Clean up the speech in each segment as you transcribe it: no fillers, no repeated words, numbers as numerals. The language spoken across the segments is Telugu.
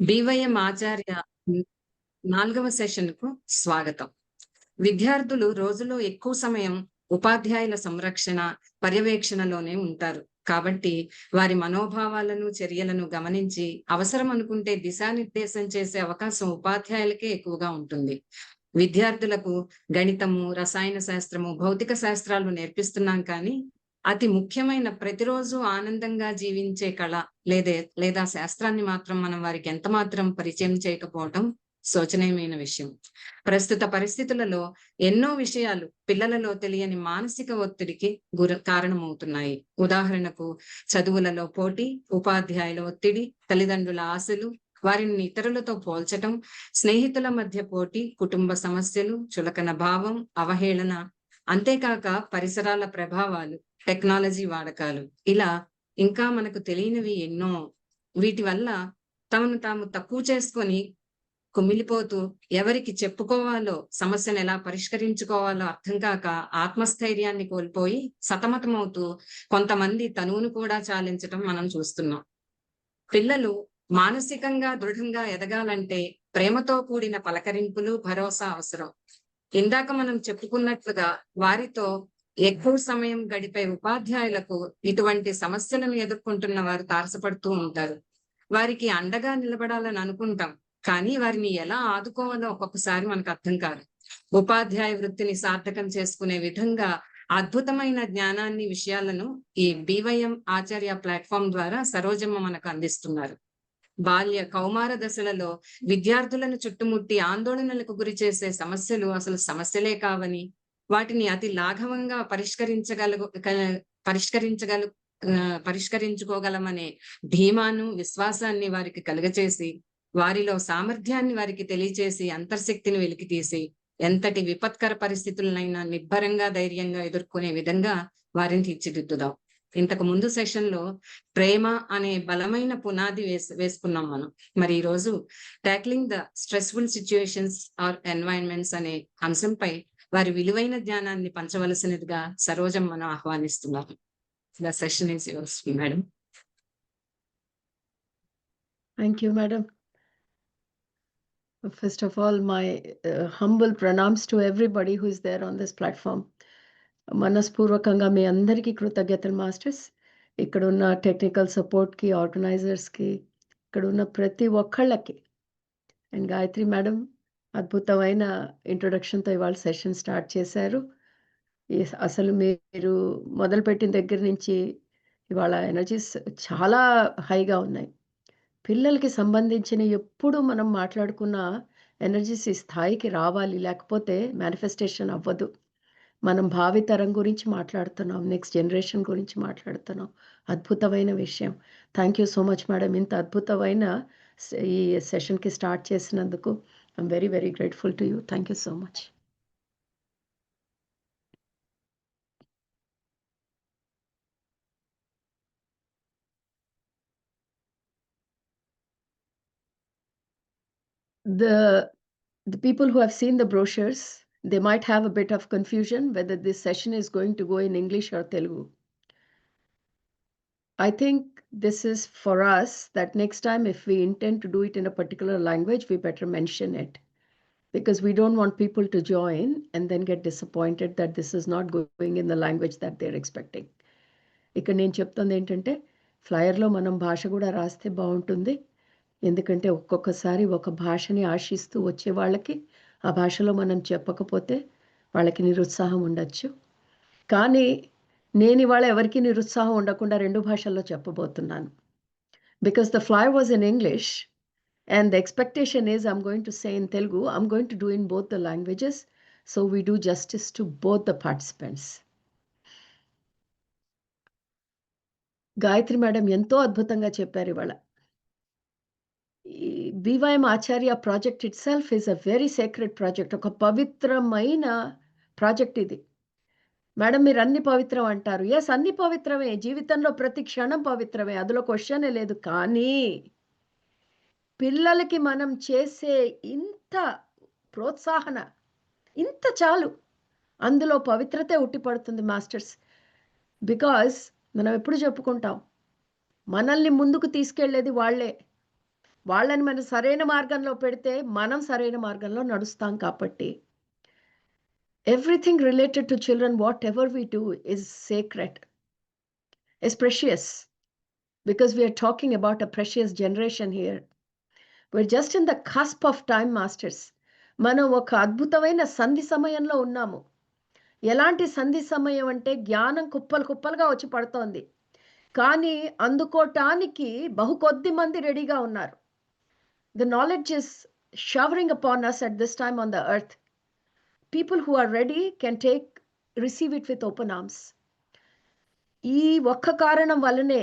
బివైఎం ఆచార్య 4వ సెషన్‌కు స్వాగతం. విద్యార్థులు రోజులో ఎక్కువ సమయం ఉపాధ్యాయుల సంరక్షణ, పర్యవేక్షణలోనే ఉంటారు. కాబట్టి వారి మనోభావాలను, చర్యలను గమనించి అవసరం అనుకుంటే దిశానిర్దేశం చేసే అవకాశం ఉపాధ్యాయులకే ఎక్కువగా ఉంటుంది. విద్యార్థులకు గణితము, రసాయన శాస్త్రము, భౌతిక శాస్త్రాలు నేర్పిస్తున్నాం కానీ, అతి ముఖ్యమైన ప్రతిరోజు ఆనందంగా జీవించే కళ లేదా శాస్త్రాన్ని మాత్రం మనం వారికి ఎంత మాత్రం పరిచయం చేయకపోవటం శోచనీయమైన విషయం. ప్రస్తుత పరిస్థితులలో ఎన్నో విషయాలు పిల్లలలో తెలియని మానసిక ఒత్తిడికి కారణమవుతున్నాయి. ఉదాహరణకు చదువులలో పోటీ, ఉపాధ్యాయుల ఒత్తిడి, తల్లిదండ్రుల ఆశలు, వారిని ఇతరులతో పోల్చటం, స్నేహితుల మధ్య పోటీ, కుటుంబ సమస్యలు, చులకన భావం, అవహేళన, అంతేకాక పరిసరాల ప్రభావాలు, టెక్నాలజీ వాడకాలు, ఇలా ఇంకా మనకు తెలియనివి ఎన్నో. వీటి వల్ల తమను తాము తక్కువ చేసుకొని కుమిలిపోతూ ఎవరికి చెప్పుకోవాలో, సమస్యను ఎలా పరిష్కరించుకోవాలో అర్థం కాక ఆత్మస్థైర్యాన్ని కోల్పోయి సతమతమవుతూ కొంతమంది తనువును కూడా చాలించటం మనం చూస్తున్నాం. పిల్లలు మానసికంగా దృఢంగా ఎదగాలంటే ప్రేమతో కూడిన పలకరింపులు, భరోసా అవసరం. ఇందాక మనం చెప్పుకున్నట్లుగా వారితో ఎక్కువ సమయం గడిపే ఉపాధ్యాయులకు ఇటువంటి సమస్యలను ఎదుర్కొంటున్న వారు తారసపడుతూ ఉంటారు. వారికి అండగా నిలబడాలని అనుకుంటాం. కానీ వారిని ఎలా ఆదుకోవాలో ఒక్కొక్కసారి మనకు అర్థం కాదు. ఉపాధ్యాయ వృత్తిని సార్థకం చేసుకునే విధంగా అద్భుతమైన జ్ఞానాన్ని, విషయాలను ఈ బివైఎం ఆచార్య ప్లాట్‌ఫార్మ్ ద్వారా సరోజమ్మ మనకు అందిస్తున్నారు. బాల్య, కౌమార దశలలో విద్యార్థులను చుట్టుముట్టి ఆందోళనలకు గురిచేసే సమస్యలు అసలు సమస్యలే కావని, వాటిని అతి లాఘవంగా పరిష్కరించగలు పరిష్కరించుకోగలమనే ధీమాను, విశ్వాసాన్ని వారికి కలుగచేసి, వారిలో సామర్థ్యాన్ని వారికి తెలియచేసి, అంతర్శక్తిని వెలికితీసి, ఎంతటి విపత్కర పరిస్థితులనైనా నిబ్బరంగా, ధైర్యంగా ఎదుర్కొనే విధంగా వారిని తీర్చిదిద్దుదాం. ఇంతకు ముందు సెషన్‌లో ప్రేమ అనే బలమైన పునాది వేసుకున్నాం మనం. మరి ఈరోజు tackling the stressful situations or environments అనే అంశంపై వారి విలువైన జ్ఞానాన్ని పంచవలసినదిగా సరోజమ్మను ఆహ్వానిస్తున్నాను. The session is yours, madam. Thank you, madam. First of all, my humble pranams to everybody who is there on this platform. మనస్పూర్వకంగా మీ అందరికీ కృతజ్ఞతలు మాస్టర్స్. ఇక్కడున్న టెక్నికల్ సపోర్ట్‌కి, ఆర్గనైజర్స్‌కి, ఇక్కడున్న ప్రతి ఒక్కళ్ళకి. అండ్ గాయత్రి మేడం అద్భుతమైన ఇంట్రొడక్షన్‌తో ఇవాళ సెషన్ స్టార్ట్ చేశారు. అసలు మీరు మొదలుపెట్టిన దగ్గర నుంచి ఇవాళ ఎనర్జీస్ చాలా హైగా ఉన్నాయి. పిల్లలకి సంబంధించిన ఎప్పుడు మనం మాట్లాడుకున్న ఎనర్జీస్ ఈ స్థాయికి రావాలి, లేకపోతే మేనిఫెస్టేషన్ అవ్వదు. మనం భావితరం గురించి మాట్లాడుతున్నాం, నెక్స్ట్ జనరేషన్ గురించి మాట్లాడుతున్నాం. అద్భుతమైన విషయం. Thank you so much madam. ఇంత అద్భుతమైన ఈ సెషన్కి స్టార్ట్ చేసినందుకు I'm very very grateful to you. Thank you so much. The people who have seen the brochures, they might have a bit of confusion whether this session is going to go in English or Telugu. I think this is for us that next time if we intend to do it in a particular language, we better mention it, because we don't want people to join and then get disappointed that this is not going in the language that they're expecting. ఇక్కడ నేను చెప్తుంది ఏంటంటే ఫ్లైయర్లో మనం భాష కూడా రాస్తే బాగుంటుంది. ఎందుకంటే ఒక్కొక్కసారి ఒక భాషని ఆశిస్తూ వచ్చే వాళ్ళకి ఆ భాషలో మనం చెప్పకపోతే వాళ్ళకి నిరుత్సాహం ఉండొచ్చు. కానీ నేను ఇవాళ ఎవరికి నిరుత్సాహం ఉండకుండా 2 భాషల్లో చెప్పబోతున్నాను. Because the fly was in English and the expectation is I'm going to say in Telugu, I'm going to do in both the languages, so we do justice to both the participants. Gayatri madam ఎంతో అద్భుతంగా చెప్పారు ఇవాళ. BYM Acharya project itself is a very sacred project. ఒక పవిత్రమైన ప్రాజెక్ట్ ఇది. మేడం మీరు అన్ని పవిత్రం అంటారు. ఎస్, అన్ని పవిత్రమే, జీవితంలో ప్రతి క్షణం పవిత్రమే, అందులో క్వశ్చనే లేదు. కానీ పిల్లలకి మనం చేసే ఇంత ప్రోత్సాహన ఇంత చాలు, అందులో పవిత్రతే ఉట్టిపడుతుంది మాస్టర్స్. బికాస్ మనం ఎప్పుడు చెప్పుకుంటాం, మనల్ని ముందుకు తీసుకెళ్లేది వాళ్ళే. వాళ్ళని మనం సరైన మార్గంలో పెడితే మనం సరైన మార్గంలో నడుస్తాం కాబట్టి everything related to children what ever we do is sacred, is precious, because we are talking about a precious generation here. We're just in the cusp of time, masters. మనం ఒక అద్భుతమైన సంధి సమయంలో ఉన్నాము. ఎలాంటి సంధి సమయం అంటే జ్ఞానం కుప్పలు కుప్పలుగా వచ్చి పడుతోంది. కానీ అందుకోటానికి బహు కొద్ది మంది రెడీగా ఉన్నారు. The knowledge is showering upon us at this time on the earth. People who are ready can receive it with open arms. ఈ ఒక్క కారణం వల్లనే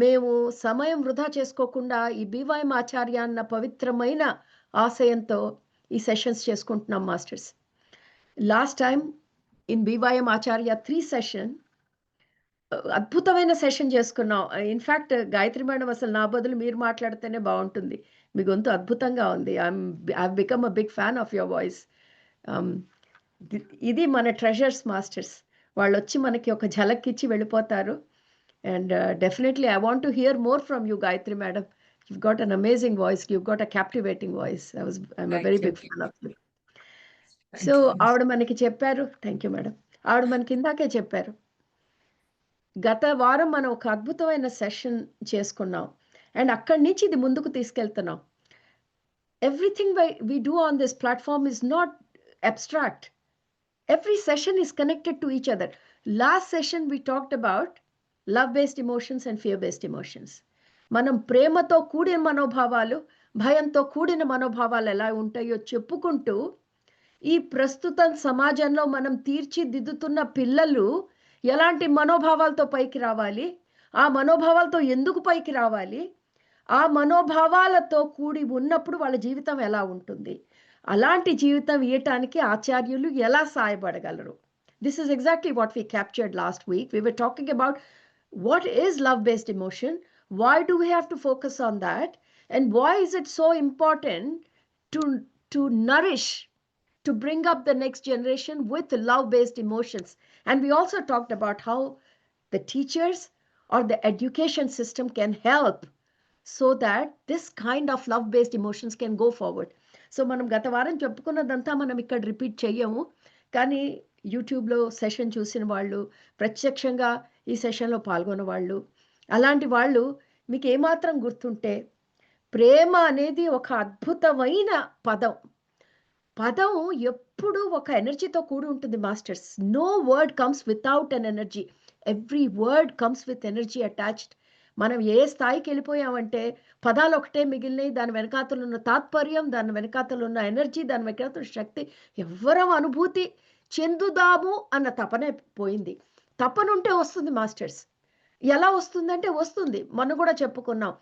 మేము సమయం వృధా చేసుకోకుండా ఈ బీవైఎం ఆచార్య అన్న పవిత్రమైన ఆశయంతో ఈ సెషన్స్ చేసుకుంటున్నాం masters. Last time in BYM Acharya 3 session అద్భుతమైన సెషన్ చేసుకున్నాం. ఇన్ఫ్యాక్ట్ గాయత్రి మేడం అసలు నా బదులు మీరు మాట్లాడితేనే బాగుంటుంది, మీ గొంతు అద్భుతంగా ఉంది. I become a big fan of your voice. ఇది మన ట్రెజర్స్ మాస్టర్స్. వాళ్ళు వచ్చి మనకి ఒక ఝలక్ ఇచ్చి వెళ్ళిపోతారు. And definitely I want to hear more from you Gayatri madam. You've got an amazing voice. You've got a captivating voice. I'm a very big fan of you. So ఆవిడ మనకి చెప్పారు. Thank you madam. ఆవిడ మనకి ఇందాకే చెప్పారు, గత వారం మనం ఒక అద్భుతమైన సెషన్ చేసుకున్నాం అండ్ అక్కడి నుంచి ఇది ముందుకు తీసుకెళ్తున్నాం. Everything we do on this platform is not abstract. Every session is connected to each other. Last session we talked about love-based emotions and fear-based emotions. మనం ప్రేమతో కూడిన మనోభావాలు, భయంతో కూడిన మనోభావాలు ఎలా ఉంటాయో చెప్పుకుంటూ ఈ ప్రస్తుత సమాజంలో మనం తీర్చిదిద్దుతున్న పిల్లలు ఎలాంటి మనోభావాలతో పైకి రావాలి, ఆ మనోభావాలతో ఎందుకు పైకి రావాలి, ఆ మనోభావాలతో కూడి ఉన్నప్పుడు వాళ్ళ జీవితం ఎలా ఉంటుంది, అలాంటి జీవితం ఇయటానికి ఆచార్యులు ఎలా సహాయపడగలరు. This is exactly what we captured last week. We were talking about what is love-based emotion, why do we have to focus on that, and why is it so important to nourish, to bring up the next generation with love-based emotions. And we also talked about how the teachers or the education system can help so that this kind of love-based emotions can go forward. So మనం గత వారం చెప్పుకున్నదంతా మనం ఇక్కడ రిపీట్ చెయ్యము, కానీ యూట్యూబ్లో సెషన్ చూసిన వాళ్ళు, ప్రత్యక్షంగా ఈ సెషన్లో పాల్గొన్న వాళ్ళు, అలాంటి వాళ్ళు మీకు ఏమాత్రం గుర్తుంటే, ప్రేమ అనేది ఒక అద్భుతమైన పదం. పదం ఎప్పుడు ఒక ఎనర్జీతో కూడి ఉంటుంది masters. No word comes without an energy. Every word comes with energy attached. మనం ఏ స్థాయికి వెళ్ళిపోయామంటే పదాలు ఒకటే మిగిలినాయి, దాని వెనకాతలు ఉన్న తాత్పర్యం, దాని వెనకాతలు ఉన్న ఎనర్జీ, దాని వెనకాతల శక్తి ఎవ్వరం అనుభూతి చెందుదాము అన్న తపనే పోయింది. తపనుంటే వస్తుంది మాస్టర్స్. ఎలా వస్తుందంటే వస్తుంది. మనం కూడా చెప్పుకున్నాం,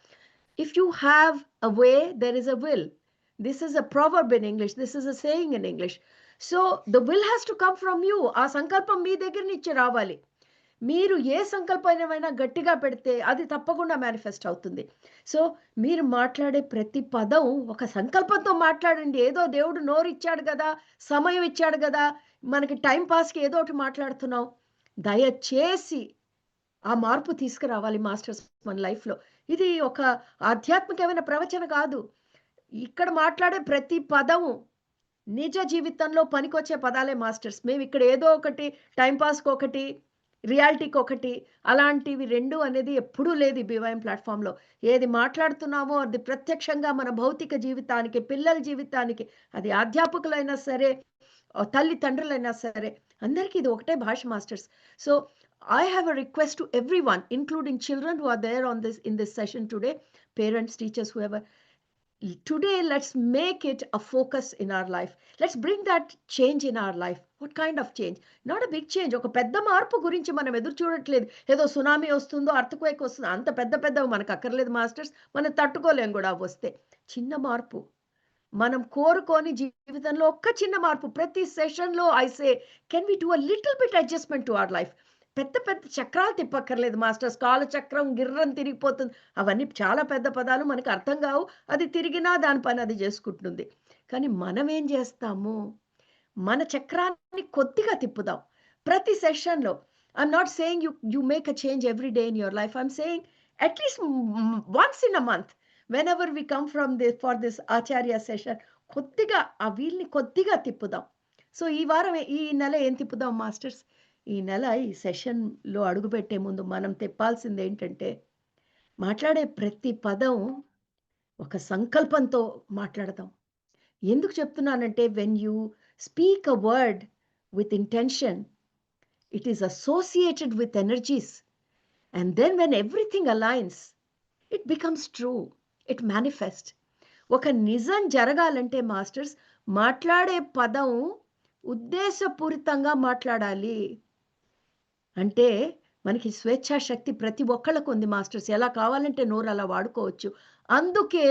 if you have a way there is a will. This is a proverb in English. This is a saying in English. So the will has to come from you. ఆ సంకల్పం మీ దగ్గర నుంచి రావాలి. మీరు ఏ సంకల్పమైనా గట్టిగా పెడితే అది తప్పకుండా మేనిఫెస్ట్ అవుతుంది. సో మీరు మాట్లాడే ప్రతి పదం ఒక సంకల్పంతో మాట్లాడండి. ఏదో దేవుడు నోరు ఇచ్చాడు కదా, సమయం ఇచ్చాడు కదా, మనకి టైం పాస్కి ఏదో ఒకటి మాట్లాడుతున్నాం. దయచేసి ఆ మార్పు తీసుకురావాలి మాస్టర్స్ మన లైఫ్లో. ఇది ఒక ఆధ్యాత్మికమైన ప్రవచన కాదు. ఇక్కడ మాట్లాడే ప్రతి పదము నిజ జీవితంలో పనికొచ్చే పదాలే మాస్టర్స్. మేము ఇక్కడ ఏదో ఒకటి టైంపాస్కి ఒకటి, రియాలిటీకి ఒకటి, అలాంటివి రెండు అనేది ఎప్పుడూ లేదు ఈ బీవైఎం ప్లాట్ఫామ్లో. ఏది మాట్లాడుతున్నామో అది ప్రత్యక్షంగా మన భౌతిక జీవితానికి, పిల్లల జీవితానికి, అది అధ్యాపకులైనా సరే, తల్లిదండ్రులైనా సరే, అందరికీ ఇది ఒకటే భాష masters. So I have a request to everyone, including children who are there in this session today, parents, teachers, whoever. Today, let's make it a focus in our life. Let's bring that change in our life. What kind of change? Not a big change. ఒక పెద్ద మార్పు గురించి మనం ఎదురు చూడట్లేదు. ఏదో సునామీ వస్తుందో, అర్త్క్వేక్ వస్తుందో, అంత పెద్ద మనకు అక్కర్లేదు మాస్టర్స్. మనం తట్టుకోలేం కూడా వస్తే. చిన్న మార్పు మనం కోరుకొని జీవితంలో ఒక్క చిన్న మార్పు. ప్రతి సెషన్లో I say, can we do a little bit adjustment to our life. పెద్ద చక్రాలు తిప్పక్కర్లేదు మాస్టర్స్. కాలు చక్రం గిర్రం తిరిగిపోతుంది, అవన్నీ చాలా పెద్ద పదాలు, మనకు అర్థం కావు. అది తిరిగినా దాని పని అది చేసుకుంటుంది. కానీ మనం ఏం చేస్తాము, మన చక్రాన్ని కొద్దిగా తిప్పుదాం ప్రతి సెషన్లో. I'm not saying you make a change every day in your life. I'm saying at least once in a month whenever we come from for this Acharya session కొద్దిగా ఆ వీల్ని కొద్దిగా తిప్పుదాం. సో ఈ నెల ఏం తిప్పుదాం మాస్టర్స్? ఈ నెల ఈ సెషన్లో అడుగుపెట్టే ముందు మనం తిప్పాల్సింది ఏంటంటే, మాట్లాడే ప్రతి పదం ఒక సంకల్పంతో మాట్లాడదాం. ఎందుకు చెప్తున్నానంటే, when you speak a word with intention, it is associated with energies, and then when everything aligns, it becomes true, it manifest. ఒక నిజం జరగాలంటే మాస్టర్స్, మాట్లాడే పదం ఉద్దేశపూరితంగా మాట్లాడాలి. అంటే మనకి స్వేచ్ఛా శక్తి ప్రతి ఒక్కళ్ళకు ఉంది మాస్టర్స్. ఎలా కావాలంటే నోరు అలా వాడుకోవచ్చు. అందుకే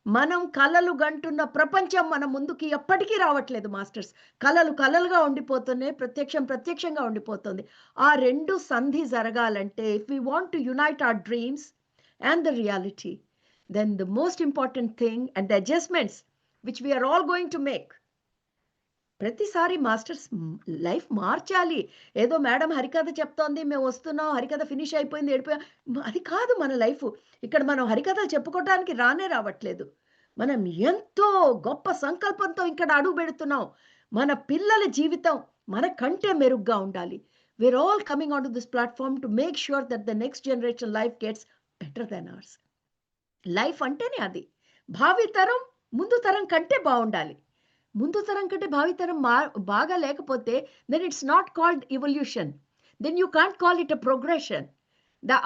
మనం కలలు గంటున్న ప్రపంచం మన ముందుకి ఎప్పటికీ రావట్లేదు మాస్టర్స్. కలలు కలలుగా ఉండిపోతున్నాయి. ప్రత్యక్షం ప్రత్యక్షంగా ఉండిపోతుంది. ఆ 2 సంధి జరగాలంటే, if we want to unite our dreams and the reality, then the most important thing and the adjustments which we are all going to make, ప్రతిసారి మాస్టర్స్ లైఫ్ మార్చాలి. ఏదో మేడం హరికథ చెప్తోంది, మేము వస్తున్నాం, హరికథ ఫినిష్ అయిపోయింది, వెళ్ళిపోయాం, అది కాదు మన లైఫ్. ఇక్కడ మనం హరికథలు చెప్పుకోవడానికి రావట్లేదు. మనం ఎంతో గొప్ప సంకల్పంతో ఇక్కడ అడుగు పెడుతున్నాం. మన పిల్లల జీవితం మన కంటే మెరుగ్గా ఉండాలి. We're all coming on to this platform to make sure that the next generation life gets better than ours. Life అంటేనే అది. భావితరం ముందు తరం కంటే బాగుండాలి. ముందు తరం కంటే భావితరం బాగా లేకపోతే then it's not called evolution. Then you can't call it a progression.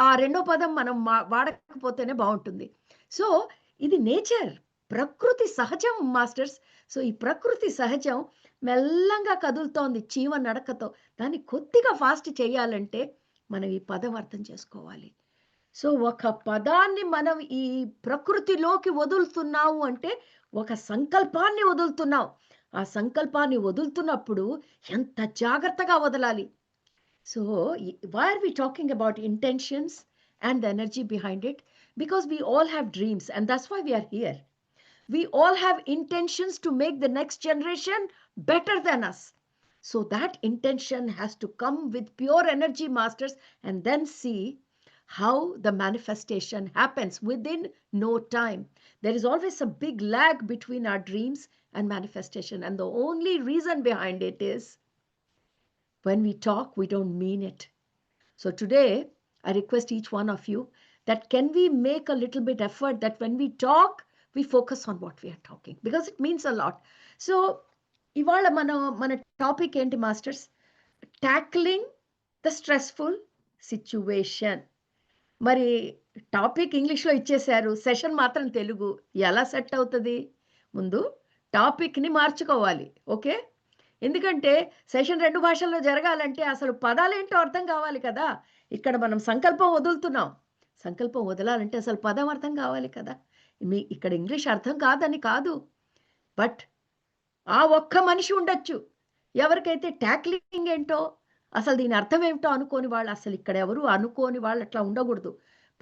ఆ రెండో పదం మనం వాడకపోతేనే బాగుంటుంది. సో ఇది నేచర్, ప్రకృతి సహజం మాస్టర్స్. సో ఈ ప్రకృతి సహజం మెల్లంగా కదులుతోంది చీమ నడకతో. దాన్ని కొద్దిగా ఫాస్ట్ చేయాలంటే మనం ఈ పదం అర్థం చేసుకోవాలి. సో ఒక పదాన్ని మనం ఈ ప్రకృతిలోకి వదులుతున్నావు అంటే ఒక సంకల్పాన్ని వదులుతున్నాం. ఆ సంకల్పాన్ని వదులుతున్నప్పుడు ఎంత జాగ్రత్తగా వదలాలి. So why are we talking about intentions and the energy behind it? Because we all have dreams and that's why we're here. We all have intentions to make the next generation better than us. So that intention has to come with pure energy, masters, and then see how the manifestation happens within no time. There is always a big lag between our dreams and manifestation, and the only reason behind it is when we talk, we don't mean it. So today, I request each one of you that can we make a little bit effort that when we talk, we focus on what we are talking, because it means a lot. So ఇవాళ మన టాపిక్ ఏంటి masters? Tackling the stressful situation. మరి టాపిక్ ఇంగ్లీష్లో ఇచ్చేశారు, సెషన్ మాత్రం తెలుగు. ఎలా సెట్ అవుతుంది? ముందు టాపిక్ని మార్చుకోవాలి. ఓకే, ఎందుకంటే సెషన్ 2 భాషల్లో జరగాలంటే అసలు పదాలేంటో అర్థం కావాలి కదా. ఇక్కడ మనం సంకల్పం వదులుతున్నాం. సంకల్పం వదలాలంటే అసలు పదం అర్థం కావాలి కదా. ఇక్కడ ఇంగ్లీష్ అర్థం కాదని కాదు, బట్ ఆ ఒక్క మనిషి ఉండొచ్చు ఎవరికైతే టాక్లింగ్ ఏంటో, అసలు దీని అర్థం ఏమిటో అనుకోని వాళ్ళు, అసలు ఇక్కడ ఎవరు అనుకోని వాళ్ళు అట్లా ఉండకూడదు.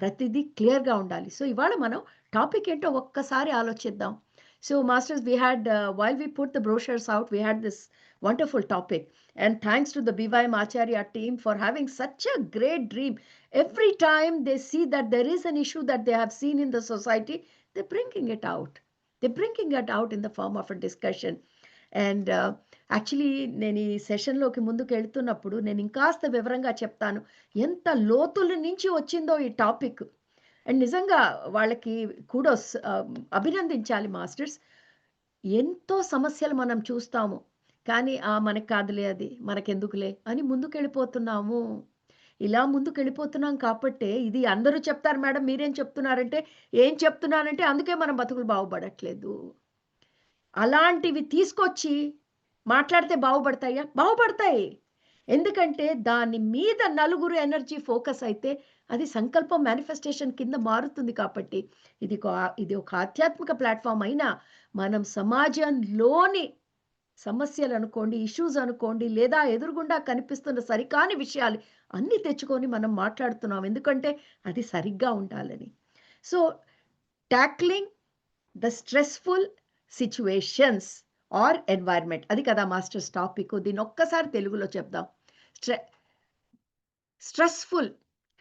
ప్రతిదీ క్లియర్గా ఉండాలి. సో ఇవాళ మనం టాపిక్ ఏంటో ఒక్కసారి ఆలోచిద్దాం. So masters, we had while we put the brochures out, we had this wonderful topic, and thanks to the BYM Acharya team for having such a great dream. Every time they see that there is an issue that they have seen in the society, they're bringing it out. They're bringing it out in the form of a discussion. And actually నేను ఈ సెషన్లోకి ముందుకు వెళ్తున్నప్పుడు నేను ఇంకాస్త వివరంగా చెప్తాను ఎంత లోతుల నుంచి వచ్చిందో ఈ టాపిక్. అండ్ నిజంగా వాళ్ళకి కుడోస్, అభినందించాలి మాస్టర్స్. ఎంతో సమస్యలు మనం చూస్తాము, కానీ మనకి కాదులే, అది మనకెందుకులే అని ముందుకెళ్ళిపోతున్నాము. ఇలా ముందుకెళ్ళిపోతున్నాం కాబట్టే ఇది అందరూ చెప్తారు మేడం, మీరేం చెప్తున్నారంటే, ఏం చెప్తున్నానంటే అందుకే మనం బతుకులు బాగుపడట్లేదు. అలాంటివి తీసుకొచ్చి మాట్లాడితే బాగుపడతాయా? బాగుపడతాయి. ఎందుకంటే దాని మీద నలుగురు ఎనర్జీ ఫోకస్ అయితే అది సంకల్పం మేనిఫెస్టేషన్ కింద మారుతుంది. కాబట్టి ఇది ఒక ఆధ్యాత్మిక ప్లాట్ఫామ్ అయినా మనం సమాజంలోని సమస్యలు అనుకోండి, ఇష్యూస్ అనుకోండి, లేదా ఎదురుగుండా కనిపిస్తున్న సరికాని విషయాలు అన్నీ తెచ్చుకొని మనం మాట్లాడుతున్నాం, ఎందుకంటే అది సరిగ్గా ఉండాలని. So tackling the stressful situations or environment, అది కదా మాస్టర్స్ టాపిక్. దీన్ని ఒక్కసారి తెలుగులో చెప్దాం. స్ట్రెస్ఫుల్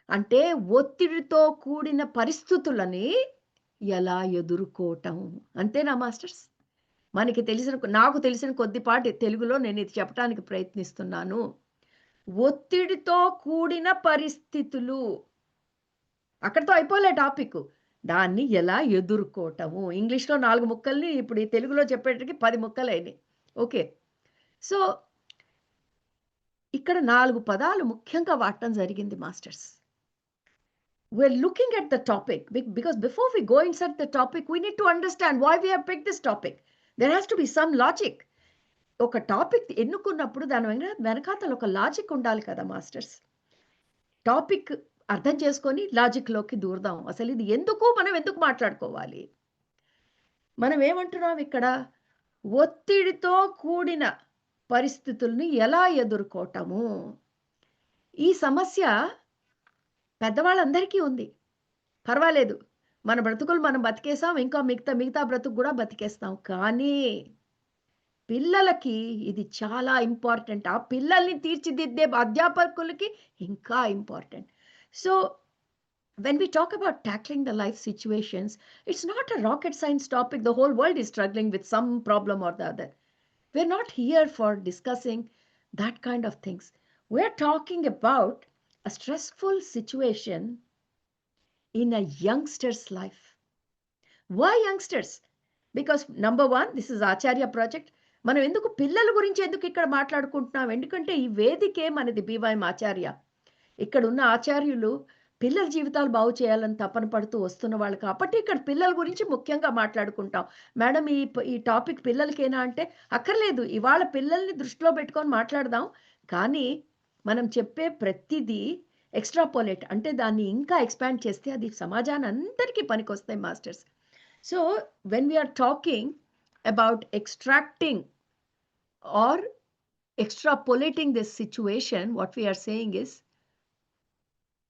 అంటే ఒత్తిడితో కూడిన పరిస్థితులని ఎలా ఎదుర్కోవటం. అంతేనా మాస్టర్స్? నాకు తెలిసిన కొద్దిపాటి తెలుగులో నేను ఇది చెప్పటానికి ప్రయత్నిస్తున్నాను. ఒత్తిడితో కూడిన పరిస్థితులు. అక్కడితో అయిపోలే టాపిక్కు. దాన్ని ఎలా ఎదుర్కోవటము. ఇంగ్లీష్‌లో 4 ముక్కల్ని ఇప్పుడు ఈ తెలుగులో చెప్పేటప్పటికి 10 ముక్కలయినాయి. ఓకే. సో, ఇక్కడ 4 పదాలు ముఖ్యంగా వాడటం జరిగింది masters. We're looking at the topic because before we go inside the topic, we need to understand why we have picked this topic. There has to be some logic. ఒక టాపిక్ ఎన్నుకున్నప్పుడు దాని వెనకాతల ఒక లాజిక్ ఉండాలి కదా మాస్టర్స్. టాపిక్ అర్థం చేసుకొని లాజిక్‌లోకి దూరదాం. అసలు ఇది మనం ఎందుకు మాట్లాడుకోవాలి? మనం ఏమంటున్నాం ఇక్కడ? ఒత్తిడితో కూడిన పరిస్థితుల్ని ఎలా ఎదుర్కోవటము? ఈ సమస్య పెద్దవాళ్ళందరికీ ఉంది. పర్వాలేదు. మన బ్రతుకులు మనం బతికేసాం. ఇంకా మిగతా బ్రతుకు గూడా బతికేస్తాం. కానీ పిల్లలకి ఇది చాలా ఇంపార్టెంట్. ఆ పిల్లల్ని తీర్చిదిద్దే అధ్యాపకులకి ఇంకా important. So, when we talk about tackling the life situations, it's not a rocket science topic. The whole world is struggling with some problem or the other. We're not here for discussing that kind of things. We're talking about a stressful situation in a youngster's life. Why youngsters? Because number one, this is Acharya project. మనం ఎందుకు పిల్లల గురించి ఎందుకు ఇక్కడ మాట్లాడుకుంటున్నాం? ఎందుకంటే ఈ వేదికే మనది బీవైఎం ఆచార్య. ఇక్కడ ఉన్న ఆచార్యులు పిల్లల జీవితాలు బాగు చేయాలని తపన పడుతూ వస్తున్న వాళ్ళు కాబట్టి ఇక్కడ పిల్లల గురించి ముఖ్యంగా మాట్లాడుకుంటాం. మేడం ఈ టాపిక్ పిల్లలకేనా అంటే అక్కర్లేదు. ఇవాళ పిల్లల్ని దృష్టిలో పెట్టుకొని మాట్లాడదాం. కానీ మనం చెప్పే ప్రతిదీ ఎక్స్‌ట్రాపోలేట్ అంటే దాన్ని ఇంకా ఎక్స్‌పాండ్ చేస్తే అది సమాజానందరికీ పనికొస్తాయి masters. So, when we are talking about extracting or extrapolating this situation, what we are saying is,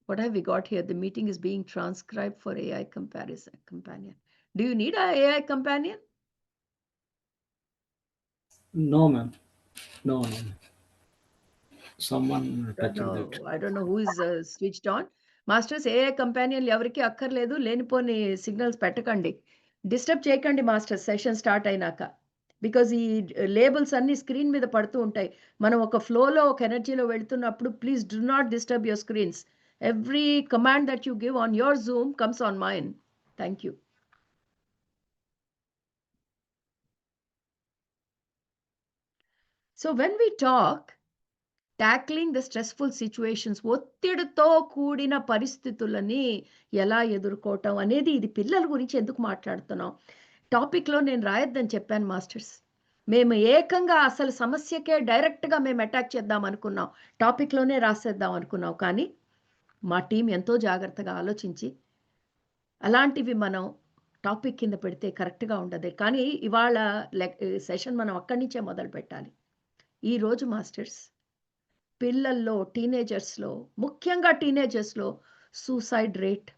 what have we got here? The meeting is being transcribed for AI companion. Do you need an AI companion? No, ma'am. No. Someone touching that. I don't know who is switched on. Masters AI కంపానియన్లు ఎవరికి అక్కర్లేదు. లేనిపోని సిగ్నల్స్ పెట్టకండి. డిస్టర్బ్ చేయకండి మాస్టర్స్ సెషన్ స్టార్ట్ అయినాక. బికాజ్ ఈ లేబుల్స్ అన్నీ స్క్రీన్ మీద పడుతూ ఉంటాయి. మనం ఒక ఫ్లోలో ఒక ఎనర్జీలో వెళ్తున్నప్పుడు please do not disturb your screens. Every command that you give on your zoom comes on mine. Thank you. So when we talk tackling the stressful situations, ఒత్తిడితో కూడిన పరిస్థితులని ఎలా ఎదుర్కోవటం అనేది ఇది పిల్లల గురించి ఎందుకు మాట్లాడుతున్నాం? టాపిక్‌లో నేను రాయొద్దని చెప్పాను మాస్టర్స్. మేము ఏకంగా అసలు సమస్యకే డైరెక్ట్‌గా మేము అటాక్ చేద్దాం అనుకున్నాం. టాపిక్‌లోనే రాసేద్దాం అనుకున్నాం. కానీ మా టీమ్ ఎంతో జాగ్రత్తగా ఆలోచించి అలాంటివి మనం టాపిక్ కింద పెడితే కరెక్ట్‌గా ఉండదు. కానీ ఇవాళ సెషన్ మనం అక్కడి నుంచే మొదలుపెట్టాలి. ఈరోజు మాస్టర్స్ పిల్లల్లో, టీనేజర్స్‌లో, ముఖ్యంగా టీనేజర్స్‌లో సూసైడ్ రేట్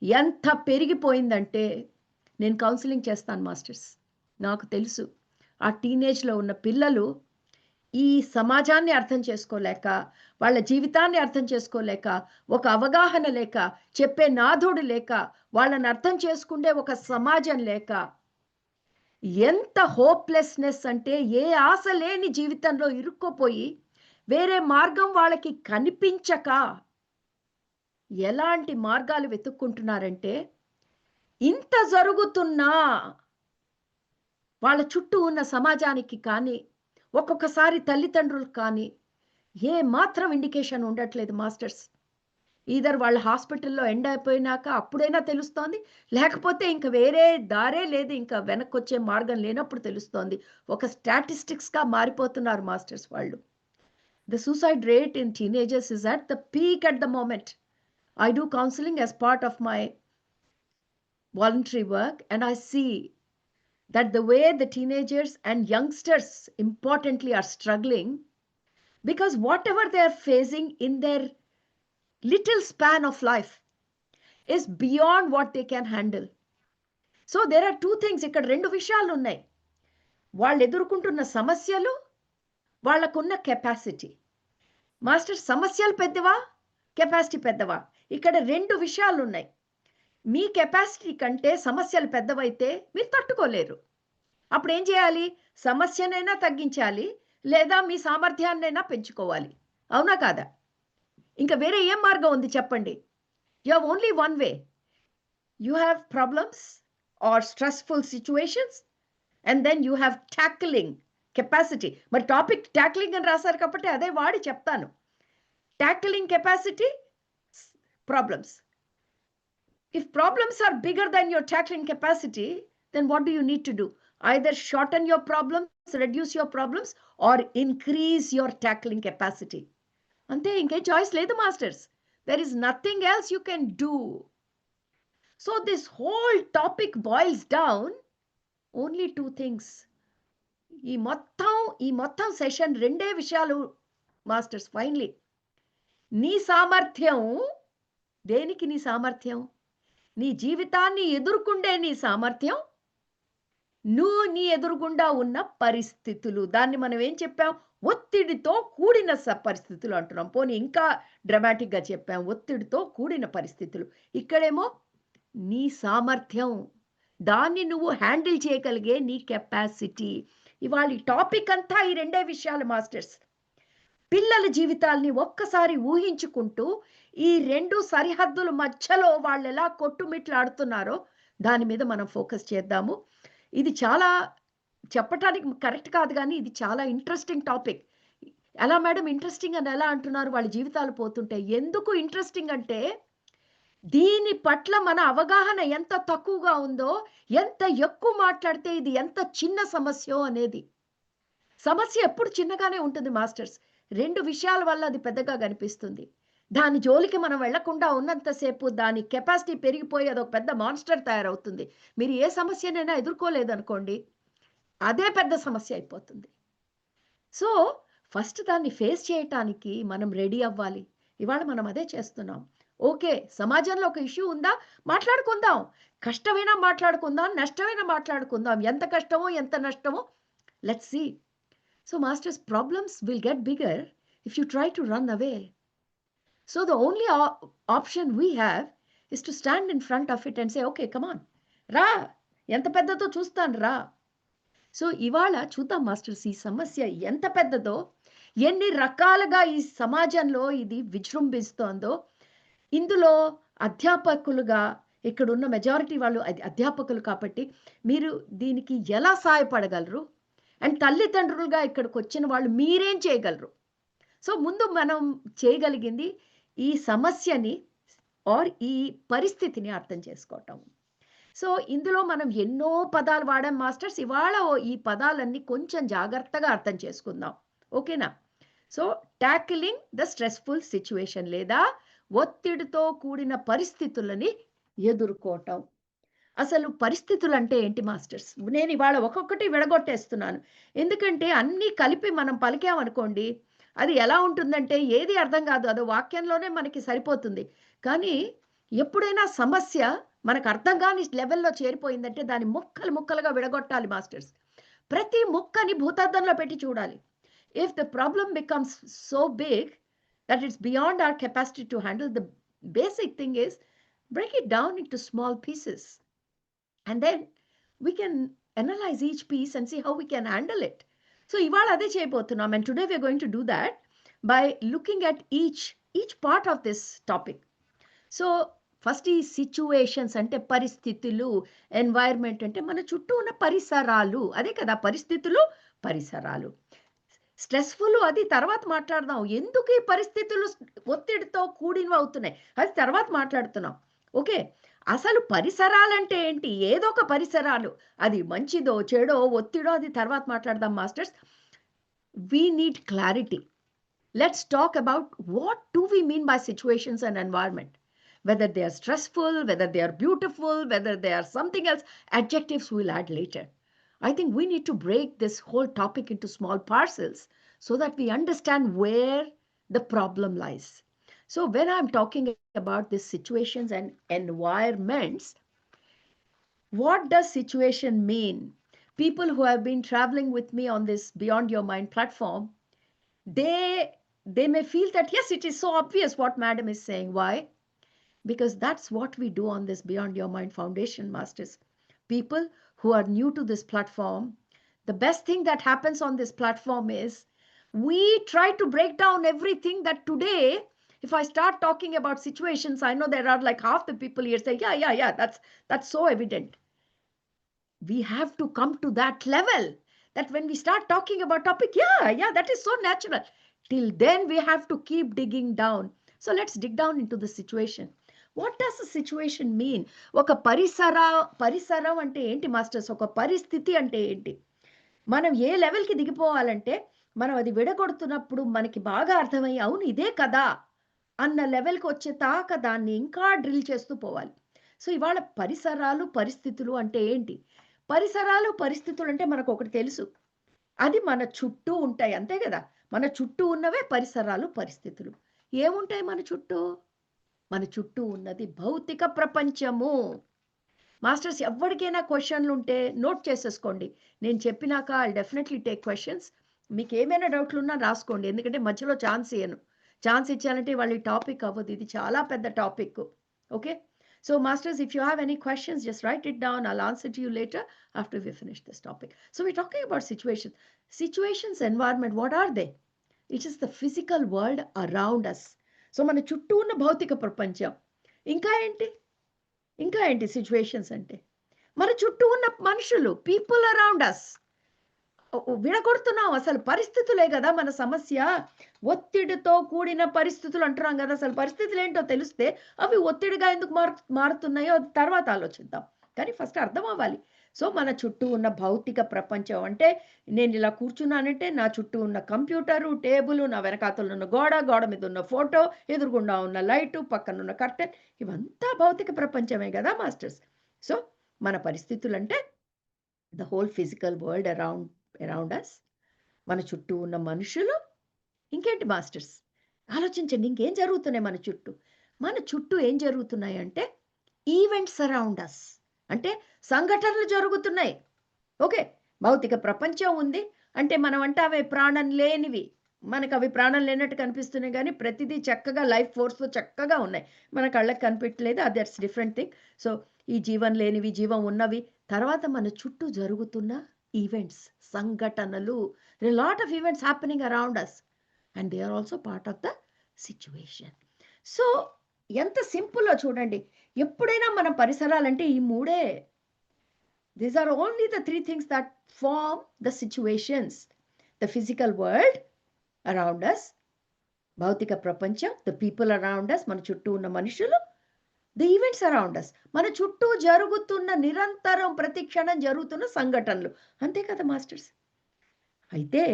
ఎంత పెరిగిపోయిందంటే నేను కౌన్సెలింగ్ చేస్తాను మాస్టర్స్. నాకు తెలుసు ఆ టీనేజ్‌లో ఉన్న పిల్లలు ఈ సమాజాన్ని అర్థం చేసుకోలేక, వాళ్ళ జీవితాన్ని అర్థం చేసుకోలేక, ఒక అవగాహన లేక, చెప్పే నాథుడు లేక, వాళ్ళని అర్థం చేసుకుండే ఒక సమాజం లేక, ఎంత హోప్‌లెస్‌నెస్ అంటే ఏ ఆశ లేని జీవితంలో ఇరుక్కుపోయి వేరే మార్గం వాళ్ళకి కనిపించక ఎలాంటి మార్గాలు వెతుక్కుంటున్నారంటే, ఇంత జరుగుతున్నా వాళ్ళ చుట్టూ ఉన్న సమాజానికి కానీ, ఒక్కొక్కసారి తల్లిదండ్రులకు కానీ ఏ మాత్రం ఇండికేషన్ ఉండట్లేదు మాస్టర్స్. ఈదర్ వాళ్ళ హాస్పిటల్‌లో ఎండ్ అయిపోయినాక అప్పుడైనా తెలుస్తోంది. లేకపోతే ఇంక వేరే దారే లేదు. ఇంకా వెనక్కొచ్చే మార్గం లేనప్పుడు తెలుస్తోంది. ఒక స్టాటిస్టిక్స్‌గా మారిపోతున్నారు మాస్టర్స్ వాళ్ళు. The suicide rate in teenagers is at the peak at the moment. I do counseling as part of my voluntary work, and I see that the way the teenagers and youngsters importantly are struggling, because whatever they are facing in their little span of life is beyond what they can handle. So there are two things. ఇక్కడ రెండు విషయాలు ఉన్నాయి. వాళ్ళు ఎదుర్కొంటున్న సమస్యలు, వాళ్ళకున్న కెపాసిటీ. మాస్టర్ సమస్యలు పెద్దవా, కెపాసిటీ పెద్దవా? ఇక్కడ రెండు విషయాలు ఉన్నాయి. మీ కెపాసిటీ కంటే సమస్యలు పెద్దవైతే మీరు తట్టుకోలేరు. అప్పుడు ఏం చేయాలి? సమస్యనైనా తగ్గించాలి, లేదా మీ సామర్థ్యాన్నైనా పెంచుకోవాలి. అవునా కాదా? ఇంకా వేరే ఏం మార్గం ఉంది చెప్పండి? You have only one way. You have problems or stressful situations and then you have tackling capacity. మరి టాపిక్ టాకిలింగ్ అని రాశారు కాబట్టి అదే వాడి చెప్తాను. Tackling capacity, problems. If problems are bigger than your tackling capacity, then what do you need to do? Either shorten your problems, reduce your problems, or increase your tackling capacity. Ante inke choice ledu masters. There is nothing else you can do. So this whole topic boils down only two things. ఈ మొత్తం సెషన్ రెండే విషయాలు మాస్టర్స్. ఫైనలీ నీ సామర్థ్యం. దేనికి నీ సామర్థ్యం? నీ జీవితాన్ని ఎదుర్కొండే నీ సామర్థ్యం, నువ్వు నీ ఎదురుగుండా ఉన్న పరిస్థితులు. దాన్ని మనం ఏం చెప్పాం? ఒత్తిడితో కూడిన పరిస్థితులు అంటున్నాం. పోనీ ఇంకా డ్రామాటిక్గా చెప్పాం, ఒత్తిడితో కూడిన పరిస్థితులు. ఇక్కడేమో నీ సామర్థ్యం, దాన్ని నువ్వు హ్యాండిల్ చేయగలిగే నీ కెపాసిటీ. ఇవాళ టాపిక్ అంతా ఈ రెండే విషయాలు మాస్టర్స్. పిల్లల జీవితాల్ని ఒక్కసారి ఊహించుకుంటూ ఈ రెండు సరిహద్దుల మధ్యలో వాళ్ళు ఎలా కొట్టుమిట్లాడుతున్నారో దాని మీద మనం ఫోకస్ చేద్దాము. ఇది చాలా చెప్పటానికి కరెక్ట్ కాదు, కానీ ఇది చాలా ఇంట్రెస్టింగ్ టాపిక్. ఎలా మేడం ఇంట్రెస్టింగ్ అని ఎలా అంటున్నారు? వాళ్ళ జీవితాలు పోతుంటే. ఎందుకు ఇంట్రెస్టింగ్ అంటే దీని పట్ల మన అవగాహన ఎంత తక్కువగా ఉందో, ఎంత ఎక్కువ మాట్లాడితే ఇది ఎంత చిన్న సమస్యో అనేది. సమస్య ఎప్పుడు చిన్నగానే ఉంటుంది మాస్టర్స్. రెండు విషయాల వల్ల అది పెద్దగా కనిపిస్తుంది. దాని జోలికి మనం వెళ్లకుండా ఉన్నంతసేపు దాని కెపాసిటీ పెరిగిపోయి అదొక పెద్ద మాన్స్టర్ తయారవుతుంది. మీరు ఏ సమస్యనైనా ఎదుర్కోలేదనుకోండి, అదే పెద్ద సమస్య అయిపోతుంది. సో ఫస్ట్ దాన్ని ఫేస్ చేయటానికి మనం రెడీ అవ్వాలి. ఇవాళ మనం అదే చేస్తున్నాం. ఓకే, సమాజంలో ఒక ఇష్యూ ఉందా, మాట్లాడుకుందాం. కష్టమైనా మాట్లాడుకుందాం, నష్టమైనా మాట్లాడుకుందాం. ఎంత కష్టమో ఎంత నష్టమో let's see. So masters, problems will get bigger if you try to run away. So the only option we have is to stand in front of it and say, okay, come on, ra, enta peddado chustan ra. So ivala chuddam masters, ee samasya enta peddado, enni rakaluga ee samajanlo idi vijrumbhistondo. ఇందులో అధ్యాపకులుగా ఇక్కడున్న మెజారిటీ వాళ్ళు అధ్యాపకులు కాబట్టి మీరు దీనికి ఎలా సహాయపడగలరు? అండ్ తల్లిదండ్రులుగా ఇక్కడికి వచ్చిన వాళ్ళు మీరేం చేయగలరు? సో ముందు మనం చేయగలిగింది ఈ సమస్యని ఆర్ ఈ పరిస్థితిని అర్థం చేసుకోవటం. సో ఇందులో మనం ఎన్నో పదాలు వాడాం మాస్టర్స్. ఇవాళ ఈ పదాలన్నీ కొంచెం జాగ్రత్తగా అర్థం చేసుకుందాం. ఓకేనా? సో టాకిలింగ్ ద స్ట్రెస్ఫుల్ సిచ్యువేషన్, లేదా ఒత్తిడితో కూడిన పరిస్థితులని ఎదుర్కోవటం. అసలు పరిస్థితులు అంటే ఏంటి మాస్టర్స్? నేను ఇవాళ ఒక్కొక్కటి విడగొట్టేస్తున్నాను. ఎందుకంటే అన్నీ కలిపి మనం పలికామనుకోండి, అది ఎలా ఉంటుందంటే ఏది అర్థం కాదు. అదో వాక్యంలోనే మనకి సరిపోతుంది. కానీ ఎప్పుడైనా సమస్య మనకు అర్థం కాని లెవెల్లో చేరిపోయిందంటే దాన్ని ముక్కలు ముక్కలుగా విడగొట్టాలి మాస్టర్స్. ప్రతి ముక్కని భూతద్దంలో పెట్టి చూడాలి. If the problem becomes so big that it's beyond our capacity to handle, the basic thing is break it down into small pieces. And then we can analyze each piece and see how we can handle it. So ivala ade cheyabothunam, and today we are going to do that by looking at each part of this topic. So first is situations ante paristhitulu, environment ante mana chuttu unna parisaralu, ade kada paristhitulu parisaralu. Stressful అది తర్వాత మాట్లాడదాం. ఎందుకు ఈ పరిస్థితులు ఒత్తిడితో కూడినవి అవుతున్నాయి అది తర్వాత మాట్లాడుతున్నాం. ఓకే, అసలు పరిసరాలంటే ఏంటి? ఏదో ఒక పరిసరాలు, అది మంచిదో చెడో ఒత్తిడో అది తర్వాత మాట్లాడదాం masters. We need clarity. Let's talk about what do we mean by situations and environment. whether they are stressful, whether they are beautiful, whether they are something else. Adjectives we'll add later. I think we need to break this whole topic into small parcels so that we understand where the problem lies. So when I'm talking about these situations and environments, what does situation mean? People who have been traveling with me on this Beyond Your Mind platform, they may feel that, yes, it is so obvious what madam is saying. Why? because that's what we do on this Beyond Your Mind Foundation, Masters. People who are new to this platform, the best thing that happens on this platform is we try to break down everything that today, if I start talking about situations, I know there are like half the people here say, yeah, that's so evident. We have to come to that level that when we start talking about topic, yeah, that is so natural. Till then, we have to keep digging down. So let's dig down into the situation. What does a situation mean? ఒక పరిసరం అంటే ఏంటి మాస్టర్స్? ఒక పరిస్థితి అంటే ఏంటి? మనం ఏ లెవెల్కి దిగిపోవాలంటే మనం అది విడగొడుతున్నప్పుడు మనకి బాగా అర్థమయ్యి అవును ఇదే కదా అన్న లెవెల్కి వచ్చేదాకా దాన్ని ఇంకా డ్రిల్ చేస్తూ పోవాలి. సో ఇవాళ పరిసరాలు పరిస్థితులు అంటే ఏంటి? పరిసరాలు పరిస్థితులు అంటే మనకు ఒకటి తెలుసు, అది మన చుట్టూ ఉంటాయి, అంతే కదా. మన చుట్టూ ఉన్నవే పరిసరాలు పరిస్థితులు. ఏముంటాయి మన చుట్టూ? మన చుట్టూ ఉన్నది భౌతిక ప్రపంచము. మాస్టర్స్ ఎవరికైనా క్వశ్చన్లు ఉంటే నోట్ చేసేసుకోండి. నేను చెప్పినాక ఐ డెఫినెట్లీ టేక్ క్వశ్చన్స్. మీకు ఏమైనా డౌట్లు ఉన్నా రాసుకోండి, ఎందుకంటే మధ్యలో ఛాన్స్ ఇయ్యను. ఛాన్స్ ఇచ్చానంటే వాళ్ళ టాపిక్ అవ్వదు, ఇది చాలా పెద్ద topic. Okay, so masters, if you have any questions, just write it down. I'll answer to you later after we finish this topic. So we're talking about situations, environment. What are they? It is the physical world around us. So మన చుట్టూ ఉన్న భౌతిక ప్రపంచం. ఇంకా ఏంటి సిచ్యువేషన్స్ అంటే? మన చుట్టూ ఉన్న మనుషులు, పీపుల్ అరౌండ్ అస్. విడగొడుతున్నాం, అసలు పరిస్థితులే కదా మన సమస్య. ఒత్తిడితో కూడిన పరిస్థితులు అంటున్నాం కదా. అసలు పరిస్థితులు ఏంటో తెలిస్తే అవి ఒత్తిడిగా ఎందుకు మారుతున్నాయో తర్వాత ఆలోచిద్దాం, కానీ ఫస్ట్ అర్థం అవ్వాలి. సో మన చుట్టూ ఉన్న భౌతిక ప్రపంచం అంటే, నేను ఇలా కూర్చున్నానంటే నా చుట్టూ ఉన్న కంప్యూటరు, టేబుల్, నా వెనకాతలు ఉన్న గోడ మీద ఉన్న ఫోటో, ఎదురుగుండా ఉన్న లైటు, పక్కన ఉన్న కర్టెన్, ఇవంతా భౌతిక ప్రపంచమే కదా మాస్టర్స్. సో మన పరిస్థితులు అంటే the whole physical world around us, మన చుట్టూ ఉన్న మనుషులు. ఇంకేంటి మాస్టర్స్? ఆలోచించండి, ఇంకేం జరుగుతున్నాయి మన చుట్టూ ఏం జరుగుతున్నాయి అంటే ఈవెంట్స్ అరౌండ్ అస్, అంటే సంఘటనలు జరుగుతున్నాయి. ఓకే, భౌతిక ప్రపంచం ఉంది అంటే మనం అంటే అవి ప్రాణం లేనివి, మనకు అవి ప్రాణం లేనట్టు కనిపిస్తున్నాయి, కానీ ప్రతిదీ చక్కగా లైఫ్ ఫోర్స్తో చక్కగా ఉన్నాయి, మన కళ్ళకి కనిపించలేదు, దట్స్ డిఫరెంట్ థింగ్. సో ఈ జీవం లేనివి, జీవం ఉన్నవి. తర్వాత మన చుట్టూ జరుగుతున్న ఈవెంట్స్, సంఘటనలు. there are a lot of events happening around us and they are also part of the situation. So ఎంత సింపుల్ చూడండి. ఎప్పుడైనా మన పరిసరాలంటే ఈ మూడే. these are only the three things that form the situations: the physical world around us, భౌతిక ప్రపంచం, the people around us, మన చుట్టూ ఉన్న మనుషులు, the events around us, మన చుట్టూ జరుగుతున్న నిరంతరం ప్రతి క్షణం జరుగుతున్న సంఘటనలు, అంతే కదా మాస్టర్స్. అయితే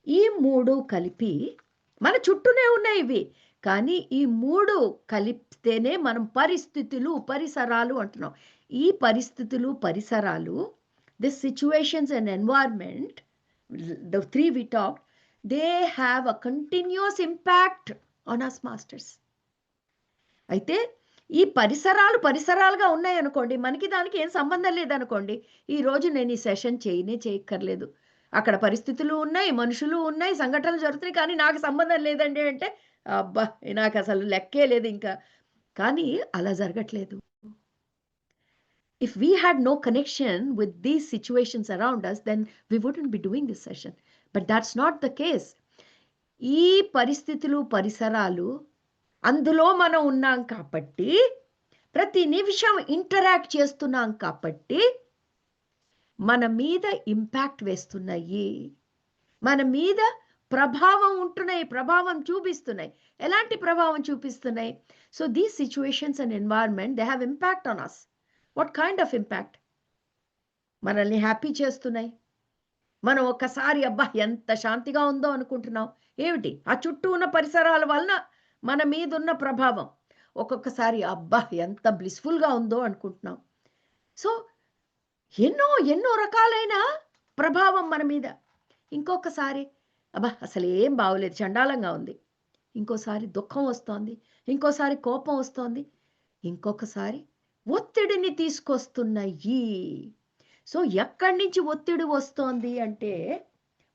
ఈ మూడు కలిపి మన చుట్టూనే ఉన్నాయి ఇవి, కానీ ఈ మూడు కలిపితేనే మనం పరిస్థితులు పరిసరాలు అంటున్నాం. ఈ పరిస్థితులు పరిసరాలు, the situations and environment, the three we talk, they have a continuous impact on us masters. అయితే ఈ పరిసరాలుగా ఉన్నాయి అనుకోండి, మనకి దానికి ఏం సంబంధం లేదనుకోండి, ఈరోజు నేను ఈ సెషన్ చేయక్కర్లేదు. అక్కడ పరిస్థితులు ఉన్నాయి, మనుషులు ఉన్నాయి, సంఘటనలు జరుగుతున్నాయి, కానీ నాకు సంబంధం లేదండి అంటే అబ్బా నాకు అసలు లెక్కే లేదు ఇంకా. కానీ అలా జరగట్లేదు. If we had no connection with these situations around us, then we wouldn't be doing this session. But that's not the case. ఈ పరిస్థితులు పరిసరాలు అందులో మనం ఉన్నాం కాబట్టి, ప్రతి నిమిషం ఇంటరాక్ట్ చేస్తున్నాం కాబట్టి మన మీద ఇంపాక్ట్ వేస్తున్నాయి, మన మీద ప్రభావం ఉంటున్నాయి, ప్రభావం చూపిస్తున్నాయి. ఎలాంటి ప్రభావం చూపిస్తున్నాయి? So these situations and environment, they have impact on us. What kind of impact? మనల్ని హ్యాపీ చేస్తున్నాయి. మనం ఒక్కసారి అబ్బా ఎంత శాంతిగా ఉందో అనుకుంటున్నాం. ఏమిటి? ఆ చుట్టూ ఉన్న పరిసరాల వలన మన మీద ఉన్న ప్రభావం. ఒక్కొక్కసారి అబ్బా ఎంత బ్లిస్ఫుల్గా ఉందో అనుకుంటున్నాం. సో ఎన్నో రకాలైన ప్రభావం మన మీద. ఇంకొకసారి అబ్బా అసలు ఏం బాగోలేదు, చండాలంగా ఉంది. ఇంకోసారి దుఃఖం వస్తోంది, ఇంకోసారి కోపం వస్తోంది, ఇంకొకసారి ఒత్తిడిని తీసుకొస్తున్నాయి. సో ఎక్కడి నుంచి ఒత్తిడి వస్తోంది అంటే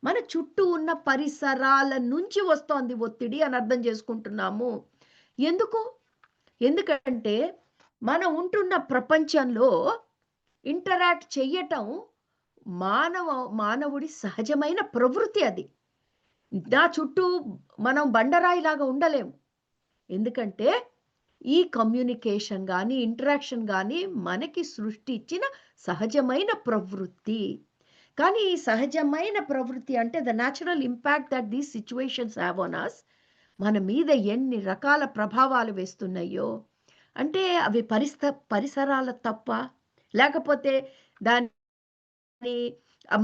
మన చుట్టూ ఉన్న పరిసరాల నుంచి వస్తోంది ఒత్తిడి అని అర్థం చేసుకుంటున్నాము. ఎందుకు? ఎందుకంటే మనం ఉంటున్న ప్రపంచంలో ఇంటరాక్ట్ చెయ్యటం మానవుడి సహజమైన ప్రవృత్తి అది. నా చుట్టూ మనం బండరాయిలాగా ఉండలేము. ఎందుకంటే ఈ కమ్యూనికేషన్ గానీ, ఇంటరాక్షన్ గానీ మనకి సృష్టి ఇచ్చిన సహజమైన ప్రవృత్తి. కానీ ఈ సహజమైన ప్రవృత్తి అంటే the natural impact that these situations have on us, మన మీద ఎన్ని రకాల ప్రభావాలు వేస్తున్నాయో. అంటే అవి పరిసరాల తప్పా? లేకపోతే దాన్ని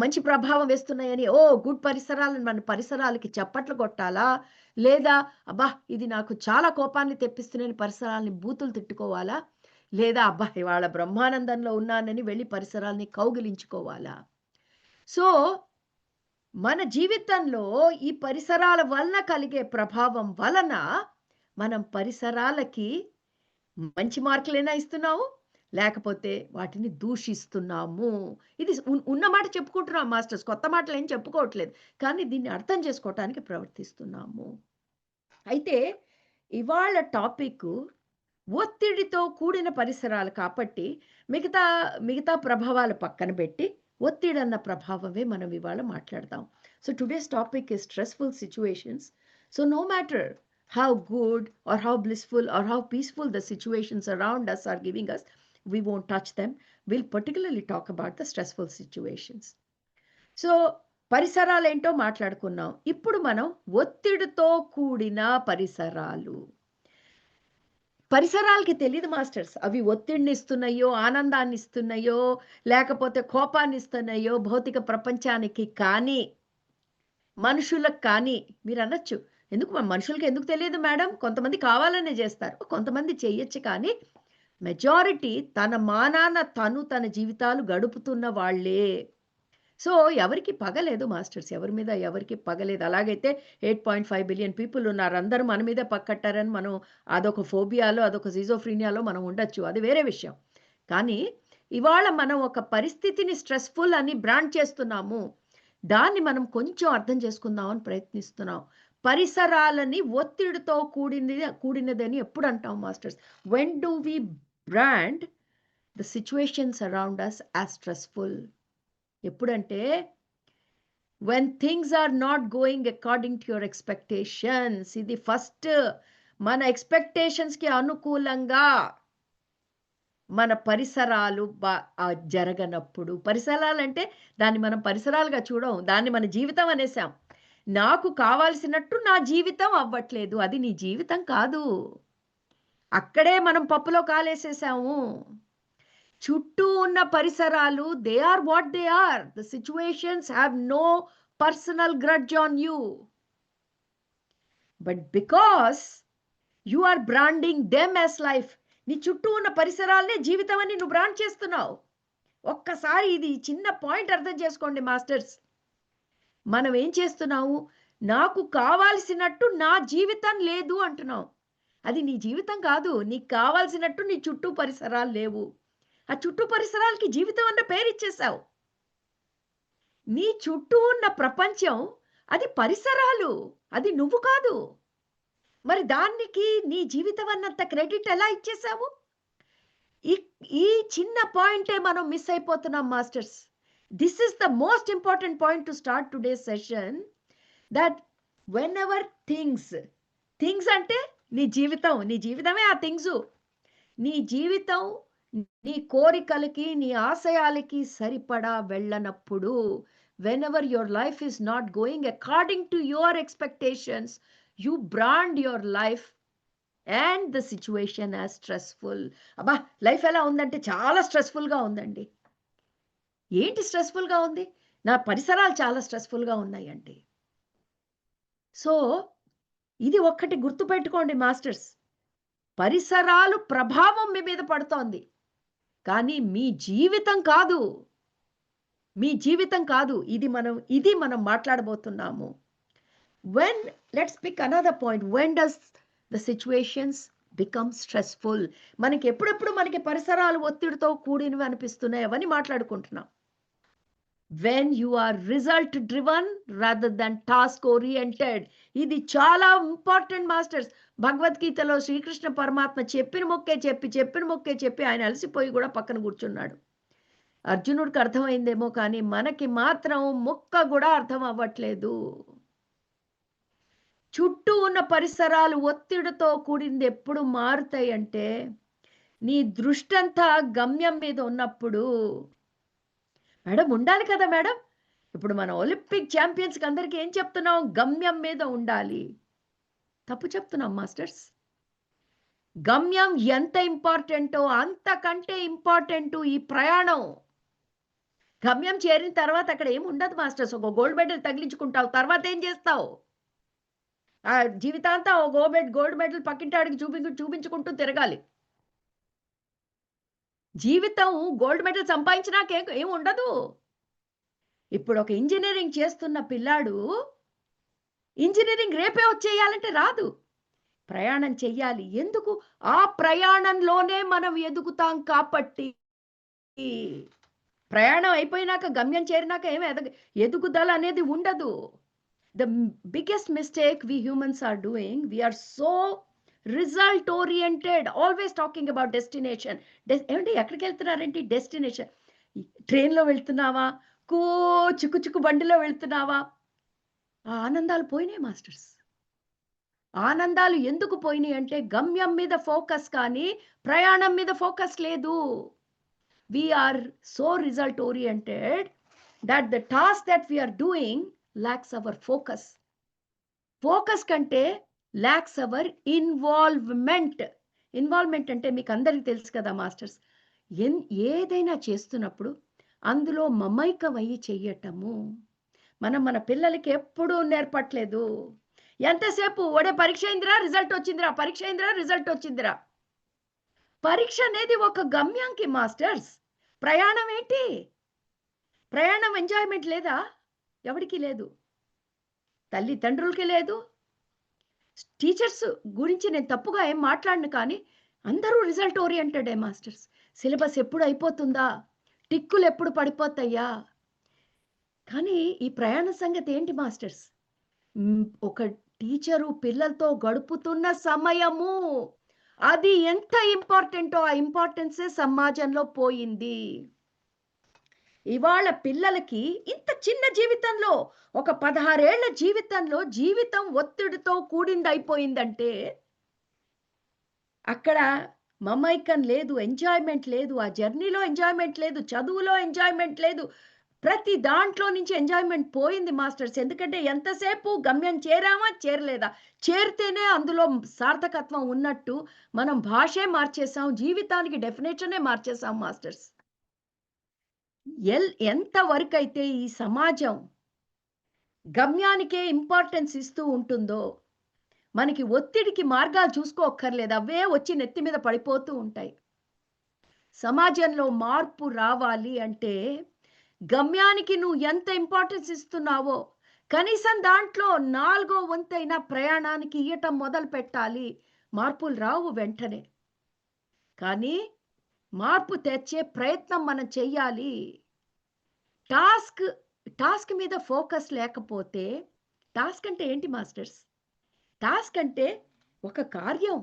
మంచి ప్రభావం వేస్తున్నాయని గుడ్ పరిసరాలను మన పరిసరాలకి చప్పట్లు కొట్టాలా? లేదా అబ్బా! ఇది నాకు చాలా కోపాన్ని తెప్పిస్తున్నాయని పరిసరాల్ని బూతులు తిట్టుకోవాలా? లేదా అబ్బా! ఇవాళ బ్రహ్మానందంలో ఉన్నానని వెళ్లి పరిసరాల్ని కౌగిలించుకోవాలా? సో, మన జీవితంలో ఈ పరిసరాల వలన కలిగే ప్రభావం వలన మనం పరిసరాలకి మంచి మార్కులైనా ఇస్తున్నాము, లేకపోతే వాటిని దూషిస్తున్నాము. ఇది ఉన్న మాట చెప్పుకుంటున్నాం మాస్టర్స్. కొత్త మాటలు ఏం చెప్పుకోవట్లేదు. కానీ దీన్ని అర్థం చేసుకోవటానికి ప్రవర్తిస్తున్నాము. అయితే ఇవాళ టాపిక్కు ఒత్తిడితో కూడిన పరిసరాలు కాబట్టి మిగతా ప్రభావాలు పక్కన పెట్టి ఒత్తిడన్న ప్రభావమే మనం ఇవాళ మాట్లాడదాం. So today's topic is stressful situations. So no matter how good or how blissful or how peaceful the situations around us are giving us, we won't touch them. We'll particularly talk about the stressful situations. So పరిసరాలు ఏంటో మాట్లాడుకున్నాం. ఇప్పుడు మనం ఒత్తిడితో కూడిన పరిసరాలకి తెలీదు మాస్టర్స్. అవి ఒత్తిడిని ఇస్తున్నాయో, ఆనందాన్ని ఇస్తున్నాయో, లేకపోతే కోపాన్ని ఇస్తున్నాయో భౌతిక ప్రపంచానికి కానీ, మనుషులకు కానీ. మీరు అనొచ్చు, ఎందుకు మనుషులకి ఎందుకు తెలియదు మేడం? కొంతమంది కావాలనే చేస్తారు, కొంతమంది చెయ్యొచ్చు. కానీ మెజారిటీ తన మానాన తన జీవితాలు గడుపుతున్న వాళ్ళే. సో ఎవరికి పగలేదు మాస్టర్స్, ఎవరి మీద ఎవరికి పగలేదు. అలాగైతే 8.5 బిలియన్ పీపుల్ ఉన్నారు, అందరూ మన మీదే పక్కట్టారని మనం అదొక ఫోబియాలో, అదొక సిజోఫ్రీనియాలో మనం ఉండొచ్చు, అది వేరే విషయం. కానీ ఇవాళ మనం ఒక పరిస్థితిని స్ట్రెస్ఫుల్ అని బ్రాండ్ చేస్తున్నాము. దాన్ని మనం కొంచెం అర్థం చేసుకుందామని ప్రయత్నిస్తున్నాం. పరిసరాలని ఒత్తిడితో కూడినదని ఎప్పుడు అంటాం masters? When do we brand the situations around us as stressful? ఎప్పుడంటే when things are not going according to your expectations. ఇది ఫస్ట్. మన ఎక్స్పెక్టేషన్స్కి అనుకూలంగా మన పరిసరాలు జరగనప్పుడు. పరిసరాలంటే దాన్ని మనం పరిసరాలుగా చూడం, దాన్ని మన జీవితం అనేసాం. నాకు కావాల్సినట్టు నా జీవితం అవ్వట్లేదు, అది నీ జీవితం కాదు. అక్కడే మనం పప్పులో కాలేసేసాము. చుట్టూ ఉన్న పరిసరాలు, they are what they are. The situations have no personal grudge on you, but because you are branding them as life. నీ చుట్టూ ఉన్న పరిసరాలనే జీవితం అని నువ్వు బ్రాండ్ చేస్తున్నావు. ఒక్కసారి ఇది చిన్న పాయింట్ అర్థం చేసుకోండి మాస్టర్స్. మనం ఏం చేస్తున్నావు? నాకు కావాల్సినట్టు నా జీవితం లేదు అంటున్నావు. అది నీ జీవితం కాదు. నీకు కావాల్సినట్టు నీ చుట్టూ పరిసరాలు లేవు. ఆ చుట్టూ పరిసరాలకి జీవితం అన్న పేరు ఇచ్చేసావు. నీ చుట్టూ ఉన్న ప్రపంచం అది పరిసరాలు, అది నువ్వు కాదు. మరి దానికి నీ జీవితం అన్నంత క్రెడిట్ ఎలా ఇచ్చేసావు? ఈ చిన్న పాయింటే మనం మిస్ అయిపోతున్నాం masters. This is the most important point to start today's session. That when ever things అంటే నీ జీవితమే ఆ థింగ్స్. నీ జీవితం నీ కోరికలకి, నీ ఆశయాలకి సరిపడా వెళ్ళనప్పుడు, whenever your life is not going according to your expectations, you brand your life and the situation as stressful. అబ్బా, లైఫ్ ఎలా ఉందంటే చాలా స్ట్రెస్ఫుల్గా ఉందండి. ఏంటి స్ట్రెస్ఫుల్గా ఉంది? నా పరిసరాలు చాలా స్ట్రెస్ఫుల్గా ఉన్నాయండి. సో ఇది ఒక్కటి గుర్తుపెట్టుకోండి మాస్టర్స్. పరిసరాలు ప్రభావం మీ మీద పడుతోంది, కానీ మీ జీవితం కాదు. ఇది మనం మాట్లాడబోతున్నాము. Let's pick another point. When does the situations become stressful? మనకి ఎప్పుడెప్పుడు మనకి పరిసరాలు ఒత్తిడితో కూడినవి అనిపిస్తున్నాయి అవన్నీ మాట్లాడుకుంటున్నాం. when you are result driven rather than task oriented. ఇది చాలా ఇంపార్టెంట్ మాస్టర్స్. భగవద్గీతలో శ్రీకృష్ణ పరమాత్మ చెప్పిన మొక్కే చెప్పి ఆయన అలసిపోయి కూడా పక్కన కూర్చున్నాడు. అర్జునుడికి అర్థమైందేమో కానీ మనకి మాత్రం మొక్క కూడా అర్థం అవ్వట్లేదు. చుట్టూ ఉన్న పరిసరాలు ఒత్తిడితో కూడింది ఎప్పుడు మారుతాయి అంటే నీ దృష్టి అంతా గమ్యం మీద ఉన్నప్పుడు. మేడం ఉండాలి కదా మేడం, ఇప్పుడు మన ఒలింపిక్ ఛాంపియన్స్కి అందరికీ ఏం చెప్తున్నాం? గమ్యం మీద ఉండాలి. తప్పు చెప్తున్నాం మాస్టర్స్. గమ్యం ఎంత ఇంపార్టెంటో అంతకంటే ఇంపార్టెంట్ ఈ ప్రయాణం. గమ్యం చేరిన తర్వాత అక్కడ ఏమి ఉండదు మాస్టర్స్. ఒక గోల్డ్ మెడల్ తగిలించుకుంటావు, తర్వాత ఏం చేస్తావు? ఆ జీవితాంతా ఓ గోల్డ్ మెడల్ పక్కింటాడికి చూపించుకుంటూ తిరగాలి. జీవితం గోల్డ్ మెడల్ సంపాదించినాక ఏం ఉండదు. ఇప్పుడు ఒక ఇంజనీరింగ్ చేస్తున్న పిల్లాడు ఇంజనీరింగ్ రేపే వచ్చేయాలంటే రాదు. ప్రయాణం చెయ్యాలి. ఎందుకు? ఆ ప్రయాణంలోనే మనం ఎదుగుతాం కాబట్టి. ప్రయాణం అయిపోయినాక గమ్యం చేరినాక ఏమి ఎదుగుదల అనేది ఉండదు. The biggest mistake we humans are doing, we are so result oriented, always talking about destination. ఏమంటే ఎక్కడికి వెళ్తున్నారేంటి? డెస్టినేషన్. ట్రైన్లో వెళ్తున్నావా, చిక్కు బండిలో వెళ్తున్నావా? ఆ ఆనందాలు పోయినాయి మాస్టర్స్. ఆనందాలు ఎందుకు పోయినాయి అంటే గమ్యం మీద ఫోకస్ కానీ ప్రయాణం మీద ఫోకస్ లేదు. We are so result oriented that the task that we are doing lacks our focus. Focus కంటే lacks our involvement. ఇన్వాల్వ్మెంట్ అంటే మీకు అందరికీ తెలుసు కదా మాస్టర్స్. ఏదైనా చేస్తున్నప్పుడు అందులో మమైకమయ్యి చెయ్యటము మనం మన పిల్లలకి ఎప్పుడూ నేర్పట్లేదు. ఎంతసేపు ఒడే పరీక్ష అయిందిరా, రిజల్ట్ వచ్చిందిరా, పరీక్ష అయిందిరా, రిజల్ట్ వచ్చిందిరా. పరీక్ష అనేది ఒక గమ్యంకి మాస్టర్స్. ప్రయాణం ఏంటి? ప్రయాణం ఎంజాయ్మెంట్ లేదా? ఎవరికి లేదు. తల్లిదండ్రులకి లేదు. టీచర్స్ గురించి నేను తప్పుగా ఏం మాట్లాడను కానీ అందరూ రిజల్ట్ ఓరియంటెడే మాస్టర్స్. సిలబస్ ఎప్పుడు అయిపోతుందా, టిక్కులు ఎప్పుడు పడిపోతాయా. కానీ ఈ ప్రయాణ సంగతి ఏంటి మాస్టర్స్? ఒక టీచరు పిల్లలతో గడుపుతున్న సమయము అది ఎంత ఇంపార్టెంటో ఆ ఇంపార్టెన్సే సమాజంలో పోయింది. ఇవాళ పిల్లలకి ఇంత చిన్న జీవితంలో, ఒక 16 ఏళ్ల జీవితంలో జీవితం ఒత్తిడితో కూడింది అయిపోయిందంటే అక్కడ మమైకం లేదు, ఎంజాయ్మెంట్ లేదు, ఆ జర్నీలో ఎంజాయ్మెంట్ లేదు, చదువులో ఎంజాయ్మెంట్ లేదు, ప్రతి దాంట్లో నుంచి ఎంజాయ్మెంట్ పోయింది మాస్టర్స్. ఎందుకంటే ఎంతసేపు గమ్యం చేరామా చేరలేదా, చేరితేనే అందులో సార్థకత్వం ఉన్నట్టు మనం భాషే మార్చేసాం, జీవితానికి డెఫినేషనే మార్చేసాం మాస్టర్స్. ఎంతవరకు అయితే ఈ సమాజం గమ్యానికే ఇంపార్టెన్స్ ఇస్తూ ఉంటుందో మనకి ఒత్తిడికి మార్గాలు చూసుకోక్కర్లేదు, అవే వచ్చి నెత్తి మీద పడిపోతూ ఉంటాయి. సమాజంలో మార్పు రావాలి అంటే గమ్యానికి నువ్వు ఎంత ఇంపార్టెన్స్ ఇస్తున్నావో కనీసం దాంట్లో 4వ వంతైన ప్రయాణానికి ఇయ్యటం మొదలు పెట్టాలి. మార్పులు రావు వెంటనే, కానీ మార్పు తెచ్చే ప్రయత్నం మనం చెయ్యాలి. టాస్క్ మీద ఫోకస్ లేకపోతే, టాస్క్ అంటే ఏంటి మాస్టర్స్? టాస్క్ అంటే ఒక కార్యం.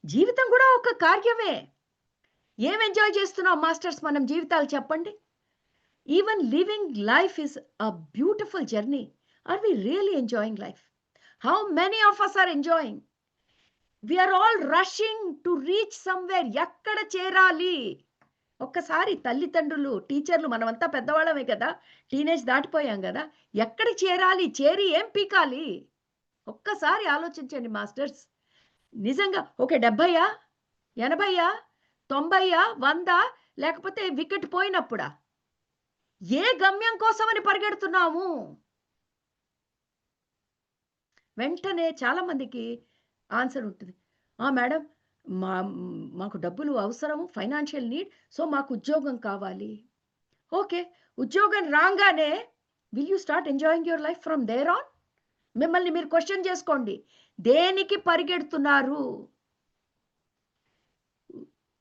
జీవితం కూడా ఒక కార్యమే. ఏం ఎంజాయ్ చేస్తున్నాం మాస్టర్స్ మనం జీవితాలు చెప్పండి. Even living life is a beautiful journey. Are we really enjoying life? How many of us are enjoying? We are all rushing to reach somewhere. ఎక్కడ చేరాలి? ఒక్కసారి తల్లిదండ్రులు, టీచర్లు, మనమంతా పెద్దవాళ్ళమే కదా, టీనేజ్ దాటిపోయాం కదా, ఎక్కడ చేరాలి, చేరి ఏం పీకాలి? ఒక్కసారి ఆలోచించండి మాస్టర్స్. నిజంగా ఒక 70, 80, 90, 100 లేకపోతే వికెట్ పోయినప్పుడా? ఏ గమ్యం కోసమని పరిగెడుతున్నాము? వెంటనే చాలా మందికి ఆన్సర్ ఉంటుంది, మేడం మాకు డబ్బులు అవసరము, ఫైనాన్షియల్ నీడ్, సో మాకు ఉద్యోగం కావాలి. ఓకే, ఉద్యోగం రాగానే will you start enjoying your life from there on? మిమ్మల్ని మీరు క్వశ్చన్ చేసుకోండి, దేనికి పరిగెడుతున్నారు?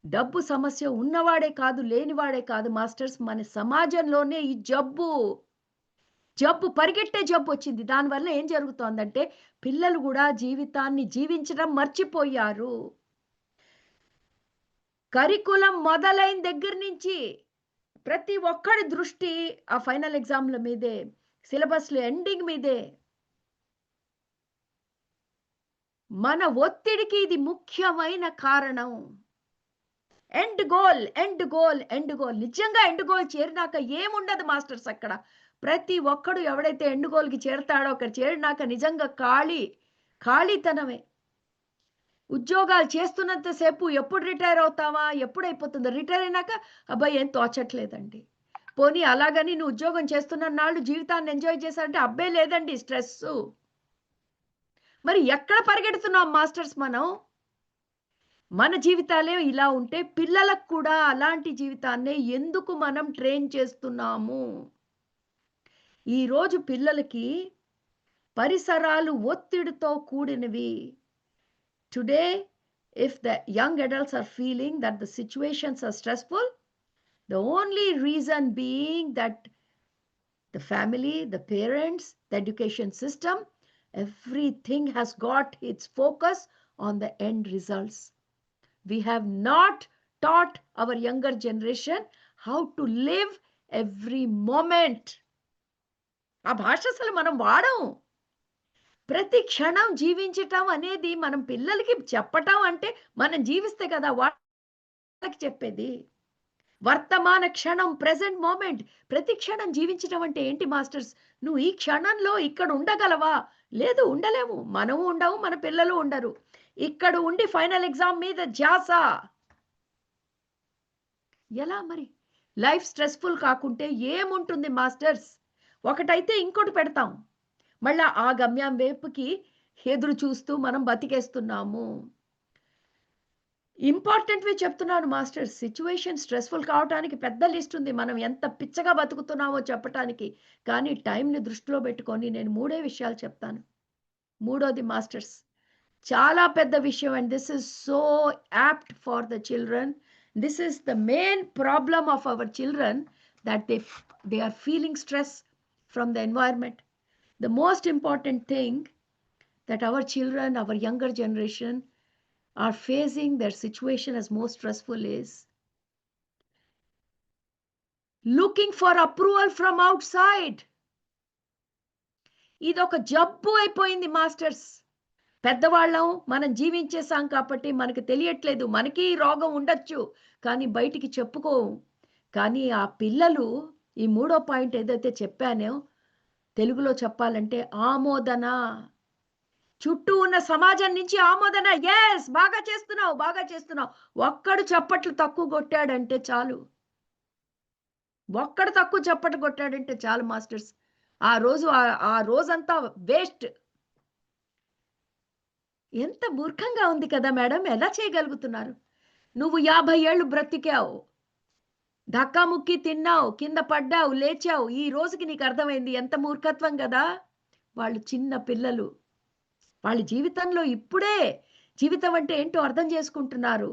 డబ్బు సమస్య ఉన్నవాడే కాదు, లేనివాడే కాదు మాస్టర్స్. మన సమాజంలోనే ఈ జబ్బు పరిగెట్టే జబ్బు వచ్చింది. దానివల్ల ఏం జరుగుతోందంటే పిల్లలు గూడా జీవితాన్ని జీవించడం మర్చిపోయారు. కరికులం మొదలైన దగ్గర నుంచి ప్రతి ఒక్కడి దృష్టి ఆ ఫైనల్ ఎగ్జామ్‌ల మీదే, సిలబస్‌లు ఎండింగ్ మీదే. మన ఒత్తిడికి ఇది ముఖ్యమైన కారణం. End goal, end goal, end goal. నిజంగా ఎండ్ గోల్ చేరినాక ఏముండదు మాస్టర్స్ అక్కడ. ప్రతి ఒక్కడు ఎవడైతే ఎండ్ గోల్‌కి చేరతాడో అక్కడ చేరినాక నిజంగా ఖాళీతనమే. ఉద్యోగాలు చేస్తున్నంత సేపు ఎప్పుడు రిటైర్ అవుతావా? ఎప్పుడైపోతుందో? రిటైర్ అయినాక అబ్బా! ఏం తోచట్లేదండి. పోనీ అలాగని నువ్వు ఉద్యోగం చేస్తున్నన్నాళ్ళు జీవితాన్ని ఎంజాయ్ చేశారంటే అబ్బే లేదండి స్ట్రెస్సు. మరి ఎక్కడ పరిగెడుతున్నాం మాస్టర్స్ మనం? మన జీవితాలే ఇలా ఉంటే పిల్లలకు కూడా అలాంటి జీవితాన్నే ఎందుకు మనం ట్రైన్ చేస్తున్నాము? ఈరోజు పిల్లలకి పరిసరాలు ఒత్తిడితో కూడినవి. Today, if the young adults are feeling that the situations are stressful, the only reason being that the family, the parents, the education system, everything has got its focus on the end results. We have not taught our younger generation how to live every moment. ఆ భాష అసలు మనం వాడం. ప్రతి క్షణం జీవించటం అనేది మనం పిల్లలకి చెప్పటం అంటే మనం జీవిస్తే కదా వాళ్ళకి చెప్పేది. వర్తమాన క్షణం, ప్రెజెంట్ మూమెంట్. ప్రతి క్షణం జీవించటం అంటే ఏంటి మాస్టర్స్? నువ్వు ఈ క్షణంలో ఇక్కడ ఉండగలవా? లేదు, ఉండలేము. మనము ఉండము, మన పిల్లలు ఉండరు. ఇక్కడ ఉండి ఫైనల్ ఎగ్జామ్ మీద ధ్యాస. ఎలా మరి? లైఫ్ స్ట్రెస్‌ఫుల్ కాకుంటే ఏముంటుంది మాస్టర్స్? ఒకటైతే ఇంకోటి పెడతాం. మళ్ళా ఆ గమ్యం వైపుకి ఎదురు చూస్తూ మనం బతికేస్తున్నాము. ఇంపార్టెంట్‌వి చెప్తున్నాను మాస్టర్స్. సిట్యుయేషన్ స్ట్రెస్‌ఫుల్ కావటానికి పెద్ద లిస్ట్ ఉంది. మనం ఎంత పిచ్చగా బతుకుతున్నామో చెప్పటానికి. కానీ టైంని దృష్టిలో పెట్టుకొని నేను 3 విషయాలు చెప్తాను. మూడోది మాస్టర్స్ చాలా పెద్ద విషయం and this is so apt for the children. This is the main problem of our children that they are feeling stress from the environment. The most important thing that our children, our younger generation are facing their situation as most stressful is looking for approval from outside. ఇదొక జబ్బు అయిపోయింది మాస్టర్స్. పెద్దవాళ్ళం మనం జీవించేసాం కాబట్టి మనకు తెలియట్లేదు. మనకి ఈ రోగం ఉండొచ్చు కానీ బయటికి చెప్పుకోము. కానీ ఆ పిల్లలు ఈ మూడో పాయింట్ ఏదైతే చెప్పానో తెలుగులో చెప్పాలంటే ఆమోదన. చుట్టూ ఉన్న సమాజం నుంచి ఆమోదన. ఎస్, బాగా చేస్తున్నావు. ఒక్కడు చప్పట్లు తక్కువ కొట్టాడంటే చాలు. ఒక్కడు తక్కువ చప్పట్లు కొట్టాడంటే చాలు మాస్టర్స్. ఆ రోజంతా వేస్ట్. ఎంత మూర్ఖంగా ఉంది కదా మేడం. ఎలా చేయగలుగుతున్నారు? నువ్వు 50 ఏళ్ళు బ్రతికావు, ధక్కాముక్కి తిన్నావు, కింద పడ్డావు, లేచావు. ఈ రోజుకి నీకు అర్థమైంది ఎంత మూర్ఖత్వం కదా. వాళ్ళు చిన్న పిల్లలు. వాళ్ళ జీవితంలో ఇప్పుడే జీవితం అంటే ఏంటో అర్థం చేసుకుంటున్నారు.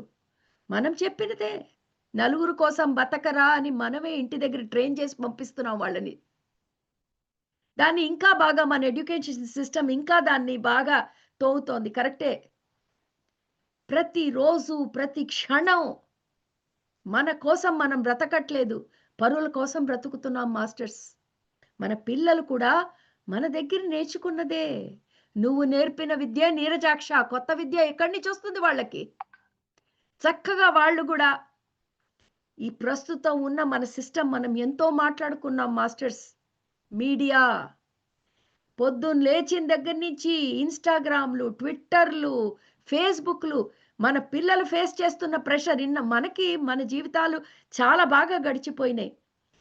మనం చెప్పినదే నలుగురు కోసం బతకరా అని మనమే ఇంటి దగ్గర ట్రైన్ చేసి పంపిస్తున్నాం వాళ్ళని. దాన్ని ఇంకా బాగా మన ఎడ్యుకేషన్ సిస్టమ్ ఇంకా దాన్ని బాగా తోగుతోంది. కరెక్టే. ప్రతిరోజు ప్రతి క్షణం మన కోసం మనం బ్రతకట్లేదు, పరుల కోసం బ్రతుకుతున్నాం మాస్టర్స్. మన పిల్లలు కూడా మన దగ్గర నేర్చుకున్నదే. నువ్వు నేర్పిన విద్య నీరజాక్ష. కొత్త విద్య ఎక్కడి నుంచి వస్తుంది వాళ్ళకి? చక్కగా వాళ్ళు కూడా ఈ ప్రస్తుతం ఉన్న మన సిస్టమ్ మనం ఎంతో మాట్లాడుకున్నాం మాస్టర్స్. మీడియా పొద్దున్న లేచిన దగ్గర నుంచి ఇన్స్టాగ్రామ్లు, ట్విట్టర్లు, ఫేస్బుక్లు, మన పిల్లలు ఫేస్ చేస్తున్న ప్రెషర్ మనకి మన జీవితాలు చాలా బాగా గడిచిపోయినాయి.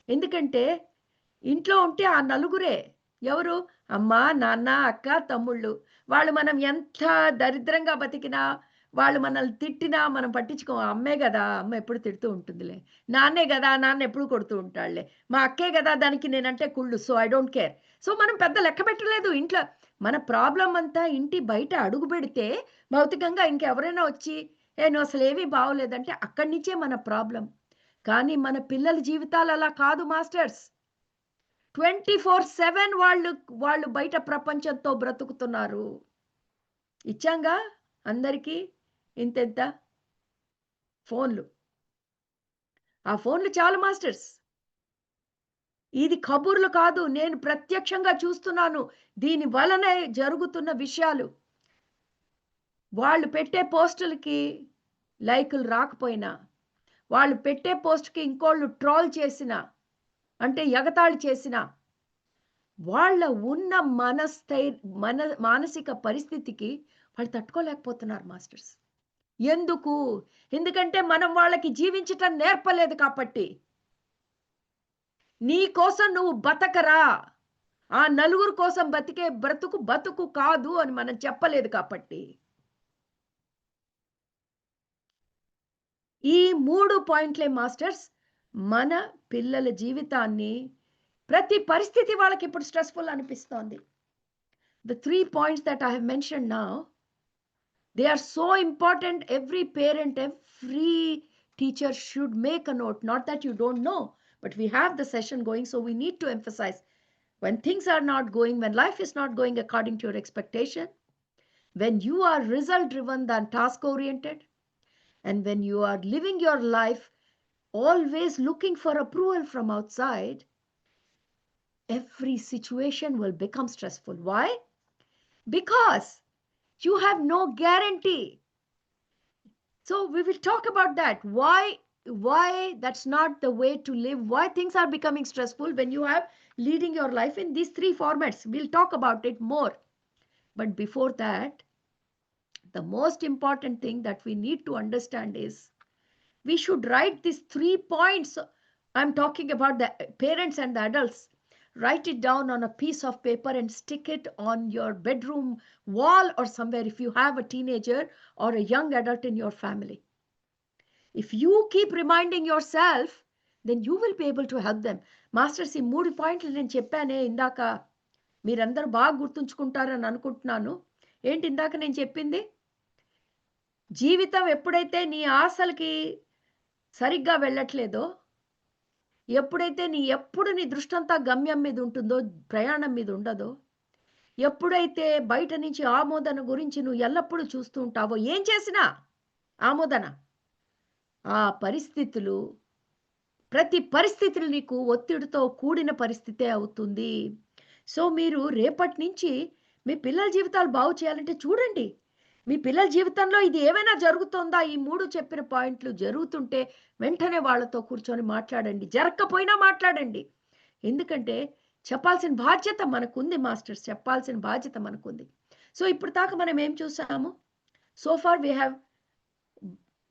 ఎందుకంటే ఇంట్లో ఉంటే ఆ నలుగురే. ఎవరు? అమ్మ, నాన్న, అక్క, తమ్ముళ్ళు. వాళ్ళు మనం ఎంత దరిద్రంగా బతికినా, వాళ్ళు మనల్ని తిట్టినా మనం పట్టించుకోం. అమ్మే కదా, అమ్మ ఎప్పుడు తిడుతూ ఉంటుందిలే. నాన్నే కదా, నాన్న ఎప్పుడు కొడుతూ ఉంటాడులే. మా అక్కే కదా, దానికి నేనంటే కుళ్ళు. So I don't care. So మనం పెద్ద లెక్క పెట్టలేదు ఇంట్లో. మన ప్రాబ్లం అంతా ఇంటి బయట అడుగు పెడితే భౌతికంగా ఇంకెవరైనా వచ్చి నువ్వు అసలు ఏమీ బాగోలేదంటే అక్కడి నుంచే మన ప్రాబ్లం. కానీ మన పిల్లల జీవితాలు అలా కాదు మాస్టర్స్. 24/7 వాళ్ళు బయట ప్రపంచంతో బ్రతుకుతున్నారు. ఇచ్చాంగా అందరికీ ఇంతెంత ఫోన్లు. ఆ ఫోన్లు చాలు మాస్టర్స్. ఇది కబుర్లు కాదు. నేను ప్రత్యక్షంగా చూస్తున్నాను. దీని వలనే జరుగుతున్న విషయాలు. వాళ్ళు పెట్టే పోస్టులకి లైకులు రాకపోయినా, వాళ్ళు పెట్టే పోస్ట్‌కి ఇంకోళ్ళు ట్రోల్ చేసినా, అంటే ఎగతాళి చేసినా, వాళ్ళ ఉన్న మానసిక పరిస్థితికి వాళ్ళు తట్టుకోలేకపోతున్నారు మాస్టర్స్. ఎందుకు? ఎందుకంటే మనం వాళ్ళకి జీవించటం నేర్పలేదు కాబట్టి. నీ కోసం నువ్వు బతకరా, ఆ నలుగురు కోసం బతికే బతుకు కాదు అని మనం చెప్పలేదు కాబట్టి. ఈ 3 పాయింట్లే మాస్టర్స్ మన పిల్లల జీవితాన్ని ప్రతి పరిస్థితి వాళ్ళకి ఇప్పుడు స్ట్రెస్‌ఫుల్ అనిపిస్తోంది. The 3 points that I have mentioned now, they are so important. Every parent, every teacher should make a note. Not that you don't know, but we have the session going, so we need to emphasize. When things are not going, when life is not going according to your expectation, when you are result driven than task oriented, and when you are living your life always looking for approval from outside, every situation will become stressful. Why? Because you have no guarantee. So we will talk about that. Why that's not the way to live. Why things are becoming stressful when you have leading your life in these 3 formats. We'll talk about it more. But before that, the most important thing that we need to understand is we should write these 3 points. I'm talking about the parents and the adults. Write it down on a piece of paper and stick it on your bedroom wall or somewhere if you have a teenager or a young adult in your family. If you keep reminding yourself, then you will be able to help them. Masters, ఈ 3 పాయింట్లు నేను చెప్పానే ఇందాక, మీరందరూ బాగా గుర్తుంచుకుంటారని అనుకుంటున్నాను. ఏంటి ఇందాక నేను చెప్పింది? జీవితం ఎప్పుడైతే నీ ఆశలకి సరిగ్గా వెళ్ళట్లేదో, ఎప్పుడైతే ఎప్పుడు నీ దృష్టంతా గమ్యం మీద ఉంటుందో, ప్రయాణం మీద ఉండదో, ఎప్పుడైతే బయట నుంచి ఆమోదన గురించి నువ్వు ఎల్లప్పుడూ చూస్తూ ఉంటావో, ఏం చేసినా ఆమోదన, ఆ పరిస్థితులు, ప్రతి పరిస్థితులు నీకు ఒత్తిడితో కూడిన పరిస్థితే అవుతుంది. సో మీరు రేపటి నుంచి మీ పిల్లల జీవితాలు బాగు చేయాలంటే చూడండి. మీ పిల్లల జీవితంలో ఇది ఏమైనా జరుగుతుందా? ఈ 3 చెప్పిన పాయింట్లు జరుగుతుంటే వెంటనే వాళ్ళతో కూర్చొని మాట్లాడండి. జరగకపోయినా మాట్లాడండి. ఎందుకంటే చెప్పాల్సిన బాధ్యత మనకుంది మాస్టర్స్. చెప్పాల్సిన బాధ్యత మనకుంది. సో ఇప్పుడు దాకా మనం ఏం చూసాము? So far we have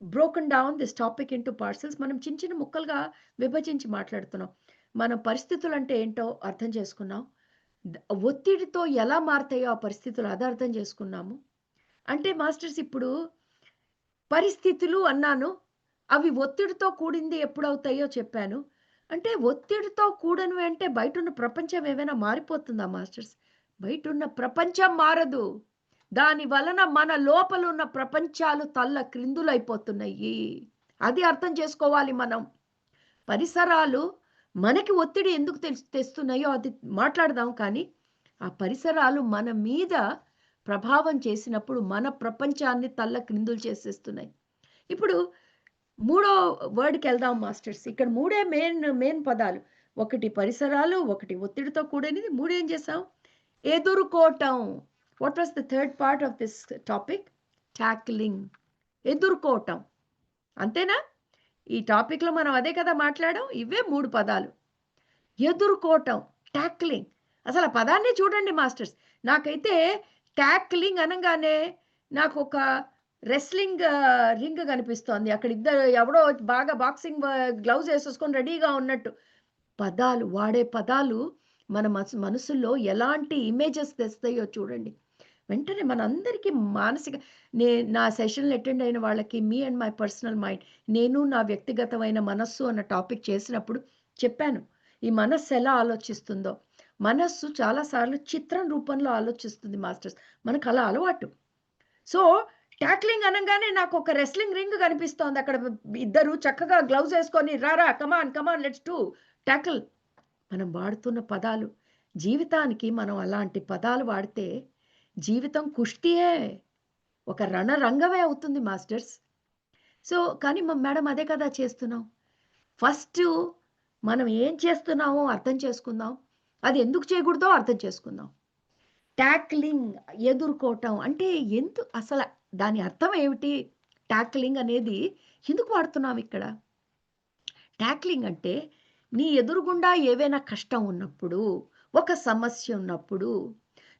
broken down this topic into parcels. మనం చిన్న చిన్న ముక్కలుగా విభజించి మాట్లాడుతున్నాం. మన పరిస్థితులు అంటే ఏంటో అర్థం చేసుకున్నాం. ఒత్తిడితో ఎలా మారుతాయో ఆ పరిస్థితులు అది అర్థం చేసుకున్నాము. అంటే మాస్టర్స్ ఇప్పుడు పరిస్థితులు అన్నాను, అవి ఒత్తిడితో కూడింది ఎప్పుడవుతాయో చెప్పాను. అంటే ఒత్తిడితో కూడనివి అంటే బయటున్న ప్రపంచం ఏమైనా మారిపోతుందా మాస్టర్స్? బయటున్న ప్రపంచం మారదు. దాని వలన మన లోపల ఉన్న ప్రపంచాలు తల్ల క్రిందులైపోతున్నాయి. అది అర్థం చేసుకోవాలి మనం. పరిసరాలు మనకి ఒత్తిడి ఎందుకు తెస్తున్నాయో అది మాట్లాడదాం. కానీ ఆ పరిసరాలు మన మీద ప్రభావం చేసినప్పుడు మన ప్రపంచాన్ని తల్ల క్రిందులు చేసేస్తున్నాయి. ఇప్పుడు 3వ వర్డ్కి వెళ్దాం మాస్టర్స్. ఇక్కడ 3 మెయిన్ పదాలు. ఒకటి పరిసరాలు, ఒకటి ఒత్తిడితో కూడినది, 3 ఏం చేసాం? ఎదుర్కోవటం. What was the third part of this topic? Tackling. ఎదుర్కోవటం. అంతేనా? ఈ టాపిక్లో మనం అదే కదా మాట్లాడాం. ఇవే 3 పదాలు. ఎదుర్కోవటం, టాక్లింగ్. అసలు ఆ పదాన్ని చూడండి మాస్టర్స్. నాకైతే టాక్లింగ్ అనగానే నాకు ఒక రెస్లింగ్ రింగ్ కనిపిస్తోంది. అక్కడ ఇద్దరు ఎవడో బాగా బాక్సింగ్ గ్లౌజ్ వేసేసుకొని రెడీగా ఉన్నట్టు. పదాలు, వాడే పదాలు మన మనసుల్లో ఎలాంటి ఇమేజెస్ తెస్తాయో చూడండి. వెంటనే మనందరికీ మానసిక నా సెషన్లు అటెండ్ అయిన వాళ్ళకి me and my personal mind, నేను నా వ్యక్తిగతమైన మనస్సు అన్న టాపిక్ చేసినప్పుడు చెప్పాను. ఈ మనస్సు ఎలా ఆలోచిస్తుందో. మనస్సు చాలాసార్లు చిత్రం రూపంలో ఆలోచిస్తుంది మాస్టర్స్. మనకు అలా అలవాటు. సో ట్యాక్లింగ్ అనగానే నాకు ఒక రెస్లింగ్ రింగ్ కనిపిస్తోంది. అక్కడ ఇద్దరు చక్కగా గ్లౌజ్ వేసుకొని రారా కమాన్ కమాన్ లెట్స్ డు ట్యాకిల్. మనం వాడుతున్న పదాలు జీవితానికి మనం అలాంటి పదాలు వాడితే జీవితం కుస్తీయే, ఒక రణరంగమే అవుతుంది మాస్టర్స్. సో కానీ మేడం అదే కదా చేస్తున్నాం. ఫస్ట్ మనం ఏం చేస్తున్నామో అర్థం చేసుకుందాం, అది ఎందుకు చేయకూడదో అర్థం చేసుకుందాం. ట్యాక్లింగ్ ఎదుర్కోవటం అంటే అసలు దాని అర్థం ఏమిటి? ట్యాక్లింగ్ అనేది ఎందుకు వాడుతున్నాం ఇక్కడ? ట్యాక్లింగ్ అంటే నీ ఎదురుగుండా ఏవైనా కష్టం ఉన్నప్పుడు, ఒక సమస్య ఉన్నప్పుడు,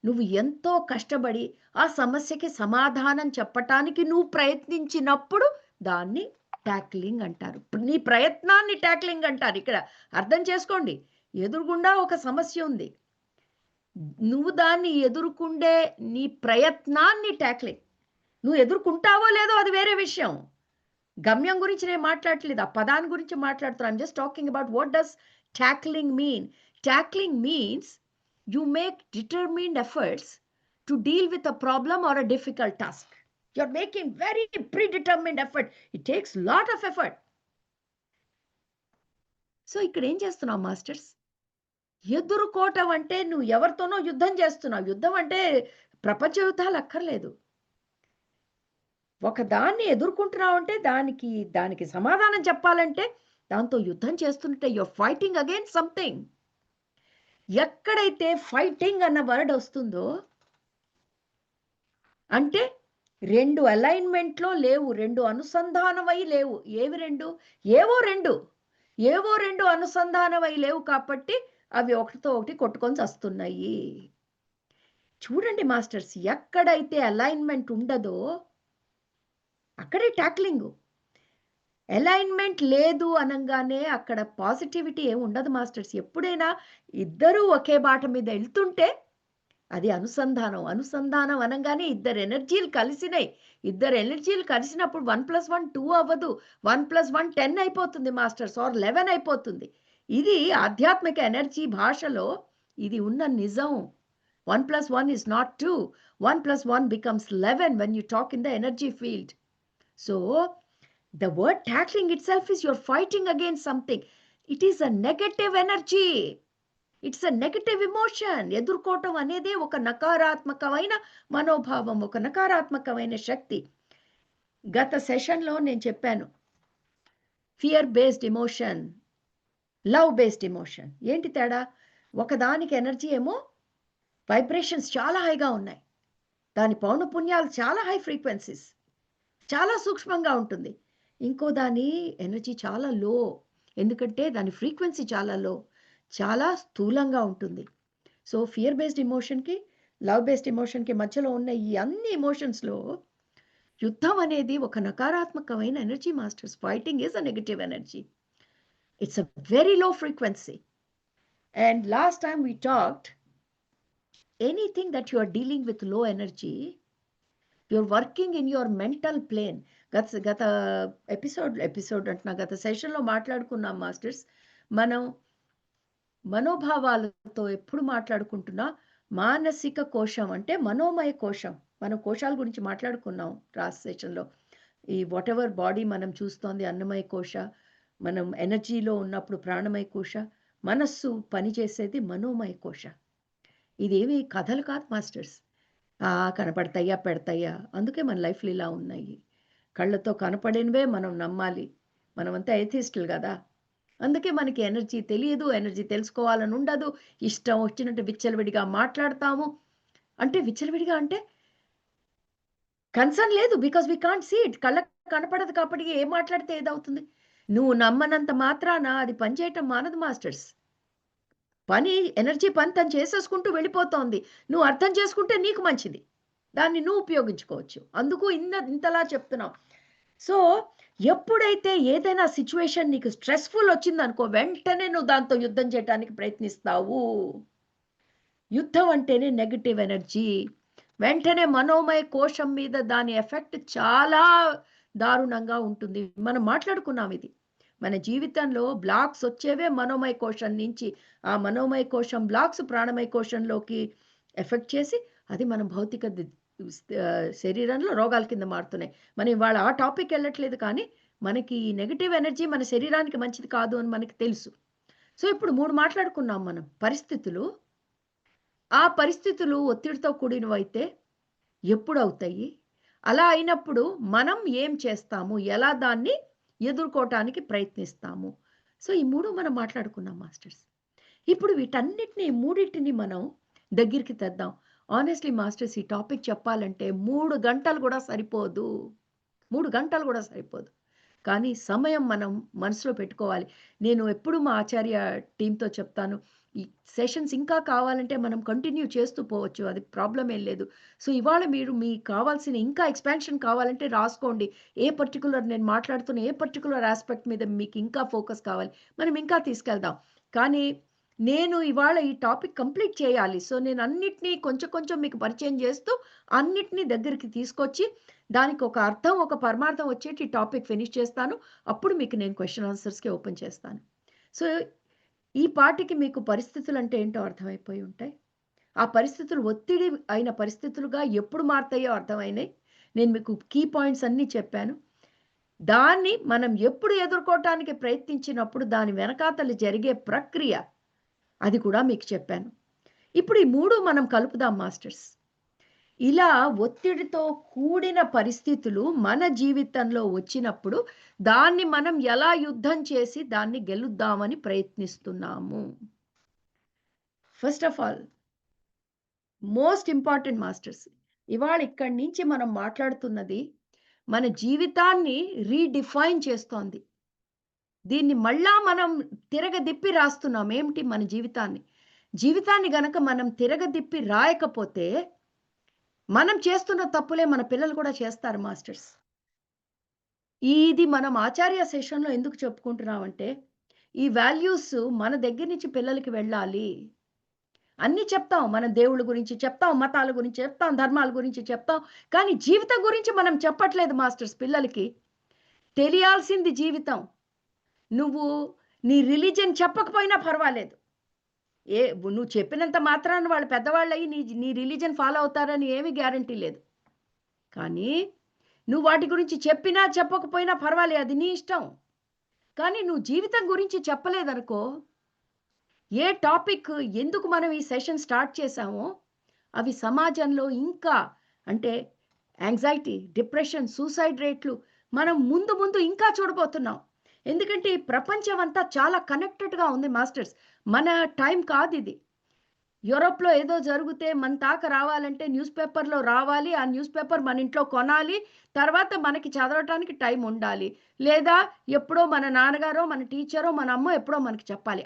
నువ్వు ఎంతో కష్టపడి ఆ సమస్యకి సమాధానం చెప్పటానికి నువ్వు ప్రయత్నించినప్పుడు దాన్ని ట్యాక్లింగ్ అంటారు. నీ ప్రయత్నాన్ని ట్యాక్లింగ్ అంటారు. ఇక్కడ అర్థం చేసుకోండి, ఎదురుగుండా ఒక సమస్య ఉంది, నువ్వు దాన్ని ఎదుర్కొండే నీ ప్రయత్నాన్ని ట్యాక్లింగ్. నువ్వు ఎదుర్కొంటావో లేదో అది వేరే విషయం. గమ్యం గురించి నేను మాట్లాడట్లేదు, ఆ పదాన్ని గురించి మాట్లాడుతున్నాను. I'm just talking about what does tackling mean. Tackling means you make determined efforts to deal with a problem or a difficult task. You are making very predetermined effort. It takes lot of effort. So ఇక్కడ ఏం చేస్తున్నావు మాస్టర్స్? ఎదుర్కోవటం అంటే నువ్వు ఎవరితోనో యుద్ధం చేస్తున్నావు. యుద్ధం అంటే ప్రపంచ యుద్ధాలు అక్కర్లేదు. ఒక దాన్ని ఎదుర్కొంటున్నావు అంటే దానికి సమాధానం చెప్పాలంటే దాంతో యుద్ధం చేస్తుంటే యువర్ ఫైటింగ్ అగైన్స్ సంథింగ్. ఎక్కడైతే ఫైటింగ్ అన్న వర్డ్ వస్తుందో అంటే రెండు అలైన్మెంట్లో లేవు, రెండు అనుసంధానమై లేవు. ఏవో రెండు అనుసంధానమై లేవు కాబట్టి అవి ఒకటితో ఒకటి కొట్టుకొని వస్తున్నాయి. చూడండి మాస్టర్స్, ఎక్కడైతే అలైన్మెంట్ ఉండదో అక్కడే ట్యాక్లింగ్. అలైన్మెంట్ లేదు అనగానే అక్కడ పాజిటివిటీ ఏమి ఉండదు మాస్టర్స్. ఎప్పుడైనా ఇద్దరూ ఒకే బాట మీద వెళ్తుంటే అది అనుసంధానం. అనుసంధానం అనగానే ఇద్దరు ఎనర్జీలు కలిసినాయి. ఇద్దరు ఎనర్జీలు కలిసినప్పుడు 1+1 2 అవ్వదు, 1+1 10 అయిపోతుంది మాస్టర్స్, ఆర్ 11 అయిపోతుంది. ఇది ఆధ్యాత్మిక ఎనర్జీ భాషలో ఇది ఉన్న నిజం. 1+1 is not 2. 1+1 becomes 11 when you talk in the energy field. So the word tackling itself is you're fighting against something. It is a negative energy. It's a negative emotion. ఎదుర్కోవటం అనేది ఒక నకారాత్మకమైన మనోభావం, ఒక నకారాత్మకమైన శక్తి. గత సెషన్లో నేను చెప్పాను, fear based emotion, love based emotion. ఏంటి తేడా? ఒకదానికి ఎనర్జీ ఏమో వైబ్రేషన్స్ చాలా హైగా ఉన్నాయి, దాని పౌనపుణ్యాలు చాలా హై ఫ్రీక్వెన్సీస్, చాలా సూక్ష్మంగా ఉంటుంది. ఇంకో దాని ఎనర్జీ చాలా లో, ఎందుకంటే దాని ఫ్రీక్వెన్సీ చాలా లో, చాలా స్థూలంగా ఉంటుంది. సో ఫియర్ బేస్డ్ ఎమోషన్కి లవ్ బేస్డ్ ఎమోషన్కి మధ్యలో ఉన్న ఈ అన్ని ఎమోషన్స్లో యుద్ధం అనేది ఒక నకారాత్మకమైన energy masters. Fighting is a negative energy. It's a very low frequency. And last time we talked, anything that you are dealing with low energy, you're working in your mental plane. గత ఎపిసోడ్ అంటున్నా, గత సెషన్లో మాట్లాడుకున్నాం మాస్టర్స్. మనం మనోభావాలతో ఎప్పుడు మాట్లాడుకుంటున్నా మానసిక కోశం అంటే మనోమయ కోశం. మనం కోశాల గురించి మాట్లాడుకున్నాం లాస్ట్ సెషన్లో. ఈ వాట్ ఎవర్ బాడీ మనం చూస్తోంది అన్నమయ కోశ, మనం ఎనర్జీలో ఉన్నప్పుడు ప్రాణమయ కోశ, మనస్సు పనిచేసేది మనోమయ కోశ. ఇదేమి కథలు కాదు మాస్టర్స్. కనపడతాయా పెడతాయా, అందుకే మన లైఫ్లు ఇలా ఉన్నాయి. కళ్ళతో కనపడినవే మనం నమ్మాలి. మనమంతా ఎథిస్టులు కదా, అందుకే మనకి ఎనర్జీ తెలియదు, ఎనర్జీ తెలుసుకోవాలని ఉండదు, ఇష్టం వచ్చినట్టు విచ్చలవిడిగా మాట్లాడతాము. అంటే విచ్చలవిడిగా అంటే కన్సర్న్ లేదు, because we can't see it. కళ్ళకు కనపడదు కాబట్టి ఏం మాట్లాడితే ఏదవుతుంది? నువ్వు నమ్మనంత మాత్రాన అది పనిచేయటం మానదు మాస్టర్స్. ఎనర్జీ పని తను చేసేసుకుంటూ వెళ్ళిపోతోంది. నువ్వు అర్థం చేసుకుంటే నీకు మంచిది, దాన్ని నువ్వు ఉపయోగించుకోవచ్చు. అందుకు ఇంతలా చెప్తున్నావు. సో ఎప్పుడైతే ఏదైనా సిచ్యువేషన్ నీకు స్ట్రెస్ఫుల్ వచ్చిందనుకో, వెంటనే నువ్వు దాంతో యుద్ధం చేయడానికి ప్రయత్నిస్తావు. యుద్ధం అంటేనే నెగటివ్ ఎనర్జీ. వెంటనే మనోమయ కోశం మీద దాని ఎఫెక్ట్ చాలా దారుణంగా ఉంటుంది. మనం మాట్లాడుకున్నాం ఇది. మన జీవితంలో బ్లాక్స్ వచ్చేవే మనోమయ కోశం నుంచి. ఆ మనోమయ కోశం బ్లాక్స్ ప్రాణమయ కోశంలోకి ఎఫెక్ట్ చేసి అది మన భౌతిక శరీరంలో రోగాల కింద మారుతున్నాయి. మనం ఇవాళ ఆ టాపిక్ వెళ్ళట్లేదు కానీ మనకి ఈ నెగెటివ్ ఎనర్జీ మన శరీరానికి మంచిది కాదు అని మనకి తెలుసు. సో ఇప్పుడు 3 మాట్లాడుకున్నాం మనం. పరిస్థితులు, ఆ పరిస్థితులు ఒత్తిడితో కూడినవైతే ఎప్పుడవుతాయి? అలా అయినప్పుడు మనం ఏం చేస్తాము? ఎలా దాన్ని ఎదుర్కోవటానికి ప్రయత్నిస్తాము? సో ఈ 3 మనం మాట్లాడుకున్నాం మాస్టర్స్. ఇప్పుడు వీటన్నిటిని మూడిటిని మనం దగ్గరికి తెద్దాం. ఆనెస్ట్‌లీ మాస్టర్స్ ఈ టాపిక్ చెప్పాలంటే 3 గంటలు కూడా సరిపోదు. 3 గంటలు కూడా సరిపోదు. కానీ సమయం మనం మనసులో పెట్టుకోవాలి. నేను ఎప్పుడు మా ఆచార్య టీమ్‌తో చెప్తాను. ఈ సెషన్స్ ఇంకా కావాలంటే మనం కంటిన్యూ చేస్తూ పోవచ్చు. అది ప్రాబ్లమ్ ఏం లేదు. సో ఇవాళ మీరు మీకు కావాల్సిన ఇంకా ఎక్స్‌పాన్షన్ కావాలంటే రాసుకోండి. ఏ పర్టిక్యులర్ నేను మాట్లాడుతున్న ఏ పర్టిక్యులర్ యాస్పెక్ట్ మీద మీకు ఇంకా ఫోకస్ కావాలి. మనం ఇంకా తీసుకెళ్దాం. కానీ నేను ఇవాళ ఈ టాపిక్ కంప్లీట్ చేయాలి. సో నేను అన్నిటిని కొంచెం కొంచెం మీకు పరిచయం చేస్తూ అన్నిటిని దగ్గరికి తీసుకొచ్చి దానికి ఒక అర్థం, ఒక పరమార్థం వచ్చేటి టాపిక్ ఫినిష్ చేస్తాను. అప్పుడు మీకు నేను క్వెషన్ ఆన్సర్స్‌కి ఓపెన్ చేస్తాను. సో ఈ పాటికి మీకు పరిస్థితులు అంటే ఏంటో అర్థమైపోయి ఉంటాయి. ఆ పరిస్థితులు ఒత్తిడి అయిన పరిస్థితులుగా ఎప్పుడు మారతాయో అర్థమైనాయి. నేను మీకు కీ పాయింట్స్ అన్నీ చెప్పాను. దాన్ని మనం ఎప్పుడు ఎదుర్కోవటానికి ప్రయత్నించినప్పుడు దాని వెనకాతల జరిగే ప్రక్రియ అది కూడా మీకు చెప్పాను. ఇప్పుడు ఈ 3 మనం కలుపుదాం మాస్టర్స్. ఇలా ఒత్తిడితో కూడిన పరిస్థితులు మన జీవితంలో వచ్చినప్పుడు దాన్ని మనం ఎలా యుద్ధం చేసి దాన్ని గెలుద్దామని ప్రయత్నిస్తున్నాము. First of all most important masters. ఇవాళ ఇక్కడి నుంచి మనం మాట్లాడుతున్నది మన జీవితాన్ని రీడిఫైన్ చేస్తోంది. దీన్ని మళ్ళా మనం తిరగదిప్పి రాస్తున్నాం. ఏమిటి మన జీవితాన్ని? జీవితాన్ని గనక మనం తిరగదిప్పి రాయకపోతే మనం చేస్తున్న తప్పులే మన పిల్లలు కూడా చేస్తారు మాస్టర్స్. ఇది మనం ఆచార్య సెషన్‌లో ఎందుకు చెప్పుకుంటున్నామంటే, ఈ వాల్యూస్ మన దగ్గర నుంచి పిల్లలకి వెళ్ళాలి. అన్నీ చెప్తాం. మనం దేవుళ్ళ గురించి చెప్తాం, మతాల గురించి చెప్తాం, ధర్మాల గురించి చెప్తాం. కానీ జీవితం గురించి మనం చెప్పట్లేదు మాస్టర్స్ పిల్లలకి. తెలియాల్సింది జీవితం. నువ్వు నీ రిలిజియన్ చెప్పకపోయినా పర్వాలేదు. నువ్వు చెప్పినంత మాత్రాన వాళ్ళు పెద్దవాళ్ళయ్యి నీ రిలిజియన్ ఫాలో అవుతారని ఏమీ గ్యారంటీ లేదు. కానీ నువ్వు వాటి గురించి చెప్పినా చెప్పకపోయినా పర్వాలేదు. అది నీ ఇష్టం. కానీ నువ్వు జీవితం గురించి చెప్పలేదనుకో, ఏ టాపిక్ ఎందుకు మనం ఈ సెషన్ స్టార్ట్ చేశామో, అవి సమాజంలో ఇంకా అంటే యాంగ్జైటీ, డిప్రెషన్, సూసైడ్ రేట్లు మనం ముందు ముందు ఇంకా చూడబోతున్నాం. ఎందుకంటే ఈ ప్రపంచం అంతా చాలా కనెక్టెడ్‌గా ఉంది మాస్టర్స్. మన టైం కాదిది. యూరోప్‌లో ఏదో జరిగితే మన దాకా రావాలంటే న్యూస్ పేపర్‌లో రావాలి. ఆ న్యూస్ పేపర్ మన ఇంట్లో కొనాలి. తర్వాత మనకి చదవటానికి టైం ఉండాలి. లేదా ఎప్పుడో మన నాన్నగారో, మన టీచరో, మన అమ్మో ఎప్పుడో మనకి చెప్పాలి.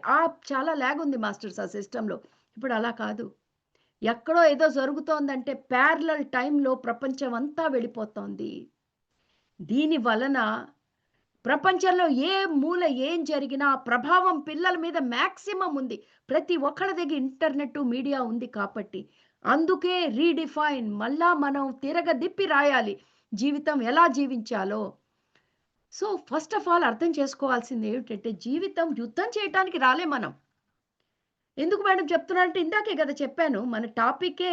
చాలా లాగ్ ఉంది మాస్టర్స్ ఆ సిస్టమ్‌లో. ఇప్పుడు అలా కాదు. ఎక్కడో ఏదో జరుగుతోందంటే ప్యారలల్ టైమ్‌లో ప్రపంచం అంతా వెళ్ళిపోతోంది. దీని వలన ప్రపంచంలో ఏ మూల ఏం జరిగినా ఆ ప్రభావం పిల్లల మీద మాక్సిమం ఉంది. ప్రతి ఒక్కళ్ళ దగ్గర ఇంటర్నెట్, మీడియా ఉంది కాబట్టి. అందుకే రీడిఫైన్ మళ్ళా మనం తిరగదిప్పి రాయాలి. జీవితం ఎలా జీవించాలో. సో ఫస్ట్ ఆఫ్ ఆల్ అర్థం చేసుకోవాల్సింది ఏమిటంటే జీవితం యుద్ధం చేయటానికి రాలే మనం. ఎందుకు మేడం చెప్తున్నానంటే ఇందాకే కదా చెప్పాను. మన టాపికే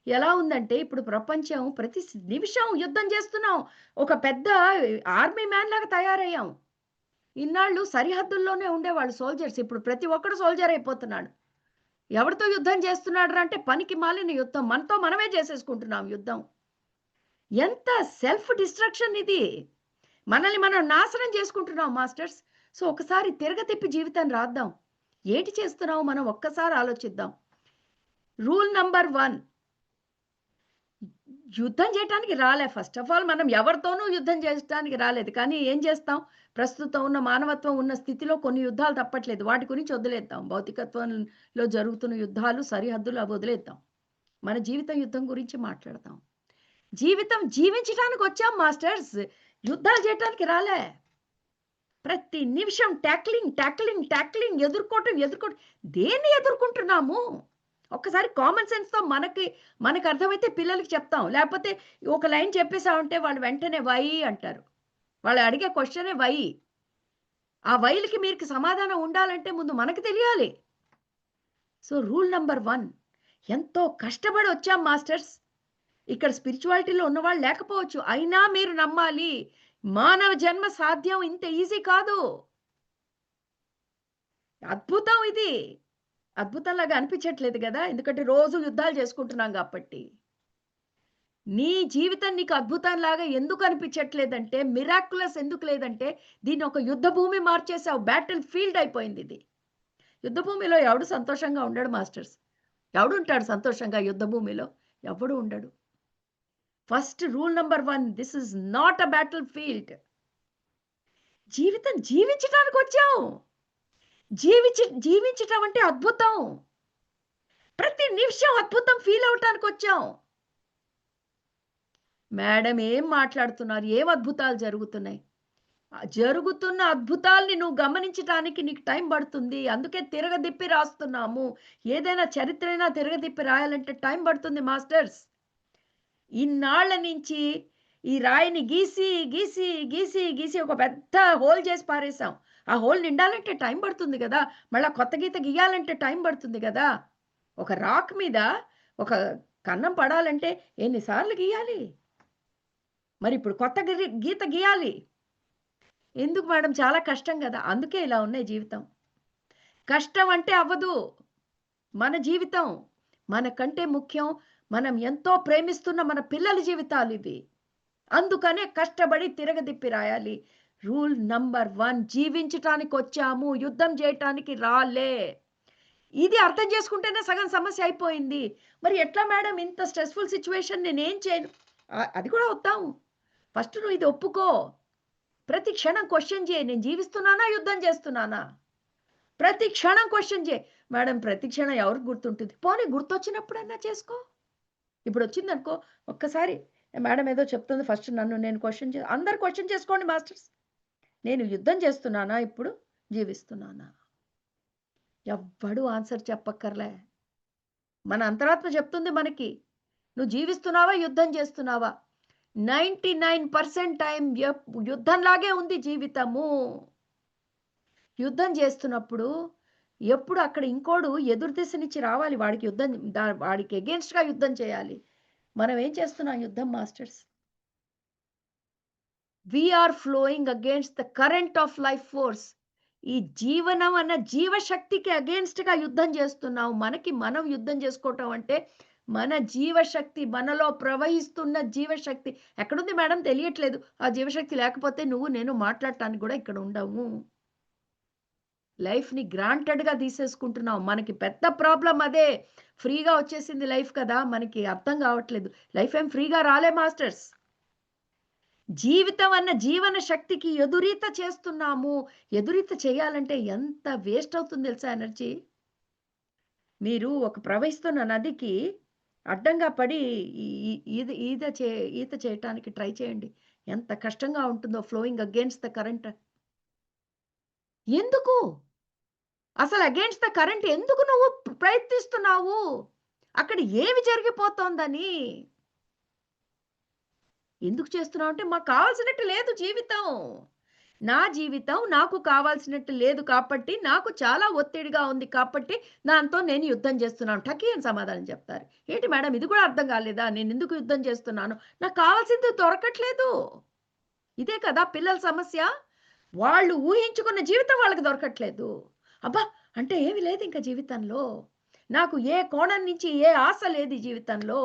ఎలా ఉందంటే ఇప్పుడు ప్రపంచం ప్రతి నిమిషం యుద్ధం చేస్తున్నాం. ఒక పెద్ద ఆర్మీ మ్యాన్ లాగా తయారయ్యాం. ఇన్నాళ్ళు సరిహద్దుల్లోనే ఉండేవాళ్ళు సోల్జర్స్. ఇప్పుడు ప్రతి ఒక్కడు సోల్జర్ అయిపోతున్నాడు. ఎవరితో యుద్ధం చేస్తున్నాడురా అంటే పనికి మాలిన యుద్ధం. మనతో మనమే చేసేసుకుంటున్నాం యుద్ధం. ఎంత సెల్ఫ్ డిస్ట్రక్షన్ ఇది. మనల్ని మనం నాశనం చేసుకుంటున్నాం మాస్టర్స్. సో ఒకసారి తిరగతిప్పి జీవితాన్ని రాద్దాం. ఏంటి చేస్తున్నాం మనం ఒక్కసారి ఆలోచిద్దాం. రూల్ నంబర్ 1 యుద్ధం చేయటానికి రాలే. ఫస్ట్ ఆఫ్ ఆల్ మనం ఎవరితోనూ యుద్ధం చేయటానికి రాలేదు. కానీ ఏం చేస్తాం? ప్రస్తుతం ఉన్న మానవత్వం ఉన్న స్థితిలో కొన్ని యుద్ధాలు తప్పట్లేదు. వాటి గురించి వదిలేద్దాం. భౌతికత్వంలో జరుగుతున్న యుద్ధాలు, సరిహద్దులు అవి వదిలేద్దాం. మన జీవితం యుద్ధం గురించి మాట్లాడదాం. జీవితం జీవించటానికి వచ్చాం మాస్టర్స్. యుద్ధాలు చేయటానికి రాలే. ప్రతి నిమిషం టాక్లింగ్ ఎదుర్కోవటం. దేన్ని ఎదుర్కొంటున్నాము? ఒక్కసారి కామన్ సెన్స్‌తో మనకు అర్థమైతే పిల్లలకి చెప్తాం. లేకపోతే ఒక లైన్ చెప్పేసామంటే వాళ్ళు వెంటనే వై అంటారు. వాళ్ళు అడిగే క్వెషనే వై. ఆ వైలకి మీకు సమాధానం ఉండాలంటే ముందు మనకు తెలియాలి. సో రూల్ నంబర్ 1 ఎంతో కష్టపడి వచ్చాం మాస్టర్స్. ఇక్కడ స్పిరిచువాలిటీలో ఉన్నవాళ్ళు లేకపోవచ్చు. అయినా మీరు నమ్మాలి. మానవ జన్మ సాధ్యం ఇంత ఈజీ కాదు. అద్భుతం ఇది. అద్భుతంలాగా అనిపించట్లేదు గదా! ఎందుకంటే రోజు యుద్ధాలు చేసుకుంటున్నాం గాబట్టి. నీ జీవితం నీకు అద్భుతంలాగా ఎందుకు అనిపించట్లేదంటే, మిరాక్యులస్ ఎందుకు లేదంటే, దీన్ని ఒక యుద్ధ భూమి మార్చేసావు. Battle field అయిపోయిందిది. యుద్ధ భూమిలో ఎవడు సంతోషంగా ఉండడు మాస్టర్స్. ఎవడుంటాడు సంతోషంగా యుద్ధ భూమిలో? ఎవ్వడు ఉండడు. First rule number 1 this is not a battle field. జీవితం జీవించటానికొచ్చాం. జీవించటం అంటే అద్భుతం. ప్రతి నిమిషం అద్భుతం ఫీల్ అవ్వటానికొచ్చాం. మేడం ఏం మాట్లాడుతున్నారు? ఏం అద్భుతాలు జరుగుతున్నాయి? జరుగుతున్న అద్భుతాల్ని నువ్వు గమనించటానికి నీకు టైం పడుతుంది. అందుకే తిరగదిప్పి రాస్తున్నాము. ఏదైనా చరిత్రైనా తిరగదిప్పి రాయాలంటే టైం పడుతుంది మాస్టర్స్. ఇన్నాళ్ల నుంచి ఈ రాయిని గీసి ఒక పెద్ద హోల్ చేసి పారేసాం. ఆ హోల్ నిండాలంటే టైం పడుతుంది కదా! మళ్ళా కొత్త గీత గీయాలంటే టైం పడుతుంది కదా! ఒక రాక్ మీద ఒక కన్నం పడాలంటే ఎన్ని సార్లు గీయాలి? మరి ఇప్పుడు కొత్త గీత గీయాలి. ఎందుకు మేడం? చాలా కష్టం కదా! అందుకే ఇలా ఉన్నాయి జీవితం. కష్టం అంటే అవ్వదు. మన జీవితం మనకంటే ముఖ్యం. మనం ఎంతో ప్రేమిస్తున్న మన పిల్లల జీవితాలు ఇవి. అందుకనే కష్టపడి తిరగదిప్పి రాయాలి. రూల్ నంబర్ 1 జీవించటానికి వచ్చాము. యుద్ధం చేయటానికి రాలే. ఇది అర్థం చేసుకుంటేనే సగం సమస్య అయిపోయింది. మరి ఎట్లా మేడం ఇంత స్ట్రెస్‌ఫుల్ సిట్యుయేషన్ నేనేం చేయను? అది కూడా వద్దాం. ఫస్ట్ నువ్వు ఇది ఒప్పుకో. ప్రతి క్షణం క్వెషన్ చేయి. నేను జీవిస్తున్నానా? యుద్ధం చేస్తున్నానా? ప్రతి క్షణం క్వెషన్ చేయి. మేడం ప్రతి క్షణం ఎవరికి గుర్తుంటుంది? పోనీ గుర్తొచ్చినప్పుడన్నా చేసుకో. ఇప్పుడొచ్చిందనుకో ఒక్కసారి మేడం ఏదో చెప్తుంది ఫస్ట్ నన్ను నేను అందరూ క్వెషన్ చేసుకోండి మాస్టర్స్. నేను యుద్ధం చేస్తున్నానా ఇప్పుడు? జీవిస్తున్నానా? ఎవ్వడు ఆన్సర్ చెప్పక్కర్లే. మన అంతరాత్మ చెప్తుంది మనకి. నువ్వు జీవిస్తున్నావా? యుద్ధం చేస్తున్నావా? 99% టైం యుద్ధంలాగే ఉంది జీవితము. యుద్ధం చేస్తున్నప్పుడు ఎప్పుడు అక్కడ ఇంకోడు ఎదురు దిశ నుంచి రావాలి. వాడికి వాడికి అగెయిన్స్ట్‌గా యుద్ధం చేయాలి. మనం ఏం చేస్తున్నాం యుద్ధం masters? We are flowing against the current of life force. ఈ జీవనం అన్న జీవశక్తికి అగెయిన్స్ట్‌గా యుద్ధం చేస్తున్నాం. మనకి మనం యుద్ధం చేసుకోవటం అంటే మన జీవశక్తి మనలో ప్రవహిస్తున్న జీవశక్తి ఎక్కడుంది మేడం? తెలియట్లేదు. ఆ జీవశక్తి లేకపోతే నువ్వు నేను మాట్లాడటానికి కూడా ఇక్కడ ఉండము. లైఫ్‌ని గ్రాంటెడ్‌గా తీసేసుకుంటున్నాం. మనకి పెద్ద ప్రాబ్లమ్ అదే. ఫ్రీగా వచ్చేసింది లైఫ్ కదా! మనకి అర్థం కావట్లేదు. లైఫ్ ఏం ఫ్రీగా రాలే మాస్టర్స్. జీవితం అన్న జీవన శక్తికి ఎదురీత చేస్తున్నాము. ఎదురీత చేయాలంటే ఎంత వేస్ట్ అవుతుంది తెలుసా ఎనర్జీ? మీరు ఒక ప్రవహిస్తున్న నదికి అడ్డంగా పడి ఈత చేయటానికి ట్రై చేయండి. ఎంత కష్టంగా ఉంటుందో ఫ్లోయింగ్ అగెయిన్స్ట్ ద కరెంట్. ఎందుకు? అసలు అగెయిన్స్ట్ ద కరెంట్ ఎందుకు నువ్వు ప్రయత్నిస్తున్నావు? అక్కడ ఏమి జరిగిపోతోందని? ఎందుకు చేస్తున్నావు అంటే మాకు కావాల్సినట్టు లేదు జీవితం. నా జీవితం నాకు కావాల్సినట్టు లేదు కాబట్టి నాకు చాలా ఒత్తిడిగా ఉంది కాబట్టి దాంతో నేను యుద్ధం చేస్తున్నాను. టకీ అని సమాధానం చెప్తారు. ఏంటి మేడం ఇది కూడా అర్థం కాలేదా? నేను ఎందుకు యుద్ధం చేస్తున్నాను? నాకు కావాల్సింది దొరకట్లేదు. ఇదే కదా పిల్లల సమస్య. వాళ్ళు ఊహించుకున్న జీవితం వాళ్ళకి దొరకట్లేదు. అబ్బా! అంటే ఏమి లేదు ఇంక జీవితంలో. నాకు ఏ కోణం నుంచి ఏ ఆశ లేదు ఈ జీవితంలో.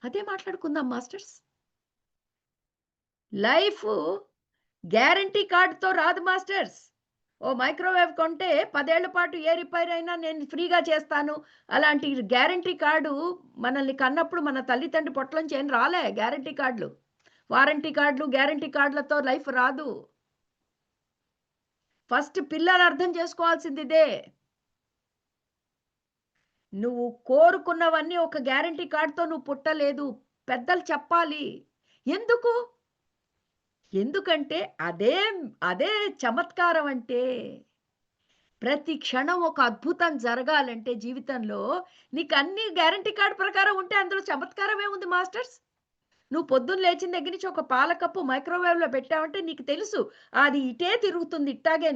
అదే మాట్లాడుకుందాం మాస్టర్స్. లైఫ్ గ్యారంటీ కార్డ్‌తో రాదు మాస్టర్స్. ఓ మైక్రోవేవ్ కొంటే 10 ఏళ్ల పాటు ఏ రిపేర్ అయినా నేను ఫ్రీగా చేస్తాను. అలాంటి గ్యారంటీ కార్డు మనల్ని కన్నప్పుడు మన తల్లితండ్రి పొట్టలోంచి ఏం రాలే గ్యారంటీ కార్డులు. వారంటీ కార్డులు, గ్యారంటీ కార్డులతో లైఫ్ రాదు. ఫస్ట్ పిల్లలు అర్థం చేసుకోవాల్సింది ఇదే. నువ్వు కోరుకున్నవన్నీ ఒక గ్యారంటీ కార్డ్‌తో నువ్వు పుట్టలేదు. పెద్దలు చెప్పాలి. ఎందుకు? ఎందుకంటే అదే చమత్కారం అంటే. ప్రతి క్షణం ఒక అద్భుతం జరగాలంటే జీవితంలో నీకు అన్ని గ్యారంటీ కార్డ్ ప్రకారం ఉంటే అందులో చమత్కారం ఏముంది మాస్టర్స్? నువ్వు పొద్దున్న లేచిన దగ్గర నుంచి ఒక పాల కప్పు మైక్రోవేవ్‌లో పెట్టావంటే నీకు తెలుసు అది ఇటే తిరుగుతుంది ఇట్టాగే.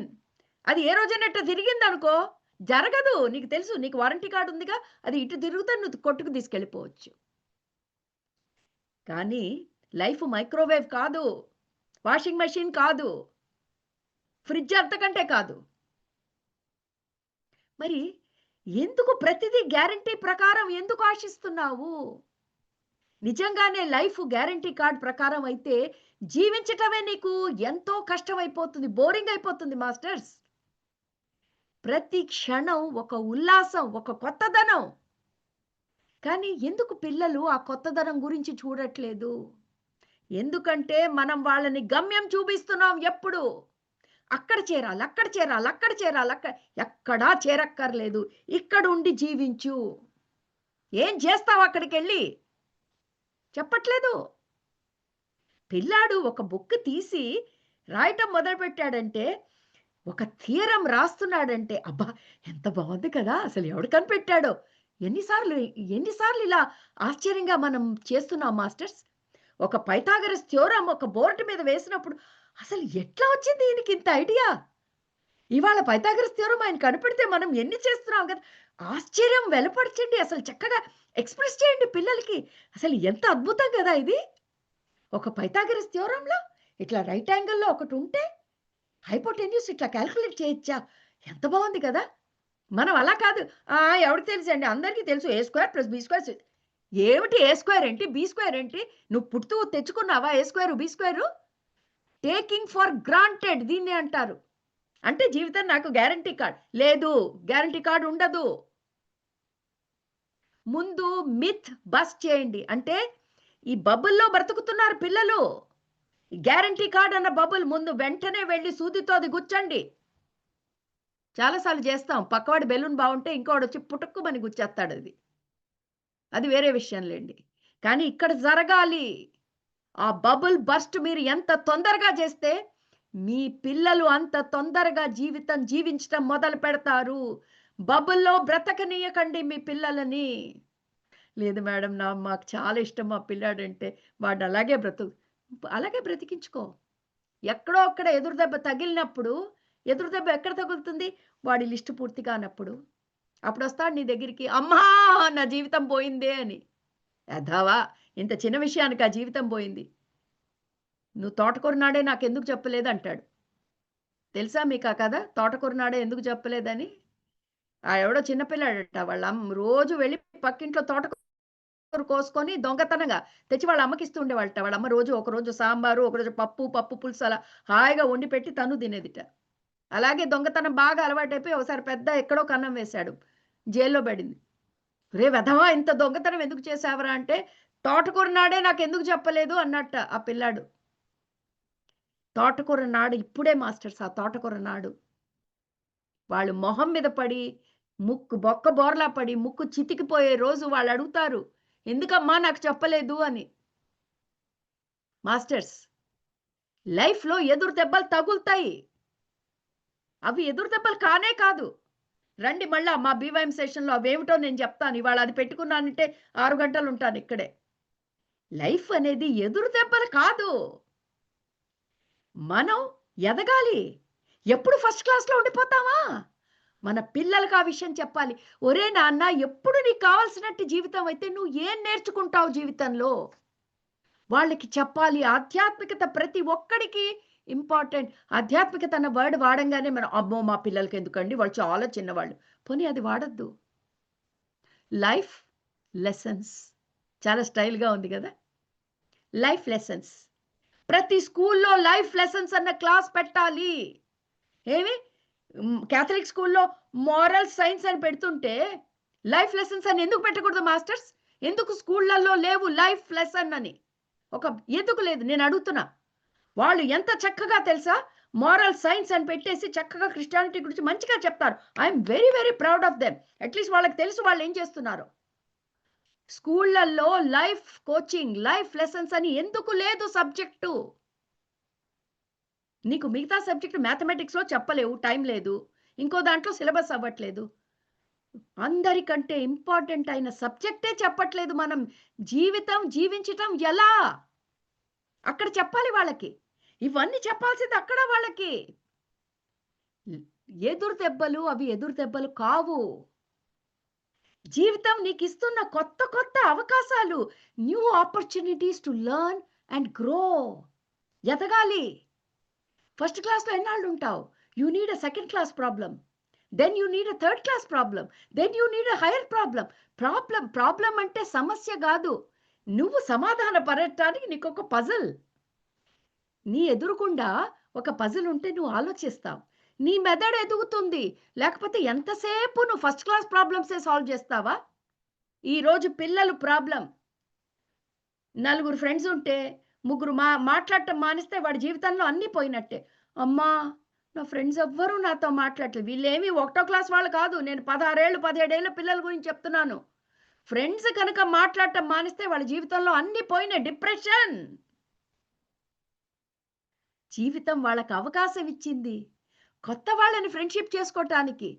అది ఏ రోజైనా ఇట్టా తిరిగిందనుకో జరగదు. నీకు తెలుసు. నీకు వారంటీ కార్డ్ ఉందిగా. అది ఇటు తిరుగుతే నువ్వు కొట్టుకు తీసుకెళ్ళిపోవచ్చు. కానీ లైఫ్ మైక్రోవేవ్ కాదు. వాషింగ్ మెషిన్ కాదు. ఫ్రిడ్జ్ అంతకంటే కాదు. మరి ఎందుకు ప్రతిదీ గ్యారంటీ ప్రకారం ఎందుకు ఆశిస్తున్నావు? నిజంగానే లైఫ్ గ్యారంటీ కార్డ్ ప్రకారం అయితే జీవించటమే నీకు ఎంతో కష్టమైపోతుంది. బోరింగ్ అయిపోతుంది మాస్టర్స్. ప్రతి క్షణం ఒక ఉల్లాసం, ఒక కొత్తదనం. కానీ ఎందుకు పిల్లలు ఆ కొత్తదనం గురించి చూడట్లేదు? ఎందుకంటే మనం వాళ్ళని గమ్యం చూపిస్తున్నాం ఎప్పుడు. అక్కడ చేరాలి, అక్కడ చేరాలి, అక్కడ చేరాలి, ఎక్కడా చేరక్కర్లేదు. ఇక్కడుండి జీవించు. ఏం చేస్తావు అక్కడికెళ్ళి? చెప్పట్లేదు. పిల్లాడు ఒక బుక్ తీసి రాయటం మొదలుపెట్టాడంటే, ఒక థియరం రాస్తున్నాడంటే, అబ్బా! ఎంత బాగుంది కదా! అసలు ఎవడు కనిపెట్టాడో. ఎన్నిసార్లు ఇలా ఆశ్చర్యంగా మనం చేస్తున్నాం మాస్టర్స్. ఒక పైథాగరస్ థియోరమ్ ఒక బోర్డు మీద వేసినప్పుడు అసలు ఎట్లా వచ్చింది ఈయనకి ఇంత ఐడియా? ఇవాళ పైథాగరస్ థియోరమ్ ఆయన కనిపెడితే మనం ఎన్ని చేస్తున్నాం కదా! ఆశ్చర్యం వెలపరచండి. అసలు చక్కగా ఎక్స్‌ప్రెస్ చేయండి పిల్లలకి. అసలు ఎంత అద్భుతం కదా ఇది. ఒక పైథాగరస్ థియోరమ్‌లో ఇట్లా రైట్ యాంగిల్‌లో ఒకటుంటే హైపోటెన్యూస్ ఇట్లా కాలిక్యులేట్ చేయొచ్చా? ఎంత బాగుంది కదా! మనం అలా కాదు. ఎవడికి తెలుసండి, అందరికీ తెలుసు A square plus B square. ఏమిటి ఏ స్క్వేర్ ఏంటి? బి స్క్వేర్ ఏంటి? నువ్వు పుడుతూ తెచ్చుకున్నావా A square, B square? Taking for granted దీన్నే అంటారు. అంటే జీవితం నాకు గ్యారంటీ కార్డ్ లేదు. గ్యారంటీ కార్డ్ ఉండదు. ముందు మిత్ బస్ట్ చేయండి. అంటే ఈ బబుల్‌లో బ్రతుకుతున్నారు పిల్లలు. ఈ గ్యారంటీ కార్డ్ అన్న బబుల్ ముందు వెంటనే వెళ్లి సూదితో అది గుచ్చండి. చాలా సార్లు చేస్తాం. పక్కవాడి బెలూన్ బావుంటే ఇంకోడొచ్చి పుటుక్కుమని గుచ్చేస్తాడది. అది వేరే విషయంలేండి. కానీ ఇక్కడ జరగాలి. ఆ బబుల్ బస్ట్ మీరు ఎంత తొందరగా చేస్తే మీ పిల్లలు అంత తొందరగా జీవితం జీవించటం మొదలు పెడతారు. బబుల్‌లో బ్రతకనీయకండి మీ పిల్లలని. లేదు మేడం మాకు చాలా ఇష్టం మా పిల్లాడంటే. వాడు అలాగే బ్రతికించుకో. ఎక్కడో అక్కడ ఎదురు దెబ్బ తగిలినప్పుడు, ఎదురు దెబ్బ ఎక్కడ తగులుతుంది? వాడి లిస్ట్ పూర్తి కానప్పుడు. అప్పుడొస్తాడు నీ దగ్గరికి, అమ్మా! నా జీవితం పోయిందే అని. ఎద్దావా! ఇంత చిన్న విషయానికి ఆ జీవితం పోయింది. నువ్వు తోటకూర నాడే నాకెందుకు చెప్పలేదు అంటాడు. తెలుసా మీకు ఆ కథ? తోటకూర నాడే ఎందుకు చెప్పలేదని? ఎవడో చిన్న పిల్లాడట. వాళ్ళ అమ్మ రోజు వెళ్ళి పక్కింట్లో తోటకూర కోసుకొని దొంగతనంగా తెచ్చి వాళ్ళ అమ్మకి ఇస్తూ ఉండేవాళ్ళట. వాళ్ళ అమ్మ రోజు ఒకరోజు సాంబారు, ఒకరోజు పప్పు పులుసు అలా హాయిగా వండి పెట్టి తను తినేదిట. అలాగే దొంగతనం బాగా అలవాటైపోయి ఒకసారి పెద్ద ఎక్కడో కన్నం వేశాడు. జైల్లో పడింది. "రే వెధవా! ఇంత దొంగతనం ఎందుకు చేశావురా" అంటే, "తోటకూర నాడే నాకెందుకు చెప్పలేదు" అన్నట్ట ఆ పిల్లాడు. తోటకూర నాడు ఇప్పుడే మాస్టర్స్ ఆ తోటకూర నాడు. వాళ్ళు మొహం మీద పడి, బొక్క బోర్లా పడి, ముక్కు చితికిపోయే రోజు వాళ్ళు అడుగుతారు, "ఎందుకమ్మా నాకు చెప్పలేదు" అని. మాస్టర్స్, లైఫ్‌లో ఎదురు దెబ్బలు తగులుతాయి. అవి ఎదురు దెబ్బలు కానే కాదు. రండి మళ్ళా మా బీవైఎం సెషన్‌లో అవేమిటో నేను చెప్తాను. ఇవాళ అది పెట్టుకున్నానంటే 6 గంటలు ఉంటాను ఇక్కడే. లైఫ్ అనేది ఎదురు దెబ్బలు కాదు. మనం ఎదగాలి. ఎప్పుడు ఫస్ట్ క్లాస్‌లో ఉండిపోతామా? మన పిల్లలకి ఆ విషయం చెప్పాలి. ఒరేయ్ నాన్న, ఎప్పుడు నీకు కావాల్సినట్టు జీవితం అయితే నువ్వు ఏం నేర్చుకుంటావు జీవితంలో? వాళ్ళకి చెప్పాలి. ఆధ్యాత్మికత ప్రతి ఒక్కడికి ఇంపార్టెంట్. ఆధ్యాత్మికత అన్న వర్డ్ వాడంగానే మనం అమ్మో! మా పిల్లలకి ఎందుకండి వాళ్ళు చాలా చిన్నవాళ్ళు. పోనీ అది వాడొద్దు. లైఫ్ లెసన్స్ చాలా స్టైల్‌గా ఉంది గదా! Life lessons. ప్రతి స్కూల్‌లో లైఫ్ లెసన్స్ అన్న క్లాస్ పెట్టాలి. క్యాథలిక్ స్కూల్‌లో మోరల్ సైన్స్ అని పెడుతుంటే, లైఫ్ లెసన్స్ అని ఎందుకు పెట్టకూడదు మాస్టర్స్? ఎందుకు స్కూళ్ళల్లో లేవు లైఫ్ లెసన్ అని? ఎందుకు లేదు నేను అడుగుతున్నా. వాళ్ళు ఎంత చక్కగా తెలుసా? మోరల్ సైన్స్ అని పెట్టేసి చక్కగా క్రిస్టియానిటీ గురించి మంచిగా చెప్తారు. I am very very proud of them. At least వాళ్ళకి తెలుసు వాళ్ళు ఏం చేస్తున్నారో. స్కూళ్ళల్లో లైఫ్ కోచింగ్, లైఫ్ లెసన్స్ అని ఎందుకు లేదు సబ్జెక్టు? నీకు మిగతా సబ్జెక్ట్ మ్యాథమెటిక్స్‌లో చెప్పలేవు, టైం లేదు. ఇంకో దాంట్లో సిలబస్ అవ్వట్లేదు. అందరికంటే ఇంపార్టెంట్ అయిన సబ్జెక్టే చెప్పట్లేదు మనం. జీవితం జీవించటం ఎలా? అక్కడ చెప్పాలి వాళ్ళకి. ఇవన్నీ చెప్పాల్సింది అక్కడ వాళ్ళకి. ఎదురు దెబ్బలు అవి ఎదురు దెబ్బలు కావు. జీవితం నీకు ఇస్తున్న కొత్త కొత్త అవకాశాలు, new opportunities to learn and grow. ఎదగాలి. ఫస్ట్ క్లాస్లో ఎన్నాళ్ళు ఉంటావు? You need a second class problem, then you need a third class problem, then you need a higher problem. Problem అంటే సమస్య కాదు, నువ్వు సమాధాన పడటానికి నీకు ఒక పజిల్. నీ ఎదురుకుండా ఒక పజిల్ ఉంటే నువ్వు ఆలోచిస్తావు, నీ మెదడు ఎదుగుతుంది. లేకపోతే ఎంతసేపు నువ్వు ఫస్ట్ క్లాస్ ప్రాబ్లమ్సే సాల్వ్ చేస్తావా? ఈరోజు పిల్లలు ప్రాబ్లం, నలుగురు ఫ్రెండ్స్ ఉంటే ముగ్గురు మాట్లాడటం మానేస్తే వాడి జీవితంలో అన్నీ పోయినట్టే. అమ్మా, నా ఫ్రెండ్స్ ఎవ్వరూ నాతో మాట్లాడలేదు. వీళ్ళేమి 1వ క్లాస్ వాళ్ళు కాదు, నేను 16 ఏళ్ళు 17 ఏళ్ళ పిల్లల గురించి చెప్తున్నాను. ఫ్రెండ్స్ కనుక మాట్లాడటం మానేస్తే వాళ్ళ జీవితంలో అన్నీ పోయినాయి. డిప్రెషన్. జీవితం వాళ్ళకి అవకాశం ఇచ్చింది కొత్త వాళ్ళని ఫ్రెండ్షిప్ చేసుకోవటానికి.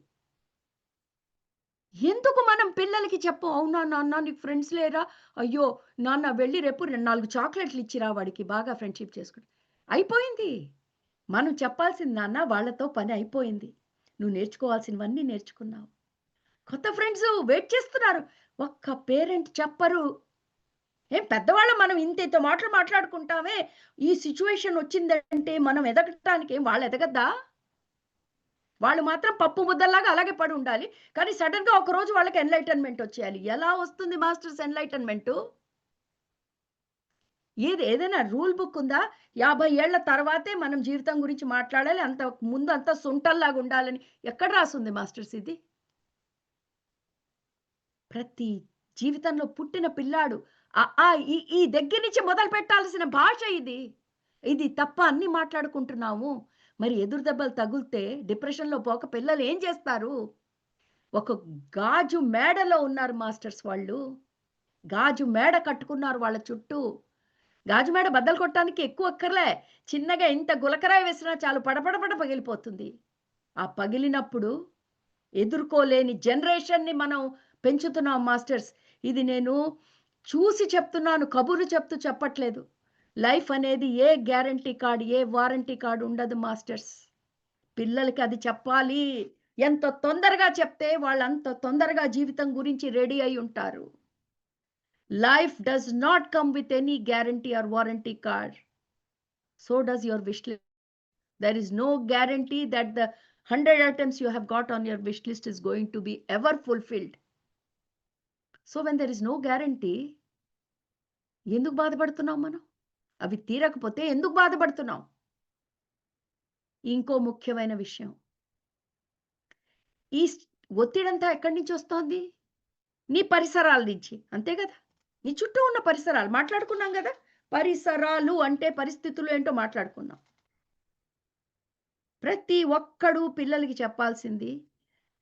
ఎందుకు మనం పిల్లలకి చెప్పం, అవునా నాన్న నీకు ఫ్రెండ్స్ లేరా? అయ్యో నాన్న వెళ్ళి రేపు 4 చాక్లెట్లు ఇచ్చిరా వాడికి, బాగా ఫ్రెండ్షిప్ చేసుకుంటా. అయిపోయింది. మనం చెప్పాల్సింది, నాన్న వాళ్ళతో పని అయిపోయింది, నువ్వు నేర్చుకోవాల్సినవన్నీ నేర్చుకున్నావు. కొత్త ఫ్రెండ్స్ వెయిట్ చేస్తున్నారు. ఒక్క పేరెంట్ చెప్పరు. ఏం పెద్దవాళ్ళు మనం ఇంత మాటలు మాట్లాడుకుంటామే, ఈ సిచ్యువేషన్ వచ్చిందంటే మనం ఎదగటానికి ఏం వాళ్ళు ఎదగద్దా? వాళ్ళు మాత్రం పప్పు ముద్దల్లాగా అలాగే పడి ఉండాలి. కానీ సడన్గా ఒకరోజు వాళ్ళకి ఎన్లైటన్మెంట్ వచ్చేయాలి. ఎలా వస్తుంది మాస్టర్స్ ఎన్లైటన్మెంట్? ఏదైనా రూల్ బుక్ ఉందా? 50 ఏళ్ల తర్వాతే మనం జీవితం గురించి మాట్లాడాలి, అంత ముందు అంతా సుంటల్లాగా ఉండాలని ఎక్కడ రాసుంది మాస్టర్స్? ఇది ప్రతి జీవితంలో పుట్టిన పిల్లాడు ఈ దగ్గర నుంచి మొదలు పెట్టాల్సిన భాష ఇది. ఇది తప్ప అన్ని మాట్లాడుకుంటున్నాము. మరి ఎదురు దెబ్బలు తగిలితే డిప్రెషన్లో పోక పిల్లలు ఏం చేస్తారు? ఒక గాజు మేడలో ఉన్నారు మాస్టర్స్ వాళ్ళు. గాజు మేడ కట్టుకున్నారు వాళ్ళ చుట్టూ. గాజు మేడ బద్దలు కొట్టడానికి ఎక్కువ అక్కర్లే, చిన్నగా ఇంత గులకరాయి వేసినా చాలు, పడపడపడ పగిలిపోతుంది. ఆ పగిలినప్పుడు ఎదుర్కోలేని జనరేషన్ని మనం పెంచుతున్నాం మాస్టర్స్. ఇది నేను చూసి చెప్తున్నాను, కబుర్లు చెప్తూ చెప్పట్లేదు. లైఫ్ అనేది ఏ గ్యారంటీ కార్డ్, ఏ వారంటీ కార్డు ఉండదు మాస్టర్స్. పిల్లలకి అది చెప్పాలి. ఎంత తొందరగా చెప్తే వాళ్ళు అంత తొందరగా జీవితం గురించి రెడీ అయి ఉంటారు. Life does not come with any guarantee or warranty card. So does your wish list. There is no guarantee that the 100 items you have got on your wish list is going to be ever fulfilled. So when there is no guarantee, ఎందుకు బాధపడుతున్నాం మనం? అవి తీరకపోతే ఎందుకు బాధపడుతున్నాం? ఇంకో ముఖ్యమైన విషయం, ఈ ఒత్తిడంతా ఎక్కడి నుంచి వస్తోంది? నీ పరిసరాల నుంచి, అంతే కదా? నీ చుట్టూ ఉన్న పరిసరాలు మాట్లాడుకున్నాం కదా. పరిసరాలు అంటే పరిస్థితులు ఏంటో మాట్లాడుకున్నాం. ప్రతి ఒక్కడు పిల్లలకి చెప్పాల్సింది,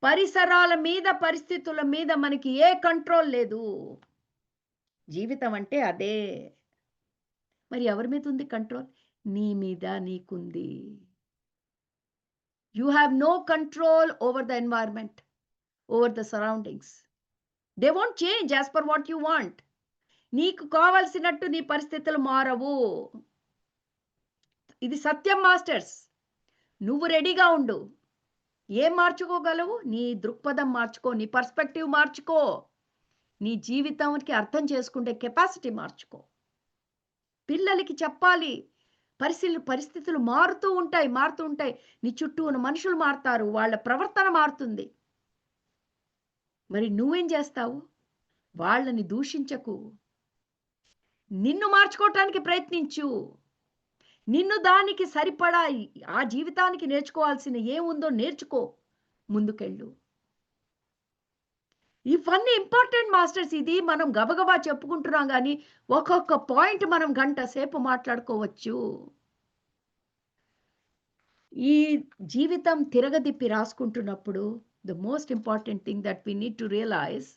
పరిసరాల మీద పరిస్థితుల మీద మనకి ఏ కంట్రోల్ లేదు. జీవితం అంటే అదే. మరి ఎవరి మీద ఉంది కంట్రోల్? నీ మీద నీకుంది. You have no control over the environment, over the surroundings. They won't change as per what you want. నీకు కావాల్సినట్టు నీ పరిస్థితులు మారవు. ఇది సత్యం మాస్టర్స్. నువ్వు రెడీగా ఉండు. ఏం మార్చుకోగలవు? నీ దృక్పథం మార్చుకో, నీ పర్స్పెక్టివ్ మార్చుకో, నీ జీవితానికి అర్థం చేసుకుంటే కెపాసిటీ మార్చుకో. పిల్లలకి చెప్పాలి, పరిస్థితులు మారుతూ ఉంటాయి. నీ చుట్టూ ఉన్న మనుషులు మారుతారు, వాళ్ళ ప్రవర్తన మారుతుంది. మరి నువ్వేం చేస్తావు? వాళ్ళని దూషించకు, నిన్ను మార్చుకోవటానికి ప్రయత్నించు. నిన్ను దానికి సరిపడా ఆ జీవితానికి నేర్చుకోవాల్సిన ఏముందో నేర్చుకో, ముందుకెళ్ళు. ఇవన్నీ ఇంపార్టెంట్ మాస్టర్స్. ఇది మనం గబగబా చెప్పుకుంటున్నాం కానీ ఒక్కొక్క పాయింట్ మనం గంట సేపు మాట్లాడుకోవచ్చు. ఈ జీవితం తిరగదిప్పి రాసుకుంటున్నప్పుడు the most important thing that we need to realize,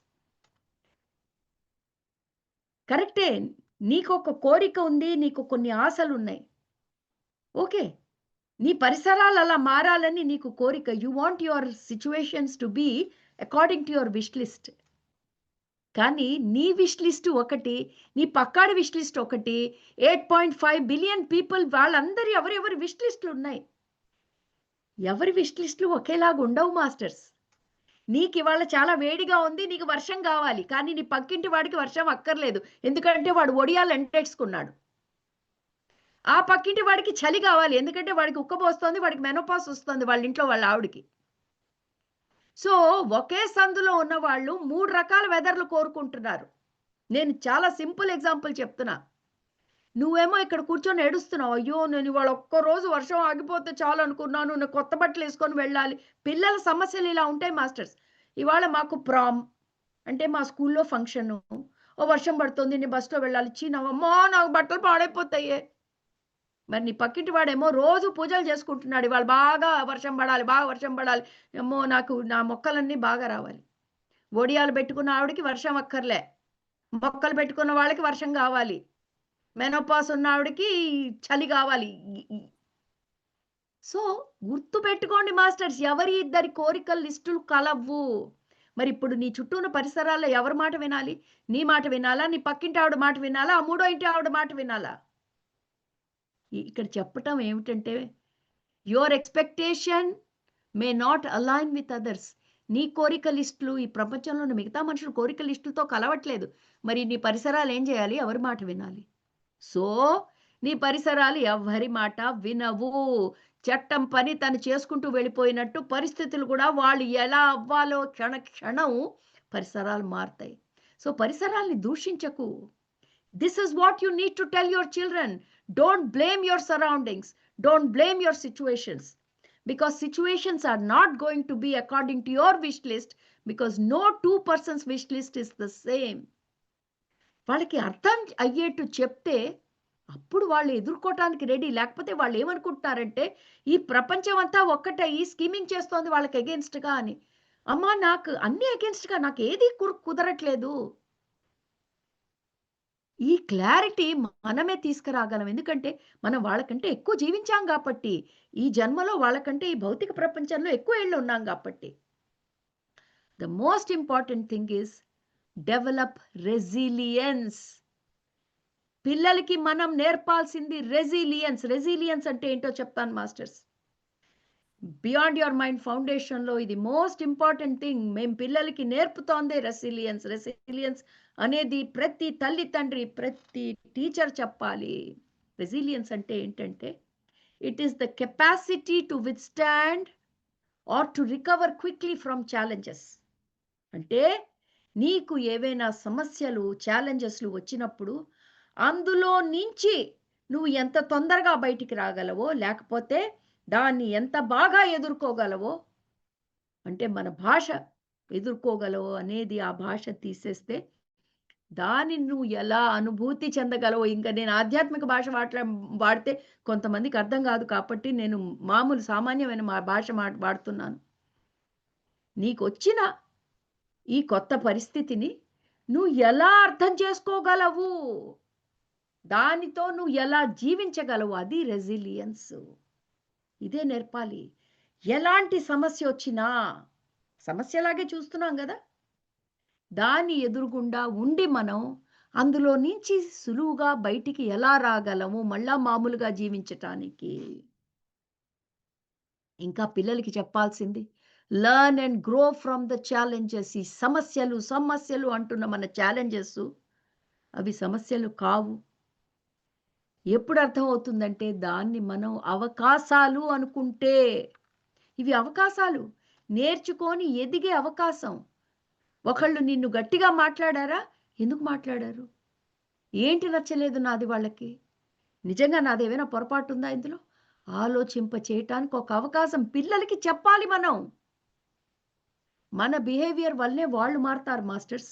కరెక్టే, నీకు ఒక కోరిక ఉంది, నీకు కొన్ని ఆశలు ఉన్నాయి. ఓకే, నీ పరిసరాలు అలా మారాలని నీకు కోరిక. You want your situations to be according to your wish list. కానీ నీ విష్ లిస్ట్ ఒకటి, నీ పక్కాడి విష్ లిస్ట్ ఒకటి. 8.5 బిలియన్ పీపుల్ వాళ్ళందరి ఎవరెవరి విష్ లిస్టులు ఉన్నాయి. ఎవరి విష్ లిస్టులు ఒకేలాగా ఉండవు మాస్టర్స్. నీకు ఇవాళ చాలా వేడిగా ఉంది, నీకు వర్షం కావాలి, కానీ నీ పక్కింటి వాడికి వర్షం అక్కర్లేదు, ఎందుకంటే వాడు ఒడియాలు ఎంటేసుకున్నాడు. ఆ పక్కింటి వాడికి చలి కావాలి, ఎందుకంటే వాడికి ఉక్కబోస్తోంది, వాడికి మెనోపాస్ వస్తుంది వాళ్ళ ఇంట్లో వాళ్ళ ఆవిడికి. సో ఒకే సందులో ఉన్న వాళ్ళు 3 రకాల వెదర్లు కోరుకుంటున్నారు. నేను చాలా సింపుల్ ఎగ్జాంపుల్ చెప్తున్నా. నువ్వేమో ఇక్కడ కూర్చొని ఏడుస్తున్నావు, అయ్యో నేను ఇవాళ ఒక్కరోజు వర్షం ఆగిపోతే చాలు అనుకున్నాను, నేను కొత్త బట్టలు వేసుకొని వెళ్ళాలి. పిల్లల సమస్యలు ఇలా ఉంటాయి మాస్టర్స్. ఇవాళ మాకు ప్రామ్ అంటే మా స్కూల్లో ఫంక్షను, ఓ వర్షం పడుతుంది, నేను బస్సులో వెళ్ళాలి, చీనవమ్మా నాకు బట్టలు పాడైపోతాయే. మరి నీ పక్కింటి వాడేమో రోజు పూజలు చేసుకుంటున్నాడు, ఇవాళ బాగా వర్షం పడాలి, బాగా వర్షం పడాలి, ఏమో నాకు నా మొక్కలన్నీ బాగా రావాలి. ఒడియాలు పెట్టుకున్న ఆవిడకి వర్షం అక్కర్లే, మొక్కలు పెట్టుకున్న వాళ్ళకి వర్షం కావాలి, మెనోపాస్ ఉన్న ఆవిడకి చలి కావాలి. సో గుర్తు పెట్టుకోండి మాస్టర్స్, ఎవరి ఇద్దరి కోరికల లిస్టులు కలవ్వు. మరి ఇప్పుడు నీ చుట్టూ ఉన్న పరిసరాల్లో ఎవరి మాట వినాలి? నీ మాట వినాలా, నీ పక్కింటి ఆవిడ మాట వినాలా, ఆ మూడో ఇంటి ఆవిడ మాట వినాలా? ఇక్కడ చెప్పటం ఏమిటంటే, your expectation may not align with others. నీ కోరిక లిస్టులు ఈ ప్రపంచంలో ఉన్న మిగతా మనుషుల కోరిక లిస్టులతో కలవట్లేదు. మరి నీ పరిసరాలు ఏం చేయాలి? ఎవరి మాట వినాలి? సో నీ పరిసరాలు ఎవరి మాట వినవు. చట్టం పని తను చేసుకుంటూ వెళ్ళిపోయినట్టు పరిస్థితులు కూడా వాళ్ళు ఎలా అవ్వాలో క్షణం పరిసరాలు మారుతాయి. సో పరిసరాల్ని దూషించకు. This is what you need to tell your children. Don't blame your surroundings, don't blame your situations, because situations are not going to be according to your wish list, because no two persons wish list is the same. వాళ్ళకి అర్థం అయ్యేట్టు చెప్తే అప్పుడు వాళ్ళు ఎదుర్కోవటానికి రెడీ. లేకపోతే వాళ్ళు ఏమనుకుంటున్నారంటే ఈ ప్రపంచం అంతా ఒక్కటై స్కీమింగ్ చేస్తోంది వాళ్ళకి అగేన్స్ట్గా అని. అమ్మా నాకు అన్ని అగేన్స్ట్గా, నాకు ఏది కుదరట్లేదు. ఈ క్లారిటీ మనమే తీసుకురాగలం, ఎందుకంటే మనం వాళ్ళకంటే ఎక్కువ జీవించాం కాబట్టి, ఈ జన్మలో వాళ్ళకంటే ఈ భౌతిక ప్రపంచంలో ఎక్కువ ఏళ్ళు ఉన్నాం కాబట్టి. The most important thing is develop resilience. పిల్లలకి మనం నేర్పాల్సింది రెసిలియన్స్. రెసిలియన్స్ అంటే ఏంటో చెప్తాను మాస్టర్స్. బియాండ్ యువర్ మైండ్ ఫౌండేషన్లో ఇది మోస్ట్ ఇంపార్టెంట్ థింగ్. మేము పిల్లలకి నేర్పుతోందే రెసిలియన్స్. రెసిలియన్స్ అనేది ప్రతి తల్లి తండ్రి, ప్రతి టీచర్ చెప్పాలి. రెసిలియన్స్ అంటే ఏంటంటే, it is the capacity to withstand or to recover quickly from challenges. అంటే నీకు ఏవైనా సమస్యలు, ఛాలెంజెస్లు వచ్చినప్పుడు అందులో నుంచి నువ్వు ఎంత తొందరగా బయటికి రాగలవో, లేకపోతే దాన్ని ఎంత బాగా ఎదుర్కోగలవో, అంటే మన భాష ఎదుర్కోగలవో అనేది ఆ భాష తీసేస్తే దాన్ని నువ్వు ఎలా అనుభూతి చెందగలవో. ఇంకా నేను ఆధ్యాత్మిక భాష వాడితే కొంతమందికి అర్థం కాదు కాబట్టి నేను మామూలు సామాన్యమైన మా భాష వాడుతున్నాను. నీకు వచ్చిన ఈ కొత్త పరిస్థితిని నువ్వు ఎలా అర్థం చేసుకోగలవు, దానితో నువ్వు ఎలా జీవించగలవు, అది రెసిలియన్స్. ఇదే నేర్పాలి. ఎలాంటి సమస్య వచ్చినా సమస్యలాగే చూస్తున్నాం కదా, దాన్ని ఎదురుగుండా ఉండి మనం అందులో నుంచి సులువుగా బయటికి ఎలా రాగలము, మళ్ళా మామూలుగా జీవించటానికి. ఇంకా పిల్లలకి చెప్పాల్సింది, learn and grow from the challenges. ఈ సమస్యలు అంటున్న మన ఛాలెంజెస్ అవి సమస్యలు కావు. ఎప్పుడు అర్థమవుతుందంటే దాన్ని మనం అవకాశాలు అనుకుంటే. ఇవి అవకాశాలు, నేర్చుకొని ఎదిగే అవకాశం. ఒకళ్ళు నిన్ను గట్టిగా మాట్లాడారా, ఎందుకు మాట్లాడారు, ఏంటి నచ్చలేదు నాది వాళ్ళకి, నిజంగా నాదేమైనా పొరపాటు ఉందా ఇందులో, ఆలోచింప చేయటానికి ఒక అవకాశం పిల్లలకి చెప్పాలి. మన బిహేవియర్ వల్లే వాళ్ళు మారుతారు మాస్టర్స్.